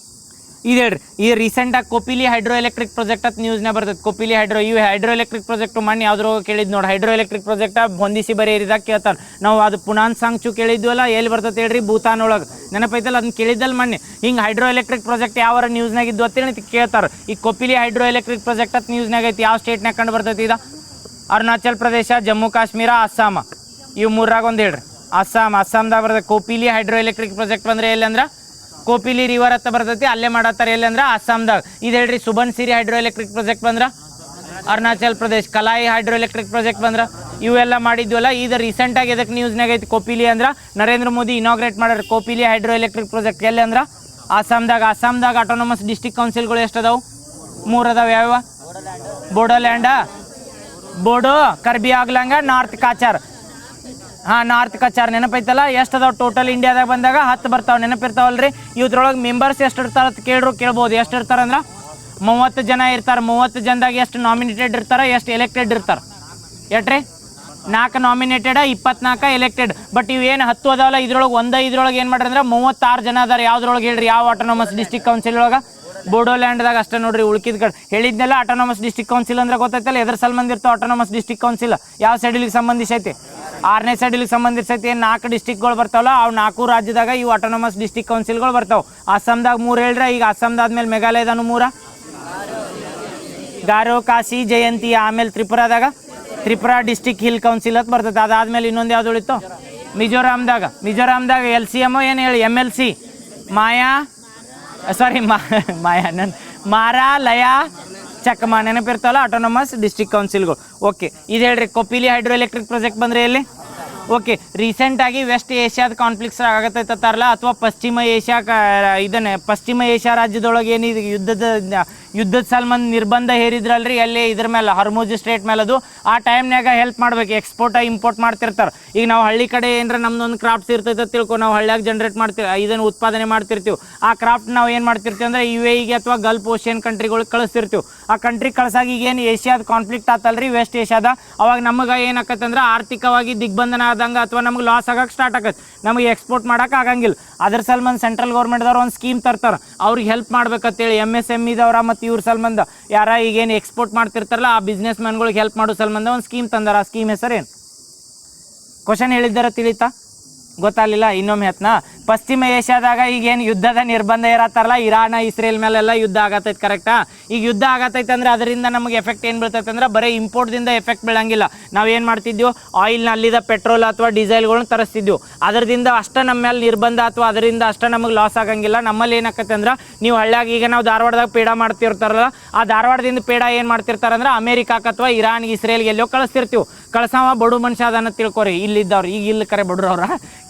ಇದು ಹೇಳ್ರಿ. ಈ ರೀಸೆಂಟಾಗಿ ಕೊಪಿಲಿ ಹೈಡ್ರೋ ಎಲೆಕ್ಟ್ರಿಕ್ ಪ್ರಾಜೆಕ್ಟ್ ಅಂತ ನ್ಯೂಸ್ನ ಬರ್ತೈತೆ. ಕೊಪಿಲಿ ಹೈಡ್ರೋ ಎಲೆಕ್ಟ್ರಿಕ್ ಪ್ರಾಜೆಕ್ಟ್ ಮಣ್ಣು ಯಾವ್ದ್ರೋ ಕೇಳಿದ್ ನೋಡಿ. ಹೈಡ್ರೋ ಎಲೆಕ್ಟ್ರಿಕ್ ಪ್ರಾಜೆಕ್ಟ್ ಹೊಂದಿಸಿ ಬರೀ ಏರಿದಾಗ ಕೇಳ್ತಾರೆ ನಾವು. ಅದು ಪುನಾನ್ ಸಾಂಗ್ಚು ಕೇಳಿದ್ವಲ್ಲ, ಎಲ್ಲಿ ಬರ್ತೈತೆ ಹೇಳ್ರಿ? ಭೂತಾನ್ ಒಳಗೆ. ನೆನಪೈತಲ್ಲ, ಅದನ್ನ ಕೇಳಿದ್ದಲ್ಲ ಮೊನ್ನೆ. ಹಿಂಗೆ ಹೈಡ್ರೋ ಎಲೆಕ್ಟ್ರಿಕ್ ಪ್ರಾಜೆಕ್ಟ್ ಯಾವ ನ್ಯೂಸ್ನಾಗ ಇದ್ದು ಅಂತೇಳಿ ಕೇಳ್ತಾರೆ. ಈ ಕೊಪಿಲಿ ಹೈಡ್ರೋ ಎಲೆಕ್ಟ್ರಿಕ್ ಪ್ರಾಜೆಕ್ಟ್ ಅಂತ ನ್ಯೂಸ್ನಾಗ ಐತಿ. ಯಾವ ಸ್ಟೇಟ್ನಾಗ ಕಂಡು ಬರ್ತೈತಿ ಇದು? ಅರುಣಾಚಲ್ ಪ್ರದೇಶ, ಜಮ್ಮು ಕಾಶ್ಮೀರ, ಅಸ್ಸಾಮ. ಇವು ಮೂರಾಗ ಒಂದು ಹೇಳ್ರಿ. ಅಸ್ಸಾಂದಾಗ ಬರ್ತೈತೆ. ಕೊಪಿಲಿ ಹೈಡ್ರೋ ಎಲೆಕ್ಟ್ರಿಕ್ ಪ್ರಾಜೆಕ್ಟ್ ಬಂದ್ರೆ ಎಲ್ಲಿ ಅಂದ್ರೆ ಕೋಪಿಲಿ ರಿವರ್ ಅಂತ ಬರ್ತೈತಿ, ಅಲ್ಲೇ ಮಾಡತ್ತಾರೆ. ಎಲ್ಲಿ ಅಂದ್ರೆ ಅಸ್ಸಾಂದಾಗ. ಇದು ಹೇಳ್ರಿ. ಸುಬನ್ಸಿರಿ ಹೈಡ್ರೋ ಎಲೆಕ್ಟ್ರಿಕ್ ಪ್ರಾಜೆಕ್ಟ್ ಬಂದ್ರೆ Arunachal Pradesh. Kalai hydro electric project ಬಂದ್ರೆ ಇವೆಲ್ಲ ಮಾಡಿದ್ವಲ್ಲ. ಇದು ರೀಸೆಂಟಾಗಿ ಇದಕ್ಕೆ ನ್ಯೂಸ್ನಾಗ ಐತಿ. ಕೊಪಿಲಿ ಅಂದ್ರೆ ನರೇಂದ್ರ ಮೋದಿ ಇನಾಗ್ರೇಟ್ ಮಾಡ್ಯಾರ ಕೋಪಿಲಿ ಹೈಡ್ರೋ ಎಲೆಕ್ಟ್ರಿಕ್ ಪ್ರಾಜೆಕ್ಟ್. ಎಲ್ಲಿ ಅಂದ್ರೆ ಅಸ್ಸಾಂದಾಗ ಆಟೋನಮಸ್ ಡಿಸ್ಟ್ರಿಕ್ಟ್ ಕೌನ್ಸಿಲ್ಗಳು ಎಷ್ಟು ಅದಾವು? 3 ಅದಾವ. ಯಾವ್ಯಾವ? ಬೋಡೋಲ್ಯಾಂಡ, ಬೋಡೋ, ಕರ್ಬಿ ಆಗ್ಲಂಗ, ನಾರ್ತ್ ಕಾಚಾರ್. ನಾರ್ತ್ ಕಚಾರ್. ನೆನಪೈತಲ್ಲ. ಎಷ್ಟು ಅದಾವ ಟೋಟಲ್ ಇಂಡಿಯಾದಾಗ ಬಂದಾಗ? 10 ಬರ್ತಾವೆ. ನೆನಪಿರ್ತಾವಲ್ರಿ. ಇದ್ರೊಳಗೆ ಮೆಂಬರ್ಸ್ ಎಷ್ಟು ಇರ್ತಾರೆ ಅಂತ ಕೇಳ್ಬೋದು. ಎಷ್ಟು ಇರ್ತಾರೆ ಅಂದ್ರೆ 30 ಜನ ಇರ್ತಾರೆ. 30 ಜನದಾಗ ಎಷ್ಟು ನಾಮಿನೇಟೆಡ್ ಇರ್ತಾರೆ, ಎಷ್ಟು ಎಲೆಕ್ಟೆಡ್ ಇರ್ತಾರೆ? ಎಷ್ಟ್ರಿ? 4 ನಾಮಿನೇಟೆಡ್, 24 ಎಲೆಕ್ಟೆಡ್. ಬಟ್ ಇವೇನು 10 ಅದಾವಲ್ಲ, ಇದ್ರೊಳಗೆ ಏನು ಮಾಡ್ರಿ ಅಂದ್ರೆ 36 ಜನ ಅದಾರೆ. ಯಾವ್ದ್ರೊಳಗೆ ಹೇಳ್ರಿ? ಯಾವ ಆಟೋನಮಸ್ ಡಿಸ್ಟ್ರಿಕ್ಟ್ ಕೌನ್ಸಿಲ್ ಒಳಗೆ? ಬೋಡೋಲ್ಯಾಂಡ್ದಾಗ ಅಷ್ಟೇ ನೋಡ್ರಿ. ಉಳ್ಕಿದ ಕಡೆ ಹೇಳಿದ್ನೆಲ್ಲ. ಆಟೋನಮಸ್ ಡಿಸ್ಟ್ರಿಕ್ಟ್ ಕೌನ್ಸಿಲ್ ಅಂದ್ರೆ ಗೊತ್ತೈತಲ್ಲ. ಎದ್ರ ಸಂಬಂಧ ಇರ್ತಾವೆ ಆಟೋನಮಸ್ ಡಿಸ್ಟ್ರಿಕ್ಟ್ ಕೌನ್ಸಿಲ್? ಯಾವ ಶೆಡ್ಯೂಲಿಗೆ ಸಂಬಂಧಿಸೈತಿ? 6ನೇ ಶೆಡ್ಯೂಲಿಗೆ ಸಂಬಂಧಿಸೈತಿ. ಏನು 4 ಡಿಸ್ಟ್ರಿಕ್ಟ್ಗಳು ಬರ್ತಾವಲ್ಲ, ಅವು 4 ರಾಜ್ಯದಾಗ ಇವು ಆಟೋನಮಸ್ ಡಿಸ್ಟ್ರಿಕ್ಟ್ ಕೌನ್ಸಿಲ್ಗಳು ಬರ್ತಾವೆ. ಅಸ್ಸಾಂದಾಗ 3 ಹೇಳ್ರಿ. ಈಗ ಅಸ್ಸಾಂದಾದ್ಮೇಲೆ ಮೇಘಾಲಯದಾನು 3, ಗಾರೋ, ಕಾಶಿ, ಜಯಂತಿ. ಆಮೇಲೆ ತ್ರಿಪುರಾ ಡಿಸ್ಟ್ರಿಕ್ಟ್ ಹಿಲ್ ಕೌನ್ಸಿಲ್ ಅಂತ ಬರ್ತೈತೆ. ಅದಾದ್ಮೇಲೆ ಇನ್ನೊಂದು ಯಾವ್ದು ಉಳಿತು? ಮಿಜೋರಾಮ್ದಾಗ LCM ಏನು ಹೇಳಿ? MLC ಮಾರಾ, ಲಯ, ಚಕಮಾ. ನೆನಪಿರ್ತಾವಲ್ಲ autonomous district ಕೌನ್ಸಿಲ್ಗಳು. ಓಕೆ, ಇದು ಹೇಳ್ರಿ. ಕೊಪಿಲಿ ಹೈಡ್ರೋ ಎಲೆಕ್ಟ್ರಿಕ್ ಪ್ರಾಜೆಕ್ಟ್ ಬಂದ್ರೆ ಎಲ್ಲಿ? ಓಕೆ, ರೀಸೆಂಟಾಗಿ ವೆಸ್ಟ್ ಏಷ್ಯಾದ ಕಾನ್ಫ್ಲಿಕ್ಟ್ಸ್ ಆಗತ್ತೈತಾರಲ್ಲ, ಅಥವಾ ಪಶ್ಚಿಮ ಏಷ್ಯಾ ರಾಜ್ಯದೊಳಗೆ ಏನಿದೆ ಯುದ್ಧದ ಸಲ್ಮಂದ್ ನಿರ್ಬಂಧ ಹೇರಿದ್ರಲ್ರಿ ಎಲ್ಲಿ? ಇದ್ರ ಮೇಲೆ ಹರ್ಮುಜ್ ಸ್ಟ್ರೇಟ್ ಮೇಲೆ. ಅದು ಆ ಟೈಮ್ನಾಗ ಹೆಲ್ಪ್ ಮಾಡ್ಬೇಕು. ಎಕ್ಸ್ಪೋರ್ಟ್ ಇಂಪೋರ್ಟ್ ಮಾಡ್ತಿರ್ತಾರೆ. ಈಗ ನಾವು ಹಳ್ಳಿ ಕಡೆ ಏನಾರ ನಮ್ದೊಂದು ಕ್ರಾಫ್ಟ್ಸ್ ಇರ್ತೈತೆ ತಿಳ್ಕೊ. ನಾವು ಹಳ್ಳಿಯಾಗ ಜನ್ರೇಟ್ ಇದನ್ನು ಉತ್ಪಾದನೆ ಮಾಡ್ತಿರ್ತೀವಿ. ಆ ಕ್ರಾಫ್ಟ್ ನಾವು ಏನು ಮಾಡ್ತಿರ್ತೀವಿ ಅಂದ್ರೆ UAE ಅಥವಾ ಗಲ್ಫ್ ಓಷಿಯನ್ ಕಂಟ್ರಿಗಳಿಗೆ ಕಳಿಸ್ತಿರ್ತೀವಿ. ಆ ಕಂಟ್ರಿ ಕಳ್ಸಾಗ ಈಗ ಏನು ಏಷ್ಯಾದ ಕಾನ್ಫ್ಲಿಕ್ಟ್ ಆತಲ್ರಿ ವೆಸ್ಟ್ ಏಷ್ಯಾದ, ಅವಾಗ ನಮಗೆ ಏನಾಕತ್ತೆ ಅಂದ್ರೆ ಆರ್ಥಿಕವಾಗಿ ದಿಗ್ಬಂಧನ ಆದಂಗೆ ಅಥವಾ ನಮ್ಗೆ ಲಾಸ್ ಆಗಕ್ಕೆ ಸ್ಟಾರ್ಟ್ ಆಗತ್ತೆ. ನಮಗೆ ಎಕ್ಸ್ಪೋರ್ಟ್ ಮಾಡೋಕೆ ಆಗಂಗಿಲ್ಲ. ಅದ್ರ ಸಲ್ಮಂದ್ ಸೆಂಟ್ರಲ್ ಗೌರ್ಮೆಂಟ್ದವ್ರು ಒಂದು ಸ್ಕೀಮ್ ತರ್ತಾರೆ. ಅವ್ರಿಗೆ ಹೆಲ್ಪ್ ಮಾಡ್ಬೇಕಂತೇಳಿ MSMEದವ್ರ ಮತ್ತು ಇವ್ರ ಸಲ್ಮಂದ ಯಾರ ಈಗೇನು ಎಕ್ಸ್ಪೋರ್ಟ್ ಮಾಡ್ತಿರ್ತಾರಲ್ಲ ಆ ಬಿಸ್ನೆಸ್ ಮ್ಯಾನ್ಗಳಿಗೆ ಹೆಲ್ಪ್ ಮಾಡೋ ಸಲ್ಮಂದ ಒಂದು ಸ್ಕೀಮ್ ತಂದಾರ. ಆ ಸ್ಕೀಮ್ ಹೆಸರೇನು? ಕ್ವಶನ್ ಹೇಳಿದ್ದಾರ ತಿಳಿತಾ? ಗೊತ್ತಾಗಲಿಲ್ಲ? ಇನ್ನೊಮ್ಮೆ ಹೆತ್ನಾ. ಪಶ್ಚಿಮ ಏಷ್ಯಾದಾಗ ಈಗೇನು ಯುದ್ಧದ ನಿರ್ಬಂಧ ಇರತ್ತಾರಲ್ಲ, ಇರಾನ್ ಇಸ್ರೇಲ್ ಮೇಲೆಲ್ಲ ಯುದ್ಧ ಆಗತ್ತೈತೆ. ಕರೆಕ್ಟಾ? ಈಗ ಯುದ್ಧ ಆಗತ್ತೈತೆ ಅಂದ್ರೆ ಅದರಿಂದ ನಮಗೆ ಎಫೆಕ್ಟ್ ಏನು ಬೀಳ್ತೈತೆ ಅಂದ್ರೆ ಬರೀ ಇಂಪೋರ್ಟ್ದಿಂದ ಎಫೆಕ್ಟ್ ಬೀಳಂಗಿಲ್ಲ. ನಾವೇನು ಮಾಡ್ತಿದ್ವಿ? ಆಯಿಲ್ನ ಅಲ್ಲಿದ್ದ ಪೆಟ್ರೋಲ್ ಅಥವಾ ಡೀಸೆಲ್ಗಳನ್ನ ತರಿಸ್ತಿದ್ವಿ. ಅದರಿಂದ ಅಷ್ಟೇ ನಮ್ಮ ಮೇಲೆ ನಿರ್ಬಂಧ ಅಥವಾ ಅದರಿಂದ ಅಷ್ಟೇ ನಮಗೆ ಲಾಸ್ ಆಗಂಗಿಲ್ಲ. ನಮ್ಮಲ್ಲಿ ಏನಾಕತ್ತೆ ಅಂದ್ರೆ ನೀವು ಹಳ್ಳಿಯಾಗ ಈಗ ನಾವು ಧಾರವಾಡದಾಗ ಪೇಡ ಮಾಡ್ತಿರ್ತಾರಲ್ಲ, ಆ ಧಾರವಾಡದಿಂದ ಪೇಡ ಏನು ಮಾಡ್ತಿರ್ತಾರೆ ಅಂದ್ರೆ ಅಮೇರಿಕಾಕ್ಕೆ ಅಥವಾ ಇರಾನ್ ಇಸ್ರೇಲ್ಗೆ ಎಲ್ಲೋ ಕಳಿಸ್ತಿರ್ತೀವಿ. ಕಳ್ಸವ ಬಡು ಮನುಷ್ಯ ಅದನ್ನ ತಿಳ್ಕೊರಿ. ಇಲ್ಲಿದ್ದವ್ರು ಈಗ ಇಲ್ಲಿ ಕರೆ ಬಡ್ರವ್ರ.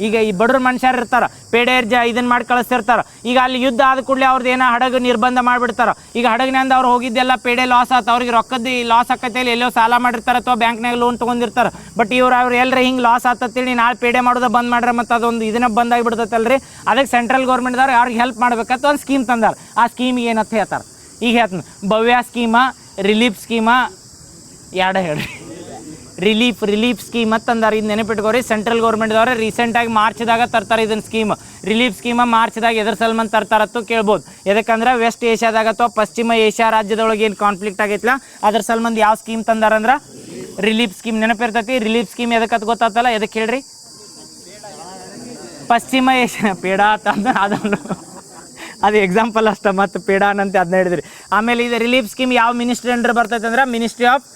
ಈಗ ಈ ಬಡ್ರ ಮನುಷ್ಯರು ಇರ್ತಾರೆ, ಪೇಡೆ ಇದನ್ನ ಮಾಡಿ ಕಳಿಸ್ತಿರ್ತಾರೆ. ಈಗ ಅಲ್ಲಿ ಯುದ್ಧ ಆದ ಕೂಡಲೇ ಅವ್ರದ್ದು ಏನೋ ಹಡಗು ನಿರ್ಬಂಧ ಮಾಡಿಬಿಡ್ತಾರೆ. ಈಗ ಹಡಗಿನಿಂದ ಅವ್ರು ಹೋಗಿದ್ದೆಲ್ಲ ಪೇಡೆ ಲಾಸ್ ಆಯ್ತು. ಅವ್ರಿಗೆ ರೊಕ್ಕದ್ದು ಲಾಸ್ ಆಕೈತೆ, ಎಲ್ಲೋ ಸಾಲ ಮಾಡಿರ್ತಾರೆ ಅಥವಾ ಬ್ಯಾಂಕ್ನಾಗ ಲೋನ್ ತೊಗೊಂಡಿರ್ತಾರೆ. ಬಟ್ ಅವ್ರು ಎಲ್ಲರೂ ಹಿಂಗೆ ಲಾಸ್ ಆತಂತೇಳಿ ನಾಳೆ ಪೇಡೆ ಮಾಡೋದು ಬಂದ್ ಮಾಡ್ರೆ ಮತ್ತು ಅದೊಂದು ಇದನ್ನ ಬಂದ್ ಆಗಿಬಿಡ್ತೈತಲ್ರಿ. ಅದಕ್ಕೆ ಸೆಂಟ್ರಲ್ ಗೌರ್ಮೆಂಟ್ದವ್ರು ಅವ್ರಿಗೆ ಹೆಲ್ಪ್ ಮಾಡ್ಬೇಕಂತ ಒಂದು ಸ್ಕೀಮ್ ತಂದಾರ. ಆ ಸ್ಕೀಮಿಗೆ ಏನಂತ ಹೇಳ್ತಾರೆ? ಈಗ ಹೇಳ್ತೀನಿ. ಭವ್ಯ ಸ್ಕೀಮಾ, ರಿಲೀಫ್ ಸ್ಕೀಮಾ, ಎರಡು ಹೇಳ್ರಿ. ರಿಲೀಫ್ ಸ್ಕೀಮ್ ಅಂತಂದಾರೆ. ಇದು ನೆನಪಿಟ್ಕೋರಿ. ಸೆಂಟ್ರಲ್ ಗೌರ್ಮೆಂಟ್ದವ್ರೆ ರೀಸೆಂಟಾಗಿ ಮಾರ್ಚ್ದಾಗ ತರ್ತಾರೆ ಇದನ್ನ ಸ್ಕೀಮ್. ರಿಲೀಫ್ ಸ್ಕೀಮ ಮಾರ್ಚ್ದಾಗ ಎದ್ರ ಸಲ್ಮಂದ್ ತರ್ತಾರತ್ತು ಕೇಳ್ಬೋದು. ಯಾಕಂದ್ರೆ ವೆಸ್ಟ್ ಏಷ್ಯಾದಾಗ ಅಥವಾ ಪಶ್ಚಿಮ ಏಷ್ಯಾ ರಾಜ್ಯದೊಳಗೆ ಏನು ಕಾನ್ಫ್ಲಿಕ್ಟ್ ಆಗೈತಿಲ್ಲ ಅದ್ರ ಸಲ್ಮಂದ್ ಯಾವ ಸ್ಕೀಮ್ ತಂದಾರಂದ್ರೆ ರಿಲೀಫ್ ಸ್ಕೀಮ್. ನೆನಪಿರ್ತೈತಿ. ರಿಲೀಫ್ ಸ್ಕೀಮ್ ಎದಕ್ಕೆ ಗೊತ್ತಾತಲ್ಲ? ಎದಕ್ಕೆ ಹೇಳ್ರಿ? ಪಶ್ಚಿಮ ಏಷ್ಯಾ ಪೇಡ ಅಂತ ಅದನ್ನು ಅದು ಎಕ್ಸಾಂಪಲ್ ಅಷ್ಟ ಮತ್ತು ಪೇಡ ಅನ್ನಂತೆ ಅದನ್ನ ಹೇಳಿದ್ರಿ. ಆಮೇಲೆ ಇದು ರಿಲೀಫ್ ಸ್ಕೀಮ್ ಯಾವ ಮಿನಿಸ್ಟ್ರಿ ಅಂಡರ್ ಬರ್ತೈತೆ ಅಂದ್ರೆ ministry of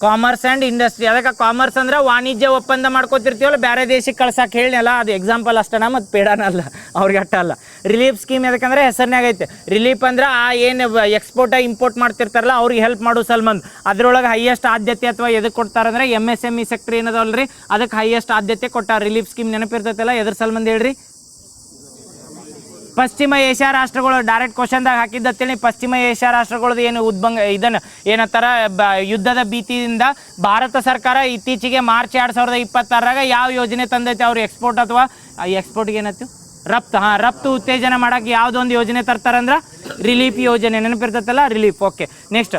commerce and industry. ಅದಕ್ಕೆ ಕಾಮರ್ಸ್ ಅಂದ್ರೆ ವಾಣಿಜ್ಯ ಒಪ್ಪಂದ ಮಾಡ್ಕೋತಿರ್ತೀವಲ್ಲ ಬೇರೆ ದೇಶಕ್ಕೆ ಕಳ್ಸಕ್ಕೆ ಹೇಳಿನಲ್ಲ, ಅದು ಎಕ್ಸಾಂಪಲ್ ಅಷ್ಟನ ಮತ್ತು ಪೇಡನ ಅಲ್ಲ, ಅವ್ರಿಗೆ ಅಟ್ಟ ಅಲ್ಲ. ರಿಲೀಫ್ ಸ್ಕೀಮ್ ಯಾಕಂದ್ರೆ ಹೆಸರಿನಾಗ ಐತೆ. ರಿಲೀಫ್ ಅಂದ್ರೆ ಆ ಏನು ಎಕ್ಸ್ಪೋರ್ಟ್ ಇಂಪೋರ್ಟ್ ಮಾಡ್ತಿರ್ತಾರಲ್ಲ ಅವ್ರಿಗೆ ಹೆಲ್ಪ್ ಮಾಡೋ ಸಲ್ಮಂದ್. ಅದ್ರೊಳಗೆ ಹೈಯೆಸ್ಟ್ ಆದ್ಯತೆ ಅಥವಾ ಎದಕ್ಕೆ ಕೊಡ್ತಾರಂದ್ರೆ MSME ಸೆಕ್ಟರ್ ಏನದಲ್ರಿ ಅದಕ್ಕೆ ಹೈಯೆಸ್ಟ್ ಆದ್ಯತೆ ಕೊಟ್ಟಾರ. ರಿಲೀಫ್ ಸ್ಕೀಮ್ ನೆನಪಿರ್ತೈತಲ್ಲ, ಎದ್ರ ಸಲ್ಮಂದ್ ಹೇಳ್ರಿ? ಪಶ್ಚಿಮ ಏಷ್ಯಾ ರಾಷ್ಟ್ರಗಳು ಡೈರೆಕ್ಟ್ ಕ್ವಶನ್ದಾಗ ಹಾಕಿದ್ದತ್ತೇಳಿ. ಪಶ್ಚಿಮ ಏಷ್ಯಾ ರಾಷ್ಟ್ರಗಳದ್ದು ಏನು ಇದನ್ನು ಏನಂತಾರ ಯುದ್ಧದ ಭೀತಿಯಿಂದ ಭಾರತ ಸರ್ಕಾರ ಇತ್ತೀಚೆಗೆ ಮಾರ್ಚ್ 2026 ಯಾವ ಯೋಜನೆ ತಂದೈತೆ ಅವ್ರು ಎಕ್ಸ್ಪೋರ್ಟ್ ಅಥವಾ ಎಕ್ಸ್ಪೋರ್ಟ್ಗೆ ಏನತ್ತು ರಫ್ತು ಉತ್ತೇಜನ ಮಾಡೋಕ್ಕೆ ಯಾವುದೊಂದು ಯೋಜನೆ ತರ್ತಾರಂದ್ರೆ ರಿಲೀಫ್ ಯೋಜನೆ. ನೆನಪಿರ್ತೈತಲ್ಲ ರಿಲೀಫ್. ಓಕೆ ನೆಕ್ಸ್ಟ್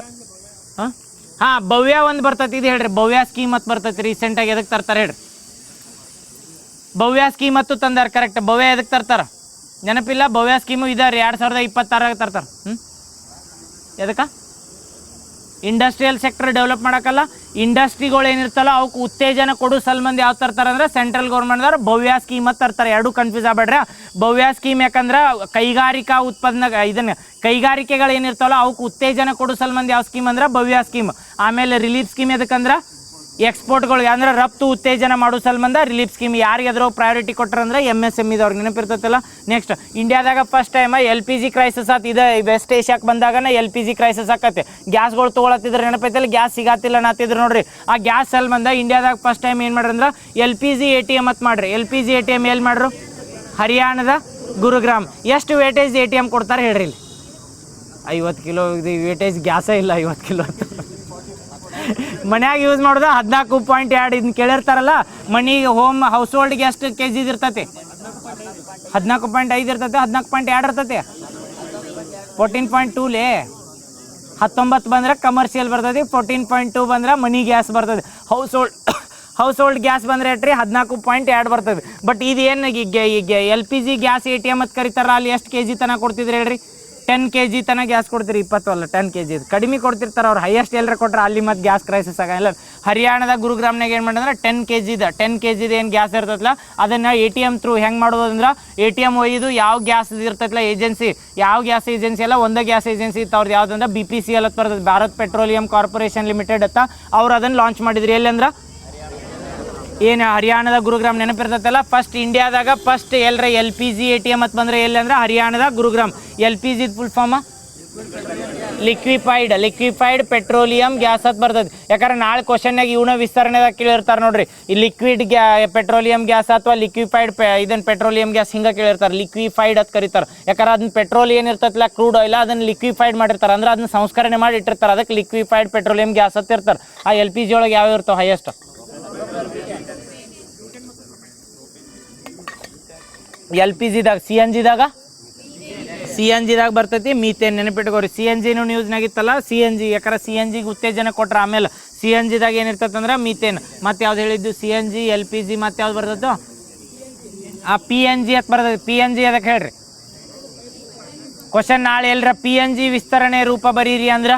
ಭವ್ಯ ಒಂದು ಬರ್ತೈತಿ, ಇದು ಹೇಳ್ರಿ. ಭವ್ಯ ಸ್ಕೀಮ್ ಮತ್ತು ಬರ್ತೈತಿ ರೀಸೆಂಟಾಗಿ. ಎದಕ್ಕೆ ತರ್ತಾರೆ ಹೇಳ್ರಿ? ಭವ್ಯ ಸ್ಕೀಮ್ ಮತ್ತು ತಂದಾರ ಕರೆಕ್ಟ್. ಭವ್ಯ ಎದಕ್ಕೆ ತರ್ತಾರ ನೆನಪಿಲ್ಲ? ಭವ್ಯ ಸ್ಕೀಮು ಇದಾರೆ 2026 ತರ್ತಾರೆ. ಎದಕ್ಕೆ? ಇಂಡಸ್ಟ್ರಿಯಲ್ ಸೆಕ್ಟರ್ ಡೆವಲಪ್ ಮಾಡೋಕ್ಕಲ್ಲ, ಇಂಡಸ್ಟ್ರಿಗಳು ಏನಿರ್ತಲ್ಲ ಅವಕ್ಕೆ ಉತ್ತೇಜನ ಕೊಡು ಸಲ್ಮಂದಿ ಯಾವ ತರ್ತಾರೆ ಅಂದ್ರೆ ಸೆಂಟ್ರಲ್ ಗೌರ್ಮೆಂಟ್ದವ್ರು ಭವ್ಯ ಸ್ಕೀಮ್ ಅಂತ ತರ್ತಾರೆ. ಎರಡೂ ಕನ್ಫ್ಯೂಸ್ ಆಗ್ಬೇಡ್ರಿ. ಭವ್ಯ ಸ್ಕೀಮ್ ಯಾಕಂದ್ರೆ ಕೈಗಾರಿಕಾ ಉತ್ಪಾದನೆ ಇದನ್ನು ಕೈಗಾರಿಕೆಗಳು ಏನಿರ್ತಾವಲ್ಲ ಅವಕ್ಕೆ ಉತ್ತೇಜನ ಕೊಡು ಸಲ್ಮಂದಿ ಯಾವ ಸ್ಕೀಮ್ ಅಂದ್ರೆ ಭವ್ಯ ಸ್ಕೀಮ್. ಆಮೇಲೆ ರಿಲೀಫ್ ಸ್ಕೀಮ್ ಎದಕ್ಕಂದ್ರೆ ಎಕ್ಸ್ಪೋರ್ಟ್ಗಳಿಗೆ ಅಂದ್ರೆ ರಫ್ತು ಉತ್ತೇಜನ ಮಾಡೋ ಸಲ್ಬಂದ ರಿಲೀಫ್ ಸ್ಕೀಮ್. ಯಾರಿಗೆ ಅದ್ರ ಪ್ರಯಾರಿಟಿ ಕೊಟ್ಟರಂದ್ರೆ MSMEದವ್ರಿಗೆ. ನೆನಪಿರ್ತೈತಲ್ಲ. ನೆಕ್ಸ್ಟ್ ಇಂಡಿಯಾದಾಗ ಫಸ್ಟ್ ಟೈಮ್ LPG ಕ್ರೈಸಿಸ್ ಆತು. ಇದು ವೆಸ್ಟ್ ಏಷ್ಯಾಕ್ಕೆ ಬಂದಾಗನ LPG ಕ್ರೈಸಿಸ್ ಆಕತ್ತೆ. ಗ್ಯಾಸ್ಗಳು ತೊಗೊಳತ್ತಿದ್ರೆ ನೆನಪೈತಲ್ಲ, ಗ್ಯಾಸ್ ಸಿಗಾತಿಲ್ಲ ನಾತಿದ್ರು ನೋಡ್ರಿ. ಆ ಗ್ಯಾಸ್ ಸಲ್ಬಂದ ಇಂಡಿಯಾದಾಗ ಫಸ್ಟ್ ಟೈಮ್ ಏನು ಮಾಡ್ರಿ ಅಂದ್ರೆ LPG ATM ಅಂತ ಮಾಡ್ರಿ. LPG ATM ಎಲ್ಲಿ ಮಾಡ್ರು? ಹರಿಯಾಣದ ಗುರುಗ್ರಾಮ್. ಎಷ್ಟು ವೇಟೇಜ್ ATM ಕೊಡ್ತಾರೆ ಹೇಳ್ರಿ? ಇಲ್ಲಿ 50 ಕಿಲೋ ಇದು ವೇಟೇಜ್ ಗ್ಯಾಸೇ ಇಲ್ಲ. 50 ಕಿಲೋ ಅಂತ ಮನ್ಯಾಗ ಯೂಸ್ ಮಾಡೋದು 14.2. ಇದನ್ನ ಕೇಳಿರ್ತಾರಲ್ಲ, ಮನಿಗೆ ಹೌಸ್ ಹೋಲ್ಡ್ಗೆ ಎಷ್ಟು KG ಇರ್ತೈತಿ? 14.5 ಇರ್ತೈತೆ. 14.2 ಇರ್ತೈತಿ. 14.2 ಲೇ. 19 ಬಂದ್ರೆ ಕಮರ್ಷಿಯಲ್ ಬರ್ತೈತಿ. 14.2 ಬಂದ್ರೆ ಮನಿ ಗ್ಯಾಸ್ ಬರ್ತದೆ. ಹೌಸ್ ಹೋಲ್ಡ್ ಗ್ಯಾಸ್ ಬಂದ್ರೆ ಎಟ್ರಿ 14.2 ಬರ್ತದೆ. ಬಟ್ ಇದು ಏನು LPG ಗ್ಯಾಸ್ ATM ಅಂತ ಕರಿತಾರಲ್ಲ, ಅಲ್ಲಿ ಎಷ್ಟು KG ತನಕ ಕೊಡ್ತಿದ್ರಿ ಹೇಳ್ರಿ? 10 kg ತನಕ ಗ್ಯಾಸ್ ಕೊಡ್ತೀರಿ. 20 ಅಲ್ಲ 10 kg ಕಡಿಮೆ ಕೊಡ್ತಿರ್ತಾರೆ ಅವ್ರು. ಹೈಯೆಸ್ಟ್ ಎಲ್ಲರ ಕೊಟ್ರೆ ಅಲ್ಲಿ ಮತ್ತು ಗ್ಯಾಸ್ ಕ್ರೈಸಿಸ್ ಆಗಲ್ಲ. ಹರಿಯಾಣದ ಗುರುಗ್ರಾಮ್ನಾಗ ಏನು ಮಾಡಿದ್ರೆ 10 kg ಏನು ಗ್ಯಾಸ್ ಇರ್ತೈತಲ್ಲ ಅದನ್ನು ATM ಥ್ರೂ ಹೆಂಗೆ ಮಾಡೋದು ಅಂದ್ರೆ ATM ಒಯ್ದು ಯಾವ ಗ್ಯಾಸ್ ಇರ್ತೈತಲ್ಲ ಏಜೆನ್ಸಿ, ಯಾವ ಗ್ಯಾಸ್ ಏಜೆನ್ಸಿ ಅಲ್ಲ ಒಂದೇ ಗ್ಯಾಸ್ ಏಜೆನ್ಸಿ ಇತ್ತು ಅವ್ರದ್ದು. ಯಾವುದಂದ್ರೆ BPCL ಅಂತ ಬರ್ತದೆ, ಭಾರತ್ ಪೆಟ್ರೋಲಿಯಂ ಕಾರ್ಪೊರೇಷನ್ ಲಿಮಿಟೆಡ್ ಅಂತ. ಅವ್ರು ಅದನ್ನು ಲಾಂಚ್ ಮಾಡಿದ್ರಿ. ಎಲ್ಲಿ ಅಂದ್ರೆ ಏನು ಹರಿಯಾಣದ ಗುರುಗ್ರಾಮ್. ನೆನಪಿರ್ತೈತಲ್ಲ. ಫಸ್ಟ್ ಇಂಡಿಯಾದಾಗ ಫಸ್ಟ್ ಎಲ್ಲರ LPG ATM ಅಂತ ಬಂದರೆ ಎಲ್ಲಿ ಅಂದ್ರೆ ಹರಿಯಾಣದ Gurugram. LPG full form liquefied petroleum gas ಅಂತ ಬರ್ತದೆ. ಯಾಕಂದ್ರೆ ನಾಳೆ ಕ್ವಶನ್ನಾಗ ಇವನ ವಿಸ್ತರಣೆದಾಗ ಕೇಳಿರ್ತಾರೆ ನೋಡ್ರಿ. ಈ ಲಿಕ್ವಿಡ್ ಪೆಟ್ರೋಲಿಯಂ ಗ್ಯಾಸ್ ಅಥವಾ ಲಿಕ್ವಿಫೈಡ್ ಇದನ್ನು ಪೆಟ್ರೋಲಿಯಂ ಗ್ಯಾಸ್ ಹಿಂಗೆ ಕೇಳಿರ್ತಾರೆ. ಲಿಕ್ವಿಫೈಡ್ ಅಂತ ಕರೀತಾರೆ. ಯಾಕಂದ್ರೆ ಅದನ್ನ ಪೆಟ್ರೋಲ್ ಏನಿರ್ತೈತಲ್ಲ ಕ್ರೂಡ್ ಆಯಿಲ್ ಅದನ್ನು ಲಿಕ್ವಿಫೈಡ್ ಮಾಡಿರ್ತಾರೆ, ಅಂದ್ರೆ ಅದನ್ನ ಸಂಸ್ಕರಣೆ ಮಾಡಿ ಇಟ್ಟಿರ್ತಾರೆ. ಅದಕ್ಕೆ ಲಿಕ್ವಿಫೈಡ್ ಪೆಟ್ರೋಲಿಯಂ ಗ್ಯಾಸ್ ಅಂತ ಇರ್ತಾರೆ. ಆ LPG ಒಳಗೆ ಯಾವ ಇರ್ತಾವೆ ಹೈಯೆಸ್ಟ್? LPGದಾಗ CNGದಾಗ ಬರ್ತೈತಿ ಮೀಥೇನ್. ನೆನಪಿಟ್ಕೋರಿ. CNGನೂ ನ್ಯೂಸ್ನಾಗಿತ್ತಲ್ಲ. CNG ಯಾಕಂದ್ರೆ CNGಗೆ ಉತ್ತೇಜನ ಕೊಟ್ರೆ ಆಮೇಲೆ CNGದಾಗ ಏನಿರ್ತೈತೆ ಅಂದ್ರೆ ಮೀಥೇನ್. ಮತ್ತೆ ಯಾವ್ದು ಹೇಳಿದ್ದು? CNG LPG ಮತ್ತೆ ಯಾವ್ದು ಬರ್ತೈತೋ ಆ PNG ಅಂತ ಬರ್ತೈತಿ. PNG ಅದಕ್ಕೆ ಹೇಳ್ರಿ ಕ್ವಶನ್ ನಾಳೆ ಎಲ್ರ PNG ವಿಸ್ತರಣೆ ರೂಪ ಬರೀರಿ ಅಂದ್ರೆ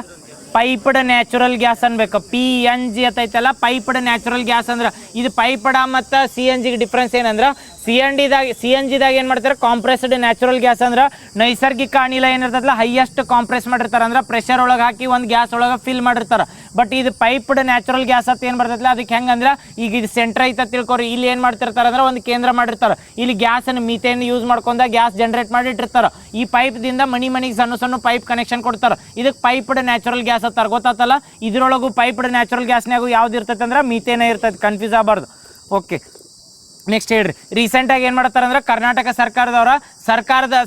ಪೈಪ್ಡ್ ನ್ಯಾಚುರಲ್ ಗ್ಯಾಸ್ ಅನ್ಬೇಕು. PNG ಅಂತೈತಲ್ಲ ಪೈಪ್ಡ್ ನ್ಯಾಚುರಲ್ ಗ್ಯಾಸ್ ಅಂದ್ರೆ ಇದು ಪೈಪಡ ಮತ್ತು CNGಗೆ ಡಿಫ್ರೆನ್ಸ್ ಏನಂದ್ರೆ CNGದಾಗ ಏನು ಮಾಡ್ತಾರೆ ಕಾಂಪ್ರೆಸ್ಡ್ ನ್ಯಾಚುರಲ್ ಗ್ಯಾಸ್ ಅಂದ್ರೆ ನೈಸರ್ಗಿಕ ಅನಿಲ ಏನಿರ್ತದಲ್ಲ ಹೈಯೆಸ್ಟ್ ಕಾಂಪ್ರೆಸ್ ಮಾಡಿರ್ತಾರೆ, ಅಂದ್ರೆ ಪ್ರೆಷರ್ ಒಳಗೆ ಹಾಕಿ ಒಂದು ಗ್ಯಾಸ್ ಒಳಗೆ ಫಿಲ್ ಮಾಡಿರ್ತಾರೆ. ಬಟ್ ಇದು ಪೈಪ್ಡ್ ನ್ಯಾಚುರಲ್ ಗ್ಯಾಸ್ ಅಂತ ಏನು ಬರ್ತೈತಲ್ಲ ಅದಕ್ಕೆ ಹೆಂಗಂದ್ರೆ ಈಗ ಇದು ಸೆಂಟ್ರ್ ಐತೆ ತಿಳ್ಕೊರಿ. ಇಲ್ಲಿ ಏನು ಮಾಡ್ತಿರ್ತಾರೆ ಅಂದ್ರೆ ಒಂದು ಕೇಂದ್ರ ಮಾಡಿರ್ತಾರೆ. ಇಲ್ಲಿ ಗ್ಯಾಸನ್ನು ಮೀಥೇನ್ ಯೂಸ್ ಮಾಡ್ಕೊಂಡ ಗ್ಯಾಸ್ ಜನರೇಟ್ ಮಾಡಿ ಇಟ್ಟಿರ್ತಾರೆ. ಈ ಪೈಪ್ದಿಂದ ಮನಿಗೆ ಸಣ್ಣ ಪೈಪ್ ಕನೆಕ್ಷನ್ ಕೊಡ್ತಾರೆ. ಇದಕ್ಕೆ ಪೈಪ್ಡ್ ನ್ಯಾಚುರಲ್ ಗ್ಯಾಸ್ ಅಂತಾರೆ. ಗೊತ್ತಾತಲ್ಲ. ಇದ್ರೊಳಗೂ ಪೈಪ್ಡ್ ನ್ಯಾಚುರಲ್ ಗ್ಯಾಸ್ನಾಗೂ ಯಾವ್ದು ಇರ್ತೈತೆ ಅಂದ್ರೆ ಮೀಥೇನೇ ಇರ್ತೈತೆ. ಕನ್ಫ್ಯೂಸ್ ಆಗಬಾರ್ದು. ಓಕೆ ನೆಕ್ಸ್ಟ್ ಹೇಳ್ರಿ. ರೀಸೆಂಟಾಗಿ ಏನು ಮಾಡ್ತಾರೆ ಅಂದ್ರೆ ಕರ್ನಾಟಕ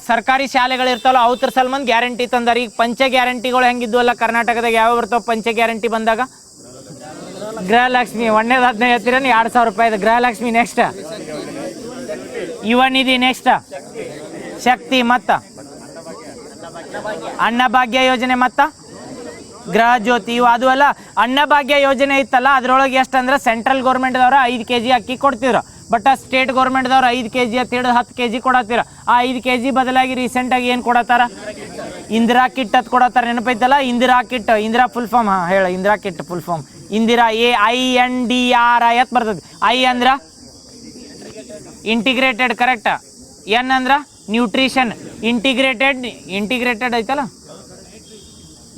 ಸರ್ಕಾರಿ ಶಾಲೆಗಳು ಇರ್ತಾವಲ್ಲ ಅವ್ರ ಸಲ್ಮಂದ್ ಗ್ಯಾರಂಟಿ ತಂದಾರೆ. ಈಗ ಪಂಚ ಗ್ಯಾರಂಟಿಗಳು ಹೆಂಗಿದ್ವಲ್ಲ ಕರ್ನಾಟಕದಾಗ ಯಾವ ಬರ್ತಾವೆ ಪಂಚ ಗ್ಯಾರಂಟಿ ಬಂದಾಗ? ಗೃಹಲಕ್ಷ್ಮಿ 1ನೇದು ಹೇಳ್ತೀರ 2,000 ರೂಪಾಯಿದು ಗೃಹಲಕ್ಷ್ಮಿ. ನೆಕ್ಸ್ಟ್ ಯುವ ನಿಧಿ, ನೆಕ್ಸ್ಟ್ ಶಕ್ತಿ, ಮತ್ತು ಅನ್ನಭಾಗ್ಯ ಯೋಜನೆ, ಮತ್ತು ಗೃಹ ಜ್ಯೋತಿ. ಇವು ಅದು ಅಲ್ಲ. ಅನ್ನಭಾಗ್ಯ ಯೋಜನೆ ಇತ್ತಲ್ಲ ಅದ್ರೊಳಗೆ ಎಷ್ಟು ಅಂದ್ರೆ ಸೆಂಟ್ರಲ್ ಗೌರ್ಮೆಂಟ್ದವ್ರು 5 kg ಅಕ್ಕಿ ಕೊಡ್ತಿದ್ರು. ಬಟ್ ಸ್ಟೇಟ್ ಗೌರ್ಮೆಂಟ್ದವ್ರು 5 kg ಅಂತ ಹೇಳಿ 10 kg ಕೊಡತ್ತೀರ. ಆ 5 kg ಬದಲಾಗಿ ರೀಸೆಂಟಾಗಿ ಏನು ಕೊಡತ್ತಾರ? ಇಂದಿರಾ ಕಿಟ್ ಅಂತ ಕೊಡತ್ತಾರ. ನೆನಪೈತಲ್ಲ Indira kit. Indira full form ಹೇಳ. Indira kit full form Indira AINDRI ಅಂತ ಬರ್ತದೆ. ಐ ಅಂದ್ರೆ ಇಂಟಿಗ್ರೇಟೆಡ್ ಕರೆಕ್ಟ್. ಎನ್ ಅಂದ್ರೆ ನ್ಯೂಟ್ರಿಷನ್, ಇಂಟಿಗ್ರೇಟೆಡ್ ಐತಲ್ಲ,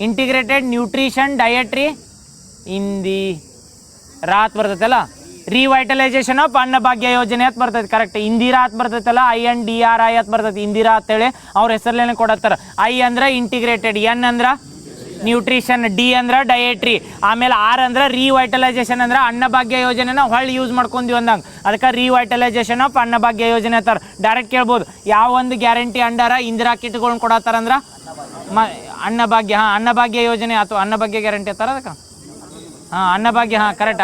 ಇಂಟಿಗ್ರೇಟೆಡ್ ನ್ಯೂಟ್ರಿಷನ್ ಡಯಟ್ರಿ ಹಿಂದಿ ರಾತ್ ಬರ್ತೈತಲ್ಲ. ರಿವೈಟಲೈಸೇಷನ್ ಆಫ್ ಅನ್ನಭಾಗ್ಯ ಯೋಜನೆ ಅಂತ ಬರ್ತೈತೆ, ಕರೆಕ್ಟ್. ಇಂದಿರಾ ಅಂತ ಬರ್ತೈತಲ್ಲ, INDRI ಅಂತ ಬರ್ತೈತಿ, ಇಂದಿರಾ ಅಂತೇಳಿ ಅವ್ರ ಹೆಸರಲ್ಲೇನೆ ಕೊಡತ್ತಾರ. I ಅಂದ್ರೆ ಇಂಟಿಗ್ರೇಟೆಡ್, N ಅಂದ್ರೆ ನ್ಯೂಟ್ರಿಷನ್, D ಅಂದ್ರೆ ಡಯಟ್ರಿ, ಆಮೇಲೆ R ಅಂದ್ರೆ ರಿವೈಟಲೈಸೇಷನ್ ಅಂದ್ರೆ ಅನ್ನಭಾಗ್ಯ ಯೋಜನೆನ ಹೊಳ್ಳಿ ಯೂಸ್ ಮಾಡ್ಕೊಂತೀವಿ ಅಂದಂಗೆ, ಅದಕ್ಕೆ ರಿವೈಟಲೈಸೇಷನ್ ಆಫ್ ಅನ್ನಭಾಗ್ಯ ಯೋಜನೆ ಅಂತಾರೆ. ಡೈರೆಕ್ಟ್ ಕೇಳ್ಬೋದು, ಯಾವ ಒಂದು ಗ್ಯಾರಂಟಿ ಅಂಡಾರ ಇಂದಿರಾ ಕಿಟ್ಗಳನ್ನ ಕೊಡತ್ತಾರಂದ್ರೆ ಅನ್ನಭಾಗ್ಯ, ಅನ್ನಭಾಗ್ಯ ಯೋಜನೆ ಅಥವಾ ಅನ್ನಭಾಗ್ಯ ಗ್ಯಾರಂಟಿ ಅಂತಾರೆ ಅದಕ್ಕೆ. ಅನ್ನಭಾಗ್ಯ, ಕರೆಕ್ಟ್.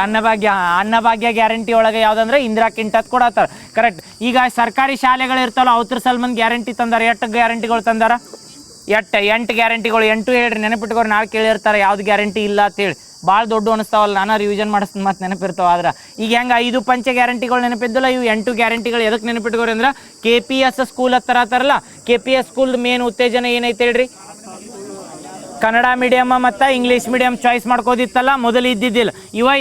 ಅನ್ನಭಾಗ್ಯ ಗ್ಯಾರಂಟಿ ಒಳಗೆ ಯಾವುದಂದ್ರೆ ಇಂದಿರಾ ಕಿಟ್ ಅಂತ ಕೊಡತ್ತಾರ, ಕರೆಕ್ಟ್. ಈಗ ಸರ್ಕಾರಿ ಶಾಲೆಗಳು ಇರ್ತಾವಲ್ಲ ಅವ್ರ ಸಲ್ಮಂದ್ ಗ್ಯಾರಂಟಿ ತಂದಾರ. ಎಷ್ಟು ಗ್ಯಾರಂಟಿಗಳು ತಂದಾರ? 8 ಗ್ಯಾರಂಟಿಗಳು. 8 ಹೇಳ್ರಿ, ನೆನಪಿಟ್ಕೋರಿ. ನಾಳೆ ಕೇಳಿರ್ತಾರೆ ಯಾವ್ದು ಗ್ಯಾರಂಟಿ ಇಲ್ಲ ಅಂತೇಳಿ. ಭಾಳ ದೊಡ್ಡ ಅನಿಸ್ತಾವಲ್ಲ, ನಾನು ರಿವಿಷನ್ ಮಾಡಿಸ್ತೀನಿ ಮತ್ತು ನೆನಪಿರ್ತಾವ. ಆದ್ರೆ ಈಗ ಹೆಂಗೆ 5 ಪಂಚ ಗ್ಯಾರಂಟಿಗಳು ನೆನಪಿದ್ದಲ್ಲ, ಇವು 8 ಗ್ಯಾರಂಟಿಗಳು ಎದಕ್ಕೆ ನೆನಪಿಟ್ಕೋರಿ ಅಂದ್ರೆ KPS ಸ್ಕೂಲ್ ಹತ್ತಾರಲ್ಲ, KPS ಸ್ಕೂಲ್ದು ಮೇನ್ ಉತ್ತೇಜನ ಏನೈತೆ ಹೇಳ್ರಿ? ಕನ್ನಡ ಮೀಡಿಯಮ್ ಮತ್ತು ಇಂಗ್ಲೀಷ್ ಮೀಡಿಯಮ್ ಚಾಯ್ಸ್ ಮಾಡ್ಕೋದಿತ್ತಲ್ಲ, ಮೊದಲು ಇದ್ದಿದ್ದಿಲ್ಲ.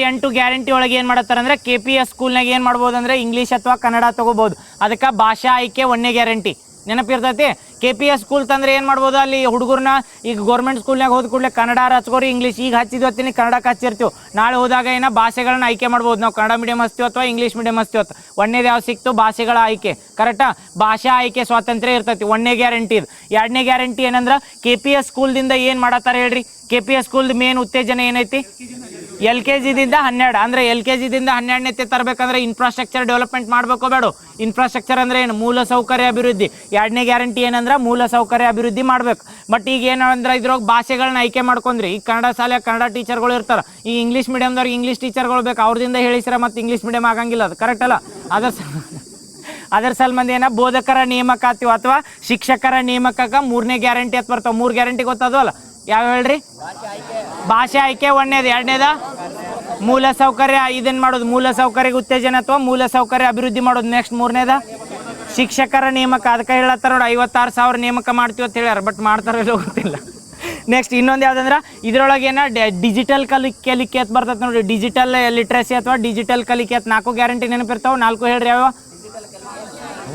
8 ಗ್ಯಾರಂಟಿ ಒಳಗೆ ಏನು ಮಾಡತ್ತಾರ ಅಂದರೆ KPS ಸ್ಕೂಲ್ನಾಗ ಏನು ಮಾಡ್ಬೋದು ಅಂದರೆ ಇಂಗ್ಲೀಷ್ ಅಥವಾ ಕನ್ನಡ ತೊಗೋಬೋದು. ಅದಕ್ಕೆ ಭಾಷಾ ಆಯ್ಕೆ 1ನೇ ಗ್ಯಾರಂಟಿ ನೆನಪಿರ್ತೈತಿ. KPS ಸ್ಕೂಲ್ ತಂದ್ರೆ ಏನು ಮಾಡ್ಬೋದು, ಅಲ್ಲಿ ಹುಡುಗರನ್ನ ಈಗ ಗೌರ್ಮೆಂಟ್ ಸ್ಕೂಲ್ನಾಗ ಹೋದ ಕೂಡಲೇ ಕನ್ನಡ ಹಚ್ಕೋರಿ, ಇಂಗ್ಲೀಷ್ ಈಗ ಹಚ್ಚಿದ್ವಿ ಹತ್ತೀನಿ ಕನ್ನಡಕ್ಕೆ ಹಚ್ಚಿರ್ತೀವಿ. ನಾಳೆ ಹೋದಾಗ ಏನೋ ಭಾಷೆಗಳನ್ನ ಆಯ್ಕೆ ಮಾಡ್ಬೋದು. ನಾವು ಕನ್ನಡ ಮೀಡಿಯಮ್ ಹಚ್ತೀವಿ ಅಥವಾ ಇಂಗ್ಲೀಷ್ ಮೀಡಿಯಮ್ ಹಚ್ತೀವಿ. 1ನೇದು ಯಾವ ಸಿಕ್ತು? ಭಾಷೆಗಳ ಆಯ್ಕೆ, ಕರೆಕ್ಟಾ? ಭಾಷಾ ಆಯ್ಕೆ ಸ್ವಾತಂತ್ರ್ಯ ಇರ್ತೈತಿ, 1ನೇ ಗ್ಯಾರಂಟಿ ಇದು. 2ನೇ ಗ್ಯಾರಂಟಿ ಏನಂದ್ರೆ KPS ಸ್ಕೂಲ್ದಿಂದ ಏನು ಮಾಡತ್ತಾರ ಹೇಳ್ರಿ? KPS ಸ್ಕೂಲ್ದು ಮೇನ್ ಉತ್ತೇಜನ ಏನೈತಿ? LKG ದಿಂದ 12 ಅಂದ್ರೆ LKG ದಿಂದ 12ನೇ ತರಬೇಕಂದ್ರೆ ಇನ್ಫ್ರಾಸ್ಟ್ರಕ್ಚರ್ ಡೆವಲಪ್ಮೆಂಟ್ ಮಾಡಬೇಕು ಬೇಡ? ಇನ್ಫ್ರಾಸ್ಟ್ರಕ್ಚರ್ ಅಂದ್ರೆ ಏನು? ಮೂಲ ಸೌಕರ್ಯ ಅಭಿವೃದ್ಧಿ. 2ನೇ ಗ್ಯಾರಂಟಿ ಏನಂದ್ರೆ ಮೂಲ ಸೌಕರ್ಯ ಅಭಿವೃದ್ಧಿ ಮಾಡ್ಬೇಕು. ಬಟ್ ಈಗ ಏನಂದ್ರೆ ಇದ್ರೊಳಗೆ ಭಾಷೆಗಳನ್ನ ಆಯ್ಕೆ ಮಾಡ್ಕೊಂಡ್ರಿ. ಈಗ ಕನ್ನಡ ಶಾಲೆ ಕನ್ನಡ ಟೀಚರ್ಗಳು ಇರ್ತಾರೆ, ಈ ಇಂಗ್ಲೀಷ್ ಮೀಡಿಯಮ್ದವ್ರಿಗೆ ಇಂಗ್ಲೀಷ್ ಟೀಚರ್ಗಳು ಬೇಕು, ಅವ್ರದಿಂದ ಹೇಳಿಸ್ರ ಮತ್ತು ಇಂಗ್ಲೀಷ್ ಮೀಡಿಯಮ್ ಆಗಂಗಿಲ್ಲ, ಅದು ಕರೆಕ್ಟ್ ಅಲ್ಲ? ಅದರ ಸಲ್ಮಂದಿ ಏನ ಬೋಧಕರ ನೇಮಕಾತಿ ಅಥವಾ ಶಿಕ್ಷಕರ ನೇಮಕಕ್ಕೆ 3ನೇ ಗ್ಯಾರಂಟಿ ಅಂತ ಬರ್ತಾವೆ. 3 ಗ್ಯಾರಂಟಿ ಗೊತ್ತದಲ್ಲ, ಯಾವ ಹೇಳ್ರಿ? ಭಾಷೆ ಆಯ್ಕೆ 1ನೇದು, 2ನೇದ ಮೂಲ ಸೌಕರ್ಯ ಇದನ್ನು ಮಾಡೋದು, ಮೂಲ ಸೌಕರ್ಯ ಉತ್ತೇಜನ ಅಥವಾ ಮೂಲ ಸೌಕರ್ಯ ಅಭಿವೃದ್ಧಿ ಮಾಡೋದು. ನೆಕ್ಸ್ಟ್ 3ನೇದ ಶಿಕ್ಷಕರ ನೇಮಕ. ಅದಕ್ಕೆ ಹೇಳತ್ತಾರ ನೋಡಿ 56,000 ನೇಮಕ ಮಾಡ್ತೀವಿ ಅಂತ ಹೇಳ್ಯಾರ, ಬಟ್ ಮಾಡ್ತಾರೋ ಗೊತ್ತಿಲ್ಲ. ನೆಕ್ಸ್ಟ್ ಇನ್ನೊಂದು ಯಾವುದಂದ್ರೆ ಇದ್ರೊಳಗೆ ಏನೋ ಡಿಜಿಟಲ್ ಕಲಿಕೆ ಅಂತ ಬರ್ತೈತೆ ನೋಡಿ, ಡಿಜಿಟಲ್ ಲಿಟ್ರಸಿ ಅಥವಾ ಡಿಜಿಟಲ್ ಕಲಿಕೆ ಅಂತ 4 ಗ್ಯಾರಂಟಿ ನೆನಪಿರ್ತಾವೆ. 4 ಹೇಳ್ರಿ ಯಾವ?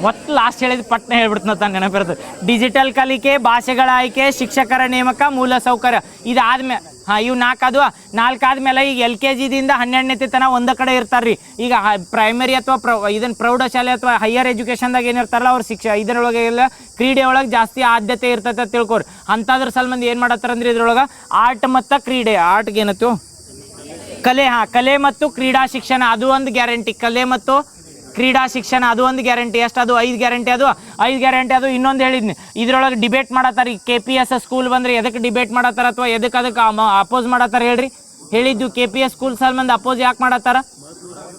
ಒಟ್ಟು ಲಾಸ್ಟ್ ಹೇಳಿದ ಪಟ್ನ ಹೇಳ್ಬಿಡ್ತು ನಂಗೆ ನೆನಪಿರ್ತದೆ. ಡಿಜಿಟಲ್ ಕಲಿಕೆ, ಭಾಷೆಗಳ ಆಯ್ಕೆ, ಶಿಕ್ಷಕರ ನೇಮಕ, ಮೂಲ ಸೌಕರ್ಯ. ಇದಾದ್ಮೇಲೆ ಇವು 4 ಆದ್ಮೇಲೆ ಈಗ LKG ದಿಂದ 12ನೇ ತನಕ ಒಂದೇ ಕಡೆ ಇರ್ತಾರ್ರಿ. ಈಗ ಪ್ರೈಮರಿ ಅಥವಾ ಇದನ್ನು ಪ್ರೌಢಶಾಲೆ ಅಥವಾ ಹೈಯರ್ ಎಜುಕೇಷನ್ದಾಗ ಏನಿರ್ತಾರಲ್ಲ ಅವ್ರು ಇದರೊಳಗೆ ಎಲ್ಲ ಕ್ರೀಡೆ ಒಳಗೆ ಜಾಸ್ತಿ ಆದ್ಯತೆ ಇರ್ತೈತೆ ಅಂತ ತಿಳ್ಕೊರಿ. ಅಂಥದ್ರ ಸಲ್ಮಂದಿ ಏನು ಮಾಡತ್ತಾರಂದ್ರೆ ಇದ್ರೊಳಗೆ ಆರ್ಟ್ ಮತ್ತು ಕ್ರೀಡೆ, ಆರ್ಟ್ಗೆ ಏನತ್ತು ಕಲೆ, ಕಲೆ ಮತ್ತು ಕ್ರೀಡಾ ಶಿಕ್ಷಣ ಅದು ಒಂದು ಗ್ಯಾರಂಟಿ. ಕಲೆ ಮತ್ತು ಕ್ರೀಡಾ ಶಿಕ್ಷಣ ಅದು ಒಂದು ಗ್ಯಾರಂಟಿ. ಎಷ್ಟು ಅದು? 5 ಗ್ಯಾರಂಟಿ. ಅದು 5 ಗ್ಯಾರಂಟಿ. ಅದು ಇನ್ನೊಂದು ಹೇಳಿದ್ನಿ, ಇದ್ರೊಳಗೆ ಡಿಬೇಟ್ ಮಾಡತ್ತಾರೆ. ಈಗ KPS ಸ್ಕೂಲ್ ಬಂದರೆ ಎದಕ್ಕೆ ಡಿಬೇಟ್ ಮಾಡತ್ತಾರ ಅಥವಾ ಎದಕ್ಕೆ ಅದಕ್ಕೆ ಅಪೋಸ್ ಮಾಡತ್ತಾರ ಹೇಳ್ರಿ? ಹೇಳಿದ್ದು KPS ಸ್ಕೂಲ್ ಸಲ್ಮಂದಿ ಅಪೋಸ್ ಯಾಕೆ ಮಾಡತ್ತಾರ?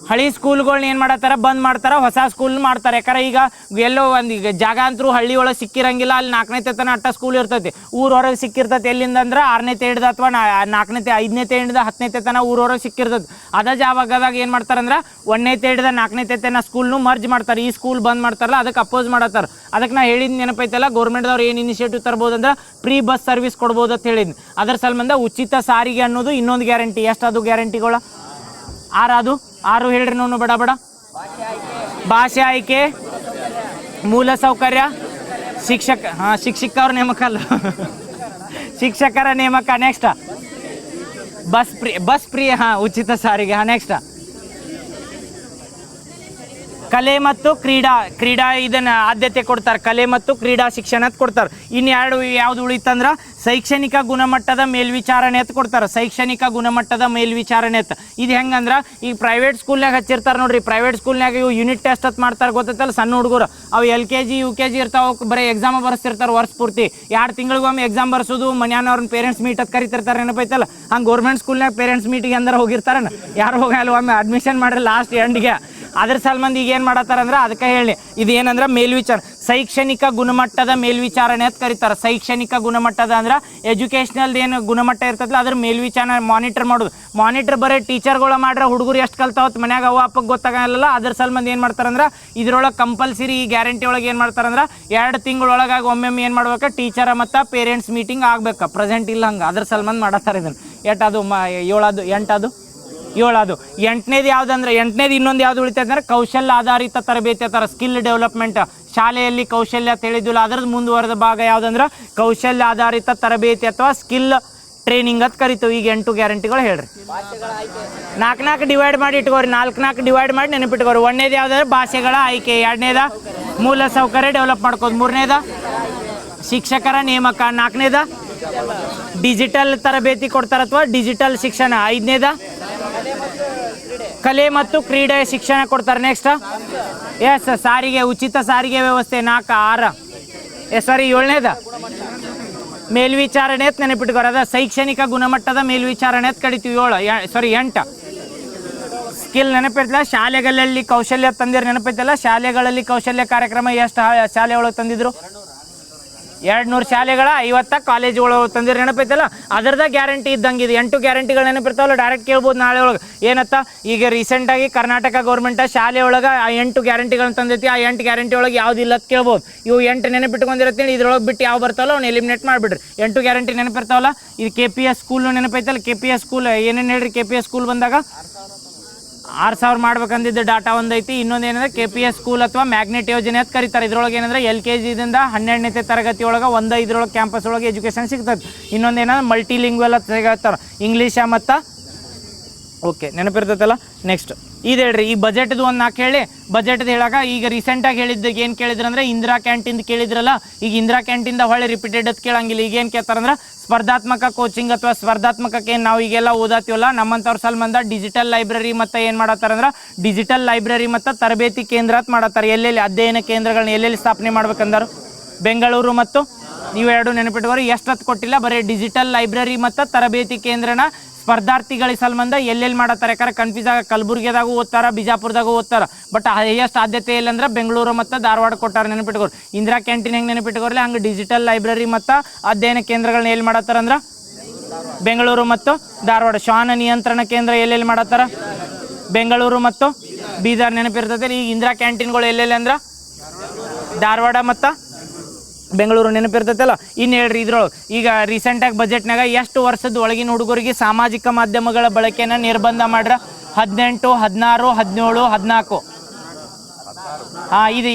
ಹಳಿ ಸ್ಕೂಲ್ಗಳ್ನ ಏನು ಮಾಡತ್ತಾರ? ಬಂದ್ ಮಾಡ್ತಾರ, ಹೊಸ ಸ್ಕೂಲ್ ಮಾಡ್ತಾರೆ. ಯಾಕಂದ್ರೆ ಈಗ ಎಲ್ಲೋ ಒಂದು ಈಗ ಜಾಗ ಅಂತರೂ ಹಳ್ಳಿ ಒಳಗೆ ಸಿಕ್ಕಿರಂಗಿಲ್ಲ, ಅಲ್ಲಿ 4ನೇ ತನ ಅಟ್ಟ ಸ್ಕೂಲ್ ಇರ್ತೈತಿ. ಊರೊಳಗೆ ಸಿಕ್ಕಿರ್ತೈತಿ ಎಲ್ಲಿಂದ ಅಂದ್ರೆ 6ನೇ ಹಿಡ್ದು ಅಥವಾ 4ನೇ 5ನೇ ಹಿಡ್ದು 10ನೇ ತನ ಊರೊಳಗೆ ಸಿಕ್ಕಿರ್ತೈತಿ. ಅದ ಜಾಗದಾಗ ಏನು ಮಾಡ್ತಾರಂದ್ರೆ 1ನೇ ಹಿಡ್ದು 4ನೇ ತನ ಸ್ಕೂಲ್ನು ಮರ್ಜ್ ಮಾಡ್ತಾರೆ. ಈ ಸ್ಕೂಲ್ ಬಂದ್ ಮಾಡ್ತಾರಲ್ಲ ಅದಕ್ಕೆ ಅಪೋಸ್ ಮಾಡತ್ತಾರ. ಅದಕ್ಕೆ ನಾ ಹೇಳಿದ್ ನೆನಪೈತಲ್ಲ, ಗೌರ್ಮೆಂಟ್ದವ್ರು ಏನು ಇನಿಷಿಯೇಟಿವ್ ತರ್ಬೋದು ಅಂದ್ರೆ ಫ್ರೀ ಬಸ್ ಸರ್ವಿಸ್ ಕೊಡ್ಬೋದು ಅಂತ ಹೇಳಿದ್ನಿ. ಅದರ ಸಲ್ಬಂದ ಉಚಿತ ಸಾರಿಗೆ ಅನ್ನೋದು ಇನ್ನೊಂದು ಗ್ಯಾರಂಟಿ. ಎಷ್ಟು ಅದು ಗ್ಯಾರಂಟಿಗಳು? 6 ಹೇಳ್ರಿ ನೋನು ಬಡ ಬಡ. ಭಾಷೆ ಆಯ್ಕೆ, ಮೂಲ ಸೌಕರ್ಯ, ಶಿಕ್ಷಕರ ನೇಮಕ ಅಲ್ಲ ಶಿಕ್ಷಕರ ನೇಮಕ. ನೆಕ್ಸ್ಟ್ ಬಸ್ ಫ್ರೀ, ಉಚಿತ ಸಾರಿಗೆ. ನೆಕ್ಸ್ಟ್ ಕಲೆ ಮತ್ತು ಕ್ರೀಡಾ ಇದನ್ನು ಆದ್ಯತೆ ಕೊಡ್ತಾರೆ. ಕಲೆ ಮತ್ತು ಕ್ರೀಡಾ ಶಿಕ್ಷಣ ಅಂತ ಕೊಡ್ತಾರೆ. ಇನ್ನು ಯಾವ್ದು ಉಳಿತಂದ್ರೆ ಶೈಕ್ಷಣಿಕ ಗುಣಮಟ್ಟದ ಮೇಲ್ವಿಚಾರಣೆ ಅಂತ ಕೊಡ್ತಾರೆ. ಶೈಕ್ಷಣಿಕ ಗುಣಮಟ್ಟದ ಮೇಲ್ವಿಚಾರಣೆ ಅಂತ ಇದು ಹೆಂಗಂದ್ರೆ ಈಗ ಪ್ರೈವೇಟ್ ಸ್ಕೂಲ್ನಾಗ ಹಚ್ಚಿರ್ತಾರೆ ನೋಡ್ರಿ. ಪ್ರೈವೇಟ್ ಸ್ಕೂಲ್ನಾಗ ಇವು ಯೂನಿಟ್ ಟೆಸ್ಟ್ ಅಂತ ಮಾಡ್ತಾರೆ, ಗೊತ್ತೈತಲ್ಲ? ಸಣ್ಣ ಹುಡುಗರು ಅವು LKG UKG ಇರ್ತಾವೆ, ಬರೀ ಎಕ್ಸಾಮ್ ಬರ್ಸ್ತಿರ್ತಾರೆ ವರ್ಷ ಪೂರ್ತಿ. 2 ತಿಂಗಳಿಗೊಮ್ಮೆ ಎಕ್ಸಾಮ್ ಬರ್ಸೋದು, ಮನ್ಯಾನವ್ರನ್ನ ಪೇರೆಂಟ್ಸ್ ಮೀಟ್ ಅಂತ ಕರಿತಿರ್ತಾರೆ, ನೆನಪೈತಲ್ಲ? ಹಂಗೆ ಗೌರ್ಮೆಂಟ್ ಸ್ಕೂಲ್ನಾಗ ಪೇರೆಂಟ್ಸ್ ಮೀಟಿಗೆ ಅಂದ್ರೆ ಹೋಗಿರ್ತಾರ, ಯಾರು ಹೋಗಲ್ಲ, ಒಮ್ಮೆ ಅಡ್ಮಿಷನ್ ಮಾಡ್ರಿ ಲಾಸ್ಟ್ ಎಂಡ್ಗೆ. ಅದ್ರ ಸಲ್ಮಂದಿ ಈಗ ಏನು ಮಾಡತ್ತಾರ ಅಂದ್ರೆ ಅದಕ್ಕೆ ಹೇಳಿ, ಇದು ಏನಂದ್ರೆ ಮೇಲ್ವಿಚಾರ, ಶೈಕ್ಷಣಿಕ ಗುಣಮಟ್ಟದ ಮೇಲ್ವಿಚಾರಣೆ ಅಂತ ಕರೀತಾರೆ. ಶೈಕ್ಷಣಿಕ ಗುಣಮಟ್ಟದ ಅಂದ್ರೆ ಎಜುಕೇಷನಲ್ ಏನು ಗುಣಮಟ್ಟ ಇರ್ತದಲ್ಲ ಅದ್ರ ಮೇಲ್ವಿಚಾರಣೆ ಮಾನಿಟರ್ ಮಾಡೋದು. ಮಾನಿಟರ್ ಬರೀ ಟೀಚರ್ಗಳು ಮಾಡ್ರೆ ಹುಡುಗರು ಎಷ್ಟು ಕಲ್ತಾವತ್ತು ಮನ್ಯಾಗ ಅವ್ವ ಅಪ್ಪಗೆ ಗೊತ್ತಾಗಲ್ಲ. ಅದ್ರ ಸಲ್ಮಂದಿ ಏನು ಮಾಡ್ತಾರಂದ್ರೆ ಇದ್ರೊಳಗೆ ಕಂಪಲ್ಸರಿ ಈ ಗ್ಯಾರಂಟಿ ಒಳಗೆ ಏನು ಮಾಡ್ತಾರಂದ್ರೆ 2 ತಿಂಗಳೊಳಗಾಗಿ ಒಮ್ಮೊಮ್ಮೆ ಏನು ಮಾಡ್ಬೇಕು, ಟೀಚರ್ ಮತ್ತು ಪೇರೆಂಟ್ಸ್ ಮೀಟಿಂಗ್ ಆಗ್ಬೇಕು. ಪ್ರೆಸೆಂಟ್ ಇಲ್ಲ ಹಂಗೆ. ಅದ್ರ ಸಲ್ಮಂದಿ ಮಾಡತ್ತಾರೆ ಇದನ್ನು. 7 8ನೇದು ಯಾವುದಂದ್ರೆ 8ನೇದು ಇನ್ನೊಂದು ಯಾವ್ದು ಉಳಿತೈತೆ ಅಂದ್ರೆ ಕೌಶಲ್ಯ ಆಧಾರಿತ ತರಬೇತಿ ಅಂತಾರೆ, ಸ್ಕಿಲ್ ಡೆವಲಪ್ಮೆಂಟ್. ಶಾಲೆಯಲ್ಲಿ ಕೌಶಲ್ಯ ಅಂತ ಹೇಳಿದ್ವಲ್ಲ, ಅದರದ್ದು ಮುಂದುವರೆದ ಭಾಗ ಯಾವುದಂದ್ರೆ ಕೌಶಲ್ಯ ಆಧಾರಿತ ತರಬೇತಿ ಅಥವಾ ಸ್ಕಿಲ್ ಟ್ರೈನಿಂಗ್ ಅಂತ ಕರಿತೀವಿ. ಈಗ 8 ಗ್ಯಾರಂಟಿಗಳು ಹೇಳ್ರಿ. 4 ಡಿವೈಡ್ ಮಾಡಿ ಇಟ್ಕೋರಿ, 4 ಡಿವೈಡ್ ಮಾಡಿ ನೆನಪಿಟ್ಕೋರಿ. ಒಂದನೇದು ಯಾವುದಂದ್ರೆ ಭಾಷೆಗಳ ಆಯ್ಕೆ, ಎರಡನೇದ ಮೂಲ ಸೌಕರ್ಯ ಡೆವಲಪ್ ಮಾಡ್ಕೋದು, ಮೂರನೇದ ಶಿಕ್ಷಕರ ನೇಮಕ, 4ನೇದ ಡಿಜಿಟಲ್ ತರಬೇತಿ ಕೊಡ್ತಾರೆ ಅಥವಾ ಡಿಜಿಟಲ್ ಶಿಕ್ಷಣ, 5ನೇದ ಕಲೆ ಮತ್ತು ಕ್ರೀಡೆ ಶಿಕ್ಷಣ ಕೊಡ್ತಾರೆ. ನೆಕ್ಸ್ಟ್ ಸಾರಿಗೆ, ಉಚಿತ ಸಾರಿಗೆ ವ್ಯವಸ್ಥೆ 4, 6 7ನೇದ ಮೇಲ್ವಿಚಾರಣೆ ಅಂತ ನೆನಪಿಟ್ಕೋರ, ಅದ ಶೈಕ್ಷಣಿಕ ಗುಣಮಟ್ಟದ ಮೇಲ್ವಿಚಾರಣೆ ಅಂತ ಕಡಿತೀವಿ. 8 ಸ್ಕಿಲ್ ನೆನಪಿರ್ತಲ್ಲ. ಶಾಲೆಗಳಲ್ಲಿ ಕೌಶಲ್ಯ ತಂದಿರ ನೆನಪೈತಲ್ಲ, ಶಾಲೆಗಳಲ್ಲಿ ಕೌಶಲ್ಯ ಕಾರ್ಯಕ್ರಮ ಎಷ್ಟು ಶಾಲೆ ಒಳಗೆ ತಂದಿದ್ರು? 200 ಶಾಲೆಗಳ 50 ಕಾಲೇಜುಗಳು ತಂದಿರ ನೆನಪೈತಲ್ಲ. ಅದರದ ಗ್ಯಾರಂಟಿ ಇದ್ದಂಗೆ ಇದು 8 ಗ್ಯಾರಂಟಿಗಳು ನೆನಪಿರ್ತಾವಲ್ಲ. ಡೈರೆಕ್ಟ್ ಕೇಳ್ಬೋದು ನಾಳೆ ಒಳಗೆ ಏನತ್ತ. ಈಗ ರೀಸೆಂಟಾಗಿ ಕರ್ನಾಟಕ ಗೌರ್ಮೆಂಟ್ ಶಾಲೆ ಒಳಗೆ ಆ 8 ಗ್ಯಾರಂಟಿಗಳನ್ನ ತಂದೈತಿ. ಆ 8 ಗ್ಯಾರಂಟಿ ಒಳಗೆ ಯಾವುದಿಲ್ಲ ಅಂತ ಕೇಳ್ಬೋದು. ಇವು 8 ನೆನಪಿಟ್ಕೊಂಡಿರತ್ತೇಳಿ ಇದ್ರೊಳಗೆ ಬಿಟ್ಟು ಯಾವ ಬರ್ತಾವಲ್ಲ ಅವ್ನು ಎಲಿಮಿನೇಟ್ ಮಾಡಿಬಿಡ್ರಿ. 8 ಗ್ಯಾರಂಟಿ ನೆನಪಿರ್ತಾವಲ್ಲ. ಇದು KPS ಸ್ಕೂಲ್ ನೆನಪೈತಲ್ಲ. KPS ಸ್ಕೂಲ್ ಏನೇನು ಹೇಳ್ರಿ? KPS ಸ್ಕೂಲ್ ಬಂದಾಗ 6000 ಮಾಡ್ಬೇಕಂದಿದ್ದು ಡಾಟಾ ಒಂದೈತಿ. ಇನ್ನೊಂದು ಏನಂದ್ರೆ KPS ಸ್ಕೂಲ್ ಅಥವಾ ಮ್ಯಾಗ್ನೆಟ್ ಯೋಜನೆ ಅಂತ ಕರೀತಾರೆ. ಇದ್ರೊಳಗೆ ಏನಂದ್ರೆ LKGದಿಂದ 12ನೇ ತರಗತಿ ಒಳಗೆ ಇದ್ರೊಳಗೆ ಕ್ಯಾಂಪಸ್ ಒಳಗೆ ಎಜುಕೇಷನ್ ಸಿಗ್ತದೆ. ಇನ್ನೊಂದು ಏನಂದ್ರೆ ಮಲ್ಟಿಲಿಂಗ್ವೆಲ್ ಅಂತ ಸಿಗತ್ತಾರೆ, ಇಂಗ್ಲೀಷ ಮತ್ತು ಓಕೆ ನೆನಪಿರ್ತೈತಲ್ಲ. ನೆಕ್ಸ್ಟ್ ಇದು ಹೇಳ್ರಿ, ಈ ಬಜೆಟ್ದು ಒಂದು 4 ಹೇಳಿ. ಬಜೆಟ್ದು ಹೇಳಾಗ ಈಗ ರೀಸೆಂಟಾಗಿ ಹೇಳಿದ್ದಾಗ ಏನು ಕೇಳಿದ್ರಂದ್ರೆ ಇಂದಿರಾ ಕ್ಯಾಂಟೀನ್ ಕೇಳಿದ್ರಲ್ಲ. ಈಗ ಇಂದಿರಾ ಕ್ಯಾಂಟೀನ್ದ ಹೊಳೆ ರಿಪೀಟೆಡ್ ಅಂತ ಕೇಳಂಗಿಲ್ಲ. ಈಗ ಏನು ಕೇಳ್ತಾರಂದ್ರೆ ಸ್ಪರ್ಧಾತ್ಮಕ ಕೋಚಿಂಗ್ ಅಥವಾ ಸ್ಪರ್ಧಾತ್ಮಕಕ್ಕೆ ನಾವು ಈಗೆಲ್ಲ ಓದಾತೀವಲ್ಲ ನಮ್ಮಂಥವ್ರ ಸಲ್ಮಂದ ಡಿಜಿಟಲ್ ಲೈಬ್ರರಿ ಮತ್ತು ಏನು ಮಾಡತ್ತಾರಂದ್ರೆ ಡಿಜಿಟಲ್ ಲೈಬ್ರರಿ ಮತ್ತು ತರಬೇತಿ ಕೇಂದ್ರ ಅಂತ ಮಾಡತ್ತಾರೆ. ಎಲ್ಲೆಲ್ಲಿ ಅಧ್ಯಯನ ಕೇಂದ್ರಗಳನ್ನ ಎಲ್ಲೆಲ್ಲಿ ಸ್ಥಾಪನೆ ಮಾಡ್ಬೇಕಂದರು? ಬೆಂಗಳೂರು ಮತ್ತು ಇವೆರಡು ನೆನಪಿಟ್ಕೋರಿ. ಎಷ್ಟೊತ್ತು ಕೊಟ್ಟಿಲ್ಲ, ಬರೀ ಡಿಜಿಟಲ್ ಲೈಬ್ರರಿ ಮತ್ತು ತರಬೇತಿ ಕೇಂದ್ರನ ಸ್ಪರ್ಧಾರ್ಥಿಗಳಿಗೆ ಸಂಬಂಧ ಎಲ್ಲೆಲ್ಲಿ ಮಾಡತ್ತಾರೆ. ಯಾಕಂದ್ರೆ ಕನ್ಫ್ಯೂಸ್ ಆಗ ಕಲಬುರ್ಗಿದಾಗೂ ಓದ್ತಾರ, ಬಿಜಾಪುರದಾಗೂ ಓದ್ತಾರ. ಬಟ್ ಎಷ್ಟು ಆದ್ಯತೆ ಇಲ್ಲ ಅಂದ್ರೆ ಬೆಂಗಳೂರು ಮತ್ತು ಧಾರವಾಡ ಕೊಟ್ಟಾರ. ನೆನಪಿಟ್ಕೋರಿ. ಇಂದಿರಾ ಕ್ಯಾಂಟೀನ್ ಹೆಂಗೆ ನೆನಪಿಟ್ಕೋರಿ ಹಂಗೆ ಡಿಜಿಟಲ್ ಲೈಬ್ರರಿ ಮತ್ತು ಅಧ್ಯಯನ ಕೇಂದ್ರಗಳನ್ನ ಎಲ್ಲಿ ಮಾಡತ್ತಾರಂದ್ರೆ ಬೆಂಗಳೂರು ಮತ್ತು ಧಾರವಾಡ. ಶ್ವಾನ ನಿಯಂತ್ರಣ ಕೇಂದ್ರ ಎಲ್ಲೆಲ್ಲಿ ಮಾಡತ್ತಾರ? ಬೆಂಗಳೂರು ಮತ್ತು ಬೀದರ್. ನೆನಪಿರ್ತೈತೆ. ಈಗ ಇಂದಿರಾ ಕ್ಯಾಂಟೀನ್ಗಳು ಎಲ್ಲೆಲ್ಲಿ ಅಂದ್ರೆ ಧಾರವಾಡ ಮತ್ತು ಬೆಂಗಳೂರು. ನೆನಪಿರ್ತೈತಲ್ಲ. ಇನ್ನು ಹೇಳ್ರಿ ಇದ್ರೊಳಗೆ ಈಗ ರೀಸೆಂಟಾಗಿ ಬಜೆಟ್ನಾಗ ಎಷ್ಟು ವರ್ಷದ ಒಳಗಿನ ಹುಡುಗರಿಗೆ ಸಾಮಾಜಿಕ ಮಾಧ್ಯಮಗಳ ಬಳಕೆನ ನಿರ್ಬಂಧ ಮಾಡ್ರ? 18, 16, 17, 14. ಇದು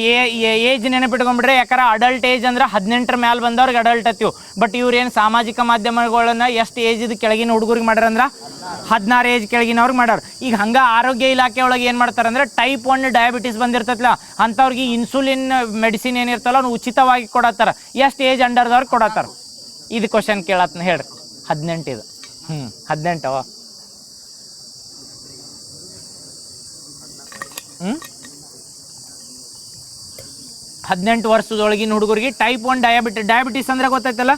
ಏಜ್ ನೆನಪಿಟ್ಕೊಂಡ್ಬಿಡ್ರೆ. ಯಾಕಂದ್ರೆ ಅಡಲ್ಟ್ ಏಜ್ ಅಂದ್ರೆ 18ರ ಮ್ಯಾಲೆ ಬಂದವ್ರಿಗೆ ಅಡಲ್ಟ್ ಹತ್ತೀವಿ. ಬಟ್ ಇವ್ರು ಏನು ಸಾಮಾಜಿಕ ಮಾಧ್ಯಮಗಳನ್ನ ಎಷ್ಟು ಏಜ್ ಇದು ಕೆಳಗಿನ ಹುಡುಗರಿಗೆ ಮಾಡ್ಯಾರ ಅಂದ್ರೆ 16 ಏಜ್ ಕೆಳಗಿನವ್ರಿಗೆ ಮಾಡ್ಯಾರ. ಈಗ ಹಂಗೆ ಆರೋಗ್ಯ ಇಲಾಖೆ ಒಳಗೆ ಏನು ಮಾಡ್ತಾರೆ ಅಂದ್ರೆ ಟೈಪ್ 1 ಡಯಾಬಿಟಿಸ್ ಬಂದಿರ್ತೈತಲ್ಲ ಅಂಥವ್ರಿಗೆ ಇನ್ಸುಲಿನ್ ಮೆಡಿಸಿನ್ ಏನಿರ್ತಲ್ಲ ಅವ್ನು ಉಚಿತವಾಗಿ ಕೊಡತ್ತಾರ. ಎಷ್ಟು ಏಜ್ ಅಂಡರ್ದವ್ರಿಗೆ ಕೊಡತ್ತಾರ? ಇದು ಕ್ವಶನ್ ಕೇಳತ್ನ ಹೇಳ್ರಿ. 18 ಇದು 18 18 ವರ್ಷದೊಳಗಿನ ಹುಡುಗರಿಗೆ ಟೈಪ್ 1 ಡಯಾಬಿಟಿಸ್ ಅಂದ್ರೆ ಗೊತ್ತೈತಲ್ಲ,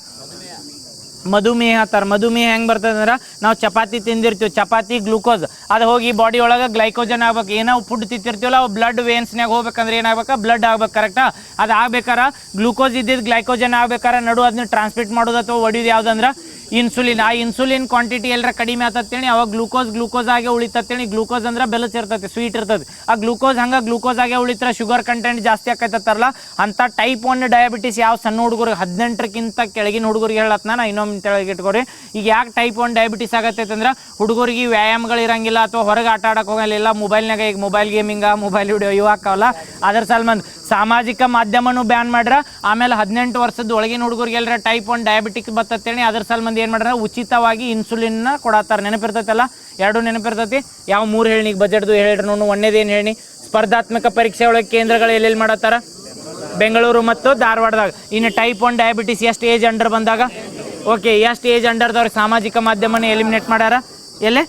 ಮಧುಮೇಹ ಅಂತಾರೆ. ಮಧುಮೇಹ ಹೆಂಗೆ ಬರ್ತದೆ ಅಂದ್ರೆ ನಾವು ಚಪಾತಿ ತಿಂದಿರ್ತೀವಿ, ಚಪಾತಿ ಗ್ಲೂಕೋಸ್ ಅದು ಹೋಗಿ ಬಾಡಿ ಒಳಗೆ ಗ್ಲೈಕೋಜನ್ ಆಗ್ಬೇಕು. ಏನೋ ಫುಡ್ ತಿಂತಿರ್ತೀವಲ್ಲ ಅವು ಬ್ಲಡ್ ವೇನ್ಸ್ನಾಗ ಹೋಗ್ಬೇಕಂದ್ರೆ ಏನಾಗ್ಬೇಕು? ಬ್ಲಡ್ ಆಗ್ಬೇಕು. ಕರೆಕ್ಟಾ? ಅದು ಆಗ್ಬೇಕಾರ ಗ್ಲೂಕೋಸ್ ಇದ್ದಿದ್ದು ಗ್ಲೈಕೋಜನ್ ಆಗ್ಬೇಕಾರ ನಡು ಅದನ್ನ ಟ್ರಾನ್ಸ್ಮಿಟ್ ಮಾಡೋದು ಅಥವಾ ಹೊಡಿಯೋದು ಯಾವುದಂದ್ರೆ ಇನ್ಸುಲಿನ್. ಆ ಇನ್ಸುಲಿನ್ ಕ್ವಾಂಟಿಟಿ ಎಲ್ಲರ ಕಡಿಮೆ ಆತತ್ತೇಳಿ ಅವಾಗ ಗ್ಲೂಕೋಸ್ ಆಗೇ ಉಳಿತತ್ತೇಳಿ. ಗ್ಲೂಕೋಸ್ ಅಂದ್ರೆ ಬೆಲ್ಲಸ್ ಇರ್ತೈತಿ, ಸ್ವೀಟ್ ಇರ್ತೈತಿ. ಆ ಗ್ಲೂಕೋಸ್ ಹಂಗೆ ಗ್ಲೂಕೋಸ್ ಆಗೇ ಉಳಿತಾರೆ, ಶುಗರ್ ಕಂಟೆಂಟ್ ಜಾಸ್ತಿ ಆಕೈತತ್ತಾರಲ್ಲ ಅಂಥ ಟೈಪ್ 1 ಡಯಾಬಿಟಿಸ್ ಯಾವ ಸಣ್ಣ ಹುಡುಗರಿಗೆ 18ಕ್ಕಿಂತ ಕೆಳಗಿನ ಹುಡುಗರಿಗೆ ಹೇಳತ್ನ ನಾ ಇನ್ನೊಮ್ಮೆ ತೆಳಗೆ ಇಟ್ಕೊರಿ. ಈಗ ಯಾಕೆ ಟೈಪ್ 1 ಡಯಾಬಿಟಿಸ್ ಆಗತ್ತೈತೆ ಅಂದ್ರೆ ಹುಡುಗರಿಗೆ ವ್ಯಾಯಾಮಗಳು ಇರಂಗಿಲ್ಲ ಅಥವಾ ಹೊರಗೆ ಆಟ ಆಡಕ್ಕೆ ಹೋಗಲ್ಲ. ಮೊಬೈಲ್ನಾಗ ಈಗ ಮೊಬೈಲ್ ಗೇಮಿಂಗ, ಮೊಬೈಲ್ ವಿಡಿಯೋ ಇವು ಹಾಕವಲ್ಲ, ಅದ್ರ ಸಲ್ಮಂದ್ ಸಾಮಾಜಿಕ ಮಾಧ್ಯಮನೂ ಬ್ಯಾನ್ ಮಾಡ್ರ. ಆಮೇಲೆ 18 ವರ್ಷದ ಒಳಗಿನ ಹುಡುಗರಿಗೆ ಎಲ್ಲರ ಟೈಪ್ 1 ಡಯಾಬಿಟಿಕ್ ಬರ್ತೇಳಿ ಅದ್ರ ಸಲ್ಮಂದ್ ಏನು ಮಾಡ್ರ ಉಚಿತವಾಗಿ ಇನ್ಸುಲಿನ್ನ ಕೊಡತ್ತಾರ. ನೆನಪಿರ್ತೈತಲ್ಲ? 2 ನೆನಪಿರ್ತೈತಿ. ಯಾವ 3 ಹೇಳಿ ಈಗ ಬಜೆಟ್ದು ಹೇಳ್ರಿ ನೋಡು. ಒಂದೇದು ಏನು ಹೇಳಿ? ಸ್ಪರ್ಧಾತ್ಮಕ ಪರೀಕ್ಷೆ ಒಳಗೆ ಕೇಂದ್ರಗಳು ಎಲ್ಲೆಲ್ಲಿ ಮಾಡತ್ತಾರ? ಬೆಂಗಳೂರು ಮತ್ತು ಧಾರವಾಡದಾಗ. ಇನ್ನು ಟೈಪ್ 1 ಡಯಾಬಿಟಿಸ್ ಎಷ್ಟು ಏಜ್ ಅಂಡರ್ ಬಂದಾಗ? ಓಕೆ, ಎಷ್ಟು ಏಜ್ ಅಂಡರ್ದವ್ರಿಗೆ ಸಾಮಾಜಿಕ ಮಾಧ್ಯಮನ ಎಲಿಮಿನೇಟ್ ಮಾಡ್ಯಾರ? ಎಲ್ಲೇ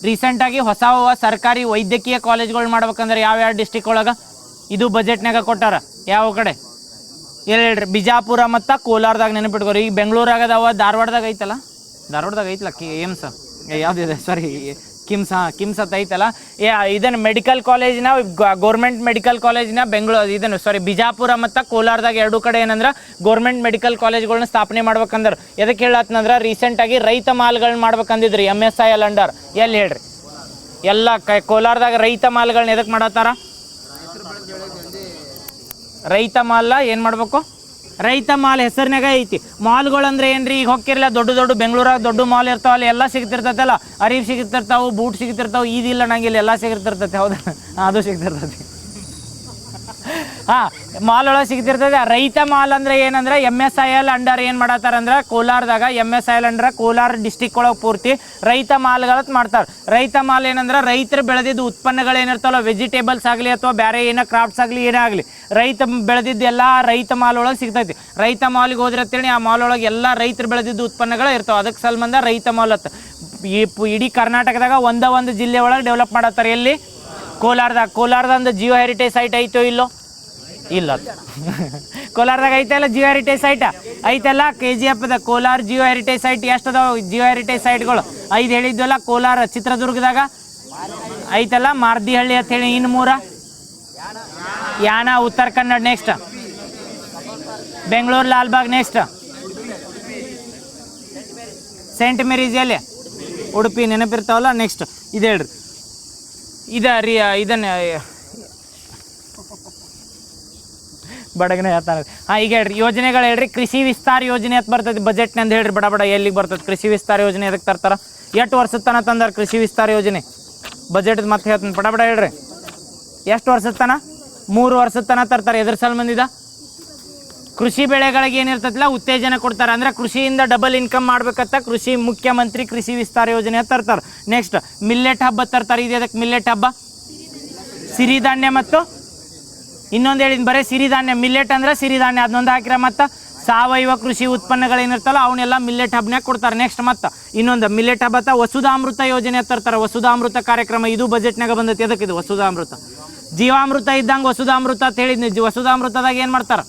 ರೀಸೆಂಟಾಗಿ ಹೊಸ ಸರ್ಕಾರಿ ವೈದ್ಯಕೀಯ ಕಾಲೇಜ್ಗಳು ಮಾಡ್ಬೇಕಂದ್ರೆ ಯಾವ ಡಿಸ್ಟಿಕ್ ಒಳಗೆ ಇದು ಬಜೆಟ್ನಾಗ ಕೊಟ್ಟಾರ? ಯಾವ ಕಡೆ? ಹೇಳ್ರಿ. ಬಿಜಾಪುರ ಮತ್ತು ಕೋಲಾರದಾಗ. ನೆನಪಿಟ್ಕೋರಿ. ಈಗ ಬೆಂಗಳೂರಾಗ ಅದಾವ, ಧಾರವಾಡದಾಗ ಐತಲ್ಲ, ಧಾರವಾಡದಾಗ ಐತಲ್ಲ ಏಮ್ಸ್ ಯಾವುದಿದೆ ಸಾರಿ ಕಿಮ್ಸ್ ಅಂತ ಐತಲ್ಲ. ಇದನ್ನು ಮೆಡಿಕಲ್ ಕಾಲೇಜಿನ ಗೌರ್ಮೆಂಟ್ ಮೆಡಿಕಲ್ ಕಾಲೇಜಿನ ಬಿಜಾಪುರ ಮತ್ತು ಕೋಲಾರದಾಗ 2 ಕಡೆ ಏನಂದ್ರೆ ಗೌರ್ಮೆಂಟ್ ಮೆಡಿಕಲ್ ಕಾಲೇಜ್ಗಳನ್ನ ಸ್ಥಾಪನೆ ಮಾಡ್ಬೇಕಂದ್ರೆ ಎದಕ್ಕೆ ಹೇಳತ್ತಂದ್ರೆ ರೀಸೆಂಟಾಗಿ ರೈತ ಮಾಲ್ಗಳನ್ನ ಮಾಡ್ಬೇಕಂದಿದ್ರಿ MSIL ಅಂಡರ್. ಎಲ್ಲಿ ಹೇಳ್ರಿ? ಎಲ್ಲ ಕೋಲಾರದಾಗ ರೈತ ಮಾಲ್ಗಳನ್ನ ಎದಕ್ಕೆ ಮಾಡತ್ತಾರ? ರೈತ ಮಾಲ್ ಏನು ಮಾಡಬೇಕು? ರೈತ ಮಾಲ್ ಹೆಸರಿನಾಗ ಐತಿ. ಮಾಲ್ಗಳಂದ್ರೆ ಏನ್ರಿ? ಈಗ ಹೋಗಿರಲ್ಲ ದೊಡ್ಡ ಬೆಂಗಳೂರಾಗ ದೊಡ್ಡ ಮಾಲ್ ಇರ್ತಾವಲ್ಲ, ಎಲ್ಲ ಸಿಗ್ತಿರ್ತೈತಲ್ಲ, ಅರಿವು ಸಿಗ್ತಿರ್ತಾವೆ, ಬೂಟ್ ಸಿಗ್ತಿರ್ತಾವೆ. ಇದಿಲ್ಲ ನಂಗಿಲ್ಲ, ಎಲ್ಲ ಸಿಗ್ತಿರ್ತೈತೆ. ಹೌದಾ? ಅದು ಸಿಗ್ತಿರ್ತೈತಿ. ಹಾಂ ಮಾಲ್ ಒಳಗೆ ಸಿಗ್ತಿರ್ತದೆ. ರೈತ ಮಾಲ್ ಅಂದರೆ ಏನಂದ್ರೆ MSIL ಅಂಡರ್ ಏನು ಮಾಡತ್ತಾರಂದ್ರೆ ಕೋಲಾರದಾಗ MSIL ಅಂಡರ್ ಕೋಲಾರ ಡಿಸ್ಟಿಕ್ ಒಳಗೆ ಪೂರ್ತಿ ರೈತ ಮಾಲ್ಗಳತ್ ಮಾಡ್ತಾರೆ. ರೈತ ಮಾಲ್ ಏನಂದ್ರೆ ರೈತರು ಬೆಳೆದಿದ್ದು ಉತ್ಪನ್ನಗಳು ಏನಿರ್ತಾವಲ್ಲ, ವೆಜಿಟೇಬಲ್ಸ್ ಆಗಲಿ ಅಥವಾ ಬೇರೆ ಏನೋ ಕ್ರಾಫ್ಟ್ಸ್ ಆಗಲಿ ಏನೇ ಆಗಲಿ ರೈತ ಬೆಳೆದಿದ್ದೆಲ್ಲ ರೈತ ಮಾಲ್ ಒಳಗೆ ಸಿಗ್ತೈತಿ. ರೈತ ಮಾಲಿಗೆ ಹೋದ್ರೆ ಅಂತೇಳಿ ಆ ಮಾಲ್ ಒಳಗೆ ಎಲ್ಲ ರೈತರು ಬೆಳೆದಿದ್ದು ಉತ್ಪನ್ನಗಳು ಇರ್ತಾವೆ. ಅದಕ್ಕೆ ಸಂಬಂಧ ರೈತ ಮಾಲ್ ಅಂತ ಇಡೀ ಕರ್ನಾಟಕದಾಗ ಒಂದು ಜಿಲ್ಲೆ ಒಳಗೆ ಡೆವಲಪ್ ಮಾಡತ್ತಾರೆ. ಎಲ್ಲಿ? ಕೋಲಾರದಾಗ ಒಂದು ಜಿಯೋ ಹೆರಿಟೇಜ್ ಸೈಟ್ ಐತೋ ಇಲ್ಲೋ? ಇಲ್ಲ. ಕೋಲಾರದಾಗ ಐತಲ್ಲ ಜಿಯೋ ಹೆರಿಟೇಜ್ ಸೈಟ್ ಐತಲ್ಲ. KGF Kolar geo heritage site ಎಷ್ಟು ಅದಾವ? ಜಿಯೋ ಹೆರಿಟೇಜ್ ಸೈಟ್ಗಳು 5 ಹೇಳಿದ್ವಲ್ಲ. ಕೋಲಾರ ಚಿತ್ರದುರ್ಗದಾಗ ಐತಲ್ಲ, ಮಾರ್ದಿಹಳ್ಳಿ ಅಂತ ಹೇಳಿ. ಇನ್ನು 3 ಯಾನ Uttara Kannada, next Bengaluru Lalbagh, next saint Mary's ಎಲ್ಲಿ? ಉಡುಪಿ ನೆನಪಿರ್ತಾವಲ್ಲ. ನೆಕ್ಸ್ಟ್ ಇದು ಹೇಳ್ರಿ, ಇದನ್ನ ಬಡಗನೆ ಹೇಳ್ತಾರೆ. ಹಾಂ ಈಗ ಹೇಳ್ರಿ ಯೋಜನೆಗಳು ಹೇಳ್ರಿ. ಕೃಷಿ ವಿಸ್ತಾರ ಯೋಜನೆ ಅಂತ ಬರ್ತೈತಿ ಬಜೆಟ್ನಂದು ಹೇಳ್ರಿ ಬಡ ಎಲ್ಲಿಗೆ ಬರ್ತೈತಿ ಕೃಷಿ ವಿಸ್ತಾರ ಯೋಜನೆ? ಅದಕ್ಕೆ ತರ್ತಾರ. ಎಷ್ಟು ವರ್ಷದ ತನಕ ತಂದಾರ ಕೃಷಿ ವಿಸ್ತಾರ ಯೋಜನೆ? ಬಜೆಟ್ ಮತ್ತೆ ಹೇಳ್ತೀನಿ ಬಡ ಹೇಳ್ರಿ. ಎಷ್ಟು ವರ್ಷದ ತನಕ? 3 ವರ್ಷದ ತನಕ ತರ್ತಾರೆ. ಎದ್ರ ಸಲ್ಬಂದಿದ? ಕೃಷಿ ಬೆಳೆಗಳಿಗೆ ಏನಿರ್ತೈತಿಲ್ಲ ಉತ್ತೇಜನ ಕೊಡ್ತಾರೆ. ಅಂದರೆ ಕೃಷಿಯಿಂದ ಡಬಲ್ ಇನ್ಕಮ್ ಮಾಡ್ಬೇಕಂತ ಕೃಷಿ ಮುಖ್ಯಮಂತ್ರಿ ಕೃಷಿ ವಿಸ್ತಾರ ಯೋಜನೆ ತರ್ತಾರೆ. ನೆಕ್ಸ್ಟ್ ಮಿಲ್ಲೆಟ್ ಹಬ್ಬ ತರ್ತಾರೆ. ಇದೆ ಅದಕ್ಕೆ ಮಿಲ್ಲೆಟ್ ಹಬ್ಬ. ಸಿರಿಧಾನ್ಯ ಮತ್ತು ಇನ್ನೊಂದು ಹೇಳಿದ್ ಬರೀ ಸಿರಿಧಾನ್ಯ. ಮಿಲ್ಲೆಟ್ ಅಂದ್ರೆ ಸಿರಿಧಾನ್ಯ ಅದನ್ನೊಂದು ಹಾಕಿರ. ಮತ್ತು ಸಾವಯವ ಕೃಷಿ ಉತ್ಪನ್ನಗಳೇನಿರ್ತಲ್ಲ ಅವನ್ನೆಲ್ಲ ಮಿಲ್ಲೆಟ್ ಹಬ್ಬನಾಗ ಕೊಡ್ತಾರೆ. ನೆಕ್ಸ್ಟ್ ಮತ್ತು ಇನ್ನೊಂದು ಮಿಲ್ಲೆಟ್ ಹಬ್ಬ ವಸುಧಾಮೃತ ಯೋಜನೆ ತರ್ತಾರೆ. ವಸುಧಾಮೃತ ಕಾರ್ಯಕ್ರಮ ಇದು ಬಜೆಟ್ನಾಗ ಬಂದೈತಿ. ಅದಕ್ಕೆ ಇದು ವಸುಧಾಮೃತ. ಜೀವಾಮೃತ ಇದ್ದಂಗೆ ವಸುಧಾಮೃತ ಅಂತ ಹೇಳಿದ್ನಿ. ವಸುಧಾಮೃತದಾಗ ಏನು ಮಾಡ್ತಾರೆ?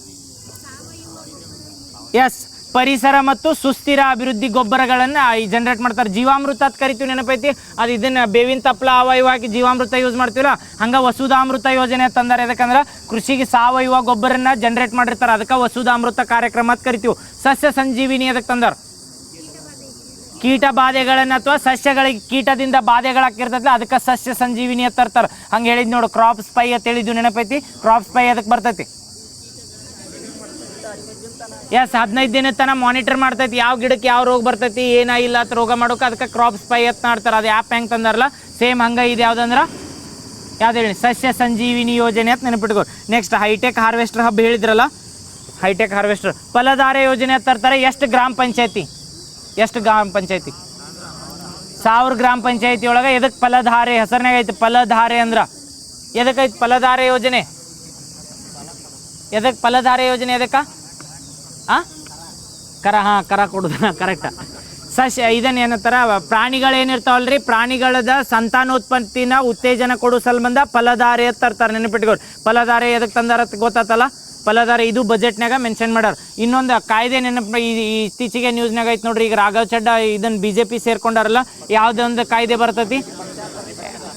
ಎಸ್, ಪರಿಸರ ಮತ್ತು ಸುಸ್ಥಿರ ಅಭಿವೃದ್ಧಿ ಗೊಬ್ಬರಗಳನ್ನು ಜನರೇಟ್ ಮಾಡ್ತಾರೆ. ಜೀವಾಮೃತ ಅಂತ ಕರಿತೀವಿ, ನೆನಪೈತಿ? ಅದು ಇದನ್ನ ಬೇವಿನ ತಪ್ಪಲ ಅವ ಹಾಕಿ ಜೀವಾಮೃತ ಯೂಸ್ ಮಾಡ್ತೀವಲ್ಲ, ಹಂಗೆ ವಸುಧಾಮೃತ ಯೋಜನೆ ತಂದಾರೆ. ಯಾಕಂದ್ರೆ ಕೃಷಿಗೆ ಸಾವಯವ ಗೊಬ್ಬರನ್ನ ಜನರೇಟ್ ಮಾಡಿರ್ತಾರೆ. ಅದಕ್ಕೆ ವಸುಧಾಮೃತ ಕಾರ್ಯಕ್ರಮ ಅಂತ ಕರಿತೀವಿ. ಸಸ್ಯ ಸಂಜೀವಿನಿ ಅದಕ್ಕೆ ತಂದಾರ. ಕೀಟ ಬಾಧೆಗಳನ್ನು ಅಥವಾ ಸಸ್ಯಗಳಿಗೆ ಕೀಟದಿಂದ ಬಾಧೆಗಳಾಗಿರ್ತೈತಲ್ಲ ಅದಕ್ಕೆ ಸಸ್ಯ ಸಂಜೀವಿನಿ ಅಂತ ತರ್ತಾರೆ. ಹಂಗೆ ಹೇಳಿದ್ ನೋಡು, ಕ್ರಾಪ್ ಸ್ಪೈ ಅಂತ ಹೇಳಿದ್ವಿ, ನೆನಪೈತಿ? ಕ್ರಾಪ್ ಸ್ಪೈ ಅದಕ್ಕೆ ಬರ್ತೈತಿ. ಎಸ್, 15 ದಿನದ ತನಕ ಮಾನಿಟರ್ ಮಾಡ್ತೈತಿ. ಯಾವ ಗಿಡಕ್ಕೆ ಯಾವ ರೋಗ ಬರ್ತೈತಿ, ಏನಾಗಿಲ್ಲ ಅಂತ ರೋಗ ಮಾಡೋಕೆ ಅದಕ್ಕೆ ಕ್ರಾಪ್ ಸ್ಪೈ ಅಂತ ಮಾಡ್ತಾರೆ. ಅದು ಆ್ಯಪ್ ಹೆಂಗೆ ತಂದಾರಲ್ಲ ಸೇಮ್ ಹಂಗೆ ಇದು. ಯಾವುದಂದ್ರೆ ಯಾವ್ದು ಹೇಳಿ? ಸಸ್ಯ ಸಂಜೀವಿನಿ ಯೋಜನೆ ಅಂತ ನೆನಪಿಟ್ಕೋ. ನೆಕ್ಸ್ಟ್ ಹೈಟೆಕ್ ಹಾರ್ವೆಸ್ಟರ್ ಹಬ್ಬ ಹೇಳಿದ್ರಲ್ಲ, ಹೈಟೆಕ್ ಹಾರ್ವೆಸ್ಟರ್. ಫಲಧಾರೆ ಯೋಜನೆ ಅಂತ ತರ್ತಾರೆ. ಎಷ್ಟು ಗ್ರಾಮ ಪಂಚಾಯತಿ? 1000 ಗ್ರಾಮ ಪಂಚಾಯತಿ ಒಳಗೆ ಎದಕ್ಕೆ ಫಲಧಾರೆ ಹೆಸರಿನಾಗ ಐತಿ? ಫಲಧಾರೆ ಅಂದ್ರೆ ಎದಕ್ಕೈತಿ ಫಲಧಾರೆ ಯೋಜನೆ? ಎದಕ್ಕೆ ಫಲಧಾರೆ ಯೋಜನೆ? ಎದಕ್ಕೆ? ಕರ ಕೊಡುದ ಕರೆಕ್ಟ್. ಸಸ್ಯ ಇದನ್ನ ಏನಂತಾರ, ಪ್ರಾಣಿಗಳೇನಿರ್ತಾವಲ್ರಿ ಪ್ರಾಣಿಗಳದ ಸಂತಾನೋತ್ಪತ್ತಿನ ಉತ್ತೇಜನ ಕೊಡೋ ಸಂಬಂಧ ಫಲಧಾರೆ ಅಂತ ತರ್ತಾರೆ. ನೆನಪಿಟ್ಕೊಳ್ರಿ. ಫಲಧಾರೆ ಎದಕ್ಕೆ ತಂದಾರ ಗೊತ್ತಾತಲ್ಲ? ಫಲಧಾರೆ ಇದು ಬಜೆಟ್ನಾಗ ಮೆನ್ಷನ್ ಮಾಡ್ಯಾರ. ಇನ್ನೊಂದು ಕಾಯ್ದೆ ನೆನಪು ಇತ್ತೀಚೆಗೆ ನ್ಯೂಸ್ನಾಗ ಐತೆ ನೋಡ್ರಿ. ಈಗ ರಾಘವ್ ಚಡ್ಡಾ ಇದನ್ನ BJP ಸೇರ್ಕೊಂಡಾರಲ್ಲ, ಯಾವುದೊಂದು ಕಾಯ್ದೆ ಬರ್ತೈತಿ?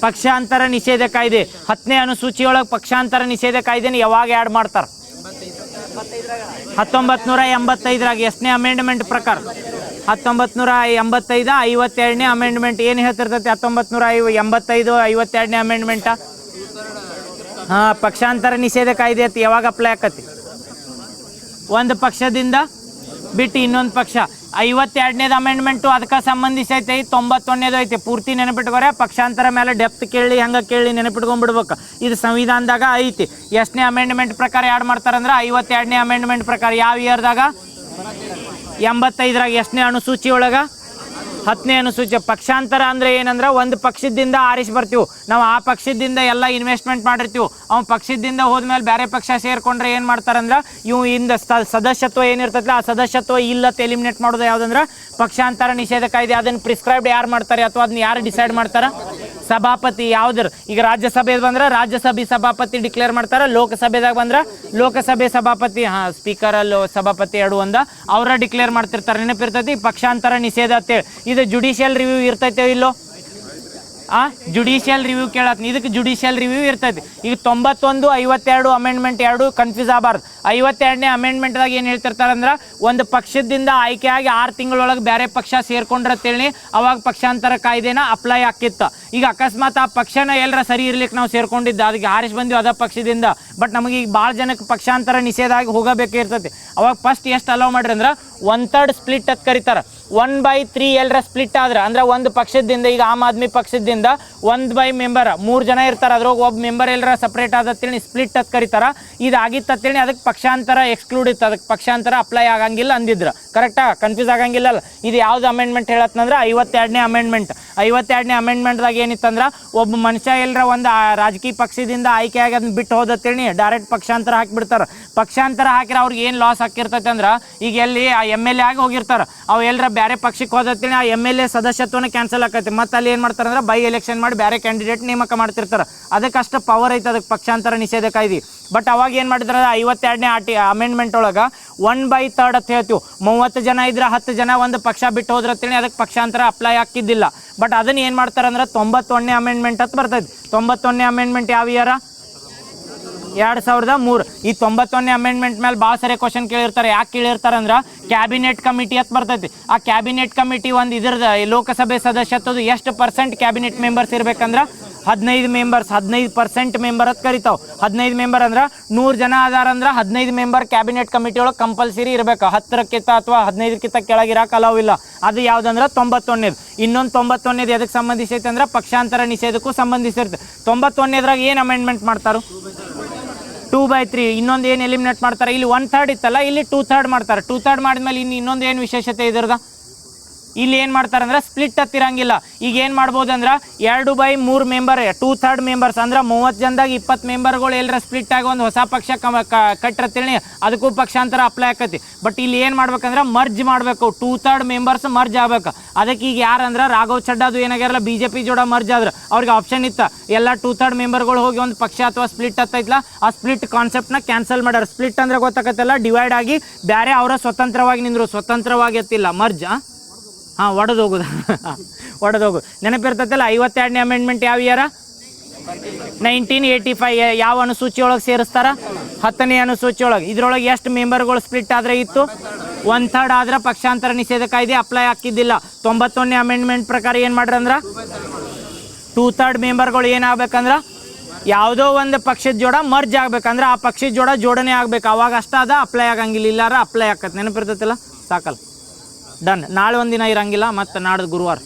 ಪಕ್ಷಾಂತರ ನಿಷೇಧ ಕಾಯ್ದೆ. 10ನೇ ಅನುಸೂಚಿಯೊಳಗೆ ಪಕ್ಷಾಂತರ ನಿಷೇಧ ಕಾಯ್ದೆನ ಯಾವಾಗ ಆ್ಯಡ್ ಮಾಡ್ತಾರೆ? 1985ರಾಗ. ಎಷ್ಟನೇ ಅಮೆಂಡ್ಮೆಂಟ್ ಪ್ರಕಾರ? 1985 52ನೇ ಅಮೆಂಡ್ಮೆಂಟ್. ಏನು ಹೇಳ್ತಿರ್ತೈತಿ? 1985 52ನೇ ಅಮೆಂಡ್ಮೆಂಟ. ಹಾಂ, ಪಕ್ಷಾಂತರ ನಿಷೇಧ ಕಾಯ್ದೆ ಅಂತ ಯಾವಾಗ ಅಪ್ಲೈ ಆಕತಿ? ಒಂದು ಪಕ್ಷದಿಂದ ಬಿಟ್ಟು ಇನ್ನೊಂದು ಪಕ್ಷ. 52ನೇದು ಅಮೆಂಡ್ಮೆಂಟು ಅದಕ್ಕೆ ಸಂಬಂಧಿಸೈತೆ. 91ನೇದು ಐತೆ. ಪೂರ್ತಿ ನೆನಪಿಟ್ಕೋರೆ. ಪಕ್ಷಾಂತರ ಮೇಲೆ ಡೆಪ್ತ್ ಕೇಳಿ ಹಂಗೆ ಕೇಳಿ ನೆನಪಿಟ್ಕೊಂಡ್ಬಿಡ್ಬೇಕು. ಇದು ಸಂವಿಧಾನದಾಗ ಐತಿ. ಎಷ್ಟನೇ ಅಮೆಂಡ್ಮೆಂಟ್ ಪ್ರಕಾರ ಆ್ಯಡ್ ಮಾಡ್ತಾರಂದ್ರೆ 52ನೇ ಅಮೆಂಡ್ಮೆಂಟ್ ಪ್ರಕಾರ. ಯಾವ ಇಯರ್ದಾಗ? 85ರಾಗ. ಎಷ್ಟನೇ ಅನುಸೂಚಿ ಒಳಗೆ? 10ನೇ ಅನುಸೂಚಿ. ಪಕ್ಷಾಂತರ ಅಂದರೆ ಏನಂದ್ರೆ ಒಂದು ಪಕ್ಷದಿಂದ ಆರಿಸಿ ಬರ್ತೀವಿ ನಾವು. ಆ ಪಕ್ಷದಿಂದ ಎಲ್ಲ ಇನ್ವೆಸ್ಟ್ಮೆಂಟ್ ಮಾಡಿರ್ತೀವಿ. ಅವ್ನು ಪಕ್ಷದಿಂದ ಹೋದ್ಮೇಲೆ ಬೇರೆ ಪಕ್ಷ ಸೇರ್ಕೊಂಡ್ರೆ ಏನು ಮಾಡ್ತಾರಂದ್ರೆ ಇವು ಇಂದ ಸದಸ್ಯತ್ವ ಏನಿರ್ತೈತಲ್ಲ ಆ ಸದಸ್ಯತ್ವ ಇಲ್ಲತ್ತೆ ಎಲಿಮಿನೇಟ್ ಮಾಡೋದು ಯಾವುದಂದ್ರೆ ಪಕ್ಷಾಂತರ ನಿಷೇಧ ಕಾಯ್ದೆ. ಅದನ್ನು ಪ್ರಿಸ್ಕ್ರೈಬ್ಡ್ ಯಾರು ಮಾಡ್ತಾರೆ ಅಥವಾ ಅದನ್ನ ಯಾರು ಡಿಸೈಡ್ ಮಾಡ್ತಾರೆ? ಸಭಾಪತಿ. ಯಾವ್ದ್ರ? ಈಗ ರಾಜ್ಯಸಭೆ ಬಂದ್ರೆ ರಾಜ್ಯಸಭೆ ಸಭಾಪತಿ ಡಿಕ್ಲೇರ್ ಮಾಡ್ತಾರೆ. ಲೋಕಸಭೆದಾಗ ಬಂದ್ರೆ ಲೋಕಸಭೆ ಸಭಾಪತಿ, ಸ್ಪೀಕರ್ ಸಭಾಪತಿ ಎರಡು ಅವರ ಡಿಕ್ಲೇರ್ ಮಾಡ್ತಿರ್ತಾರೆ. ನೆನಪಿರ್ತೈತಿ ಪಕ್ಷಾಂತರ ನಿಷೇಧ ಅಂತೇಳಿ. ಇದು ಜುಡಿಷಿಯಲ್ ರಿವ್ಯೂ ಇರ್ತೈತೆ ಇಲ್ಲೋ? ಜುಡಿಷಿಯಲ್ ರಿವ್ಯೂ ಕೇಳತ್ತೀನಿ. ಇದಕ್ಕೆ ಜುಡಿಷಿಯಲ್ ರಿವ್ಯೂ ಇರ್ತೈತಿ. ಈಗ 91 52 ಅಮೆಂಡ್ಮೆಂಟ್ ಎರಡು ಕನ್ಫ್ಯೂಸ್ ಆಗಬಾರ್ದು. 52ನೇ ಅಮೆಂಡ್ಮೆಂಟ್ದಾಗ ಏನು ಹೇಳ್ತಿರ್ತಾರೆ ಅಂದ್ರೆ ಒಂದು ಪಕ್ಷದಿಂದ ಆಯ್ಕೆಯಾಗಿ 6 ತಿಂಗಳೊಳಗೆ ಬೇರೆ ಪಕ್ಷ ಸೇರ್ಕೊಂಡ್ರತ್ತೇಳಿ ಅವಾಗ ಪಕ್ಷಾಂತರ ಕಾಯ್ದೆನ ಅಪ್ಲೈ ಆಕಿತ್ತು. ಈಗ ಅಕಸ್ಮಾತ್ ಆ ಪಕ್ಷನ ಎಲ್ಲರ ಸರಿ ಇರ್ಲಿಕ್ಕೆ ನಾವು ಸೇರ್ಕೊಂಡಿದ್ದ ಅದಕ್ಕೆ ಹಾರಿಸಿ ಬಂದ್ವಿ ಅದ ಪಕ್ಷದಿಂದ. ಬಟ್ ನಮಗೆ ಈಗ ಭಾಳ ಜನಕ್ಕೆ ಪಕ್ಷಾಂತರ ನಿಷೇಧ ಆಗಿ ಹೋಗಬೇಕಿರ್ತೈತಿ. ಅವಾಗ ಫಸ್ಟ್ ಎಷ್ಟು ಅಲೌ ಮಾಡ್ರಿ ಅಂದ್ರೆ 1/3 ಸ್ಪ್ಲಿಟ್ ಅಂತ ಕರೀತಾರೆ. 1/3 ಎಲ್ಲರ ಸ್ಪ್ಲಿಟ್ ಆದ್ರೆ ಅಂದ್ರೆ ಒಂದು ಪಕ್ಷದಿಂದ ಈಗ ಆಮ್ ಆದ್ಮಿ ಪಕ್ಷದಿಂದ 1 ಮೆಂಬರ್ 3 ಜನ ಇರ್ತಾರೆ, ಅದ್ರಾಗ ಒಬ್ಬ ಮೆಂಬರ್ ಎಲ್ಲರ ಸಪ್ರೇಟ್ ಆದತ್ತೇಳಿ ಸ್ಪ್ಲಿಟ್ ಅಂತ ಕರೀತಾರ. ಇದಾಗಿತ್ತೇಳಿ ಅದಕ್ಕೆ ಪಕ್ಷಾಂತರ ಎಕ್ಸ್ಕ್ಲೂಡ್ ಇತ್ತು, ಅದಕ್ಕೆ ಪಕ್ಷಾಂತರ ಅಪ್ಲೈ ಆಗಂಗಿಲ್ಲ ಅಂದಿದ್ರು. ಕರೆಕ್ಟಾ? ಕನ್ಫ್ಯೂಸ್ ಆಗಂಗಿಲ್ಲ. ಇದು ಯಾವ್ದು ಅಮೆಂಡ್ಮೆಂಟ್ ಹೇಳತ್ತಂದ್ರೆ 52ನೇ ಅಮೆಂಡ್ಮೆಂಟ್. 52ನೇ ಅಮೆಂಡ್ಮೆಂಟ್ದಾಗ ಏನಿತ್ತಂದ್ರೆ ಒಬ್ಬ ಮನುಷ್ಯ ಎಲ್ಲರ ಒಂದು ರಾಜಕೀಯ ಪಕ್ಷದಿಂದ ಆಯ್ಕೆ ಆಗಿ ಅದನ್ನ ಬಿಟ್ಟು ಹೋದತ್ತೇಳಿ ಡೈರೆಕ್ಟ್ ಪಕ್ಷಾಂತರ ಹಾಕಿಬಿಡ್ತಾರೆ. ಪಕ್ಷಾಂತರ ಹಾಕಿದ್ರೆ ಅವ್ರಿಗೆ ಏನು ಲಾಸ್ ಹಾಕಿರ್ತೈತೆ ಅಂದ್ರೆ ಈಗ ಎಲ್ಲಿ MLA ಆಗಿ ಹೋಗಿರ್ತಾರೆ, ಅವು ಎಲ್ಲರ ಬೇರೆ ಪಕ್ಷಕ್ಕೆ ಹೋದತ್ತೇಳಿ ಆ MLA ಸದಸ್ಯತ್ವನ ಕ್ಯಾನ್ಸಲ್ ಆಕೈತಿ. ಮತ್ತೆ ಅಲ್ಲಿ ಏನು ಮಾಡ್ತಾರೆ ಅಂದ್ರೆ ಬೈ ಎಲೆಕ್ಷನ್ ಮಾಡಿ ಬೇರೆ ಕ್ಯಾಂಡಿಡೇಟ್ ನೇಮಕ ಮಾಡ್ತಿರ್ತಾರೆ. ಅದಕ್ಕಷ್ಟು ಪವರ್ ಐತೆ ಅದಕ್ಕೆ ಪಕ್ಷಾಂತರ ನಿಷೇಧ ಕಾಯ್ದೆ. ಬಟ್ ಅವಾಗ ಏನು ಮಾಡಿದ್ರೆ 52ನೇ ಅಮೆಂಡ್ಮೆಂಟ್ ಒಳಗೆ 1/3 ಅಂತ ಹೇಳ್ತೀವಿ. 30 ಜನ ಇದ್ರೆ 10 ಜನ ಒಂದು ಪಕ್ಷ ಬಿಟ್ಟು ಹೋದ್ರತ್ತೇಳಿ ಅದಕ್ಕೆ ಪಕ್ಷಾಂತರ ಅಪ್ಲೈ ಹಾಕಿದ್ದಿಲ್ಲ. ಬಟ್ ಅದನ್ನ ಏನು ಮಾಡ್ತಾರೆ ಅಂದ್ರೆ 91ನೇ ಅಮೆಂಡ್ಮೆಂಟ್ ಅಂತ ಬರ್ತೈತಿ. 91ನೇ ಅಮೆಂಡ್ಮೆಂಟ್ ಯಾವ ಇಯರ? 2003. ಈ 91ನೇ ಅಮೆಂಡ್ಮೆಂಟ್ ಮೇಲೆ ಭಾಳ ಸರಿ ಕ್ವಶನ್ ಕೇಳಿರ್ತಾರೆ. ಯಾಕೆ ಕೇಳಿರ್ತಾರೆ ಅಂದ್ರೆ ಕ್ಯಾಬಿನೆಟ್ ಕಮಿಟಿ ಅಂತ ಬರ್ತೈತಿ. ಆ ಕ್ಯಾಬಿನೆಟ್ ಕಮಿಟಿ ಒಂದು ಇದ್ರದ ಲೋಕಸಭೆ ಸದಸ್ಯತ್ವದ ಎಷ್ಟು % ಕ್ಯಾಬಿನೆಟ್ ಮೆಂಬರ್ಸ್ ಇರ್ಬೇಕಂದ್ರೆ 15 ಮೆಂಬರ್ಸ್, 15% ಮೆಂಬರ್ ಅಂತ ಕರಿತಾವೆ. 15 ಮೆಂಬರ್ ಅಂದ್ರೆ 100 ಜನ ಅದಾರ ಅಂದ್ರೆ 15 ಮೆಂಬರ್ ಕ್ಯಾಬಿನೆಟ್ ಕಮಿಟಿ ಒಳಗೆ ಕಂಪಲ್ಸರಿ ಇರಬೇಕು. 10ಕ್ಕಿಂತ ಅಥವಾ 15ಕ್ಕಿಂತ ಕೆಳಗಿರಕ್ಕೆ ಅಲಾವಿಲ್ಲ. ಅದು ಯಾವುದಂದ್ರೆ 91ನೇದು. ಇನ್ನೊಂದು 91ನೇದು ಎದಕ್ಕೆ ಸಂಬಂಧಿಸೈತೆ ಅಂದ್ರೆ ಪಕ್ಷಾಂತರ ನಿಷೇಧಕ್ಕೂ ಸಂಬಂಧಿಸಿರುತ್ತೆ. 91ನೇದ್ರಾಗ ಏನು ಅಮೆಂಡ್ಮೆಂಟ್ ಮಾಡ್ತಾರೆ? 2/3. ಇನ್ನೊಂದು ಏನು ಎಲಿಮಿನೇಟ್ ಮಾಡ್ತಾರೆ? ಇಲ್ಲಿ 1/3 ಇತ್ತಲ್ಲ, ಇಲ್ಲಿ 2/3 ಮಾಡ್ತಾರೆ. 2/3 ಮಾಡಿದ್ಮೇಲೆ ಇನ್ನೊಂದು ಏನು ವಿಶೇಷತೆ ಇದ್ರದ? ಇಲ್ಲಿ ಏನು ಮಾಡ್ತಾರೆ ಅಂದ್ರೆ ಸ್ಪ್ಲಿಟ್ ಹತ್ತಿರಂಗಿಲ್ಲ. ಈಗ ಏನು ಮಾಡ್ಬೋದು ಅಂದ್ರೆ 2/3 ಮೆಂಬರ್ 2/3 ಮೆಂಬರ್ಸ್ ಅಂದ್ರೆ 30 ಜನದಾಗ 20 ಮೆಂಬರ್ಗಳು ಎಲ್ಲರ ಸ್ಪ್ಲಿಟ್ ಆಗಿ ಒಂದು ಹೊಸ ಪಕ್ಷ ಕಟ್ಟಿರ್ತೀನಿ, ಅದಕ್ಕೂ ಪಕ್ಷಾಂತರ ಅಪ್ಲೈ ಆಕತಿ. ಬಟ್ ಇಲ್ಲಿ ಏನು ಮಾಡ್ಬೇಕಂದ್ರೆ ಮರ್ಜ್ ಮಾಡಬೇಕು. 2/3 ಮೆಂಬರ್ಸ್ ಮರ್ಜ್ ಆಗ್ಬೇಕು. ಅದಕ್ಕೆ ಈಗ ಯಾರಂದ್ರೆ ರಾಘವ್ ಚಡ್ಡಾದು ಏನಾಗ್ಯಾರಲ್ಲ BJP ಜೋಡ ಮರ್ಜ್ ಆದ್ರೆ ಅವ್ರಿಗೆ ಆಪ್ಷನ್ ಇತ್ತು, ಎಲ್ಲ 2/3 ಮೆಂಬರ್ಗಳು ಹೋಗಿ ಒಂದು ಪಕ್ಷ ಅಥವಾ ಸ್ಪ್ಲಿಟ್ ಹತ್ತೈತ್ಲ, ಆ ಸ್ಪ್ಲಿಟ್ ಕಾನ್ಸೆಪ್ಟ್ನ ಕ್ಯಾನ್ಸಲ್ ಮಾಡ್ಯಾರ. ಸ್ಪ್ಲಿಟ್ ಅಂದ್ರೆ ಗೊತ್ತಾಗತ್ತಲ್ಲ, ಡಿವೈಡ್ ಆಗಿ ಬೇರೆ ಅವರ ಸ್ವತಂತ್ರವಾಗಿ ನಿಂದ್ರು, ಸ್ವತಂತ್ರವಾಗಿ ಎತ್ತಿಲ್ಲ ಮರ್ಜ್. ಒಡೆದೋಗುದು ಒಡೆದೋಗು ನೆನಪಿರ್ತೈತಲ್ಲ. 52ನೇ ಅಮೆಂಡ್ಮೆಂಟ್ ಯಾವ ಇಯರ? 1985. ಯಾವ ಅನುಸೂಚಿ ಒಳಗೆ ಸೇರಿಸ್ತಾರ? 10ನೇ ಅನುಸೂಚಿ ಒಳಗೆ. ಇದ್ರೊಳಗೆ ಎಷ್ಟು ಮೆಂಬರ್ಗಳು ಸ್ಪ್ಲಿಟ್ ಆದರೆ ಇತ್ತು? 1/3 ಆದ್ರೆ ಪಕ್ಷಾಂತರ ನಿಷೇಧ ಕಾಯ್ದೆ ಅಪ್ಲೈ ಹಾಕಿದ್ದಿಲ್ಲ. 91ನೇ ಅಮೆಂಡ್ಮೆಂಟ್ ಪ್ರಕಾರ ಏನು ಮಾಡ್ರಿ ಅಂದ್ರೆ 2/3 ಮೆಂಬರ್ಗಳು ಏನಾಗಬೇಕಂದ್ರೆ ಯಾವುದೋ ಒಂದು ಪಕ್ಷದ ಜೋಡ ಮರ್ಜ್ ಆಗ್ಬೇಕಂದ್ರೆ ಆ ಪಕ್ಷದ ಜೋಡ ಜೋಡಣೆ ಆಗ್ಬೇಕು. ಅವಾಗ ಅಷ್ಟ ಅದ ಅಪ್ಲೈ ಆಗಂಗಿಲ್ಲ, ಇಲ್ಲಾರ ಅಪ್ಲೈ ಆಕತ್ತೆ. ನೆನಪಿರ್ತೈತಿಲ್ಲ? ಸಾಕಲ್ಲ, ಡನ್. ನಾಳೆ ಒಂದಿನ ಇರಂಗಿಲ್ಲ, ಮತ್ತು ನಾಡ್ದು ಗುರುವಾರ.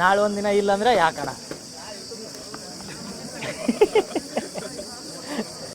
ನಾಳೆ ಒಂದಿನ ಇಲ್ಲಂದ್ರೆ ಯಾಕಣ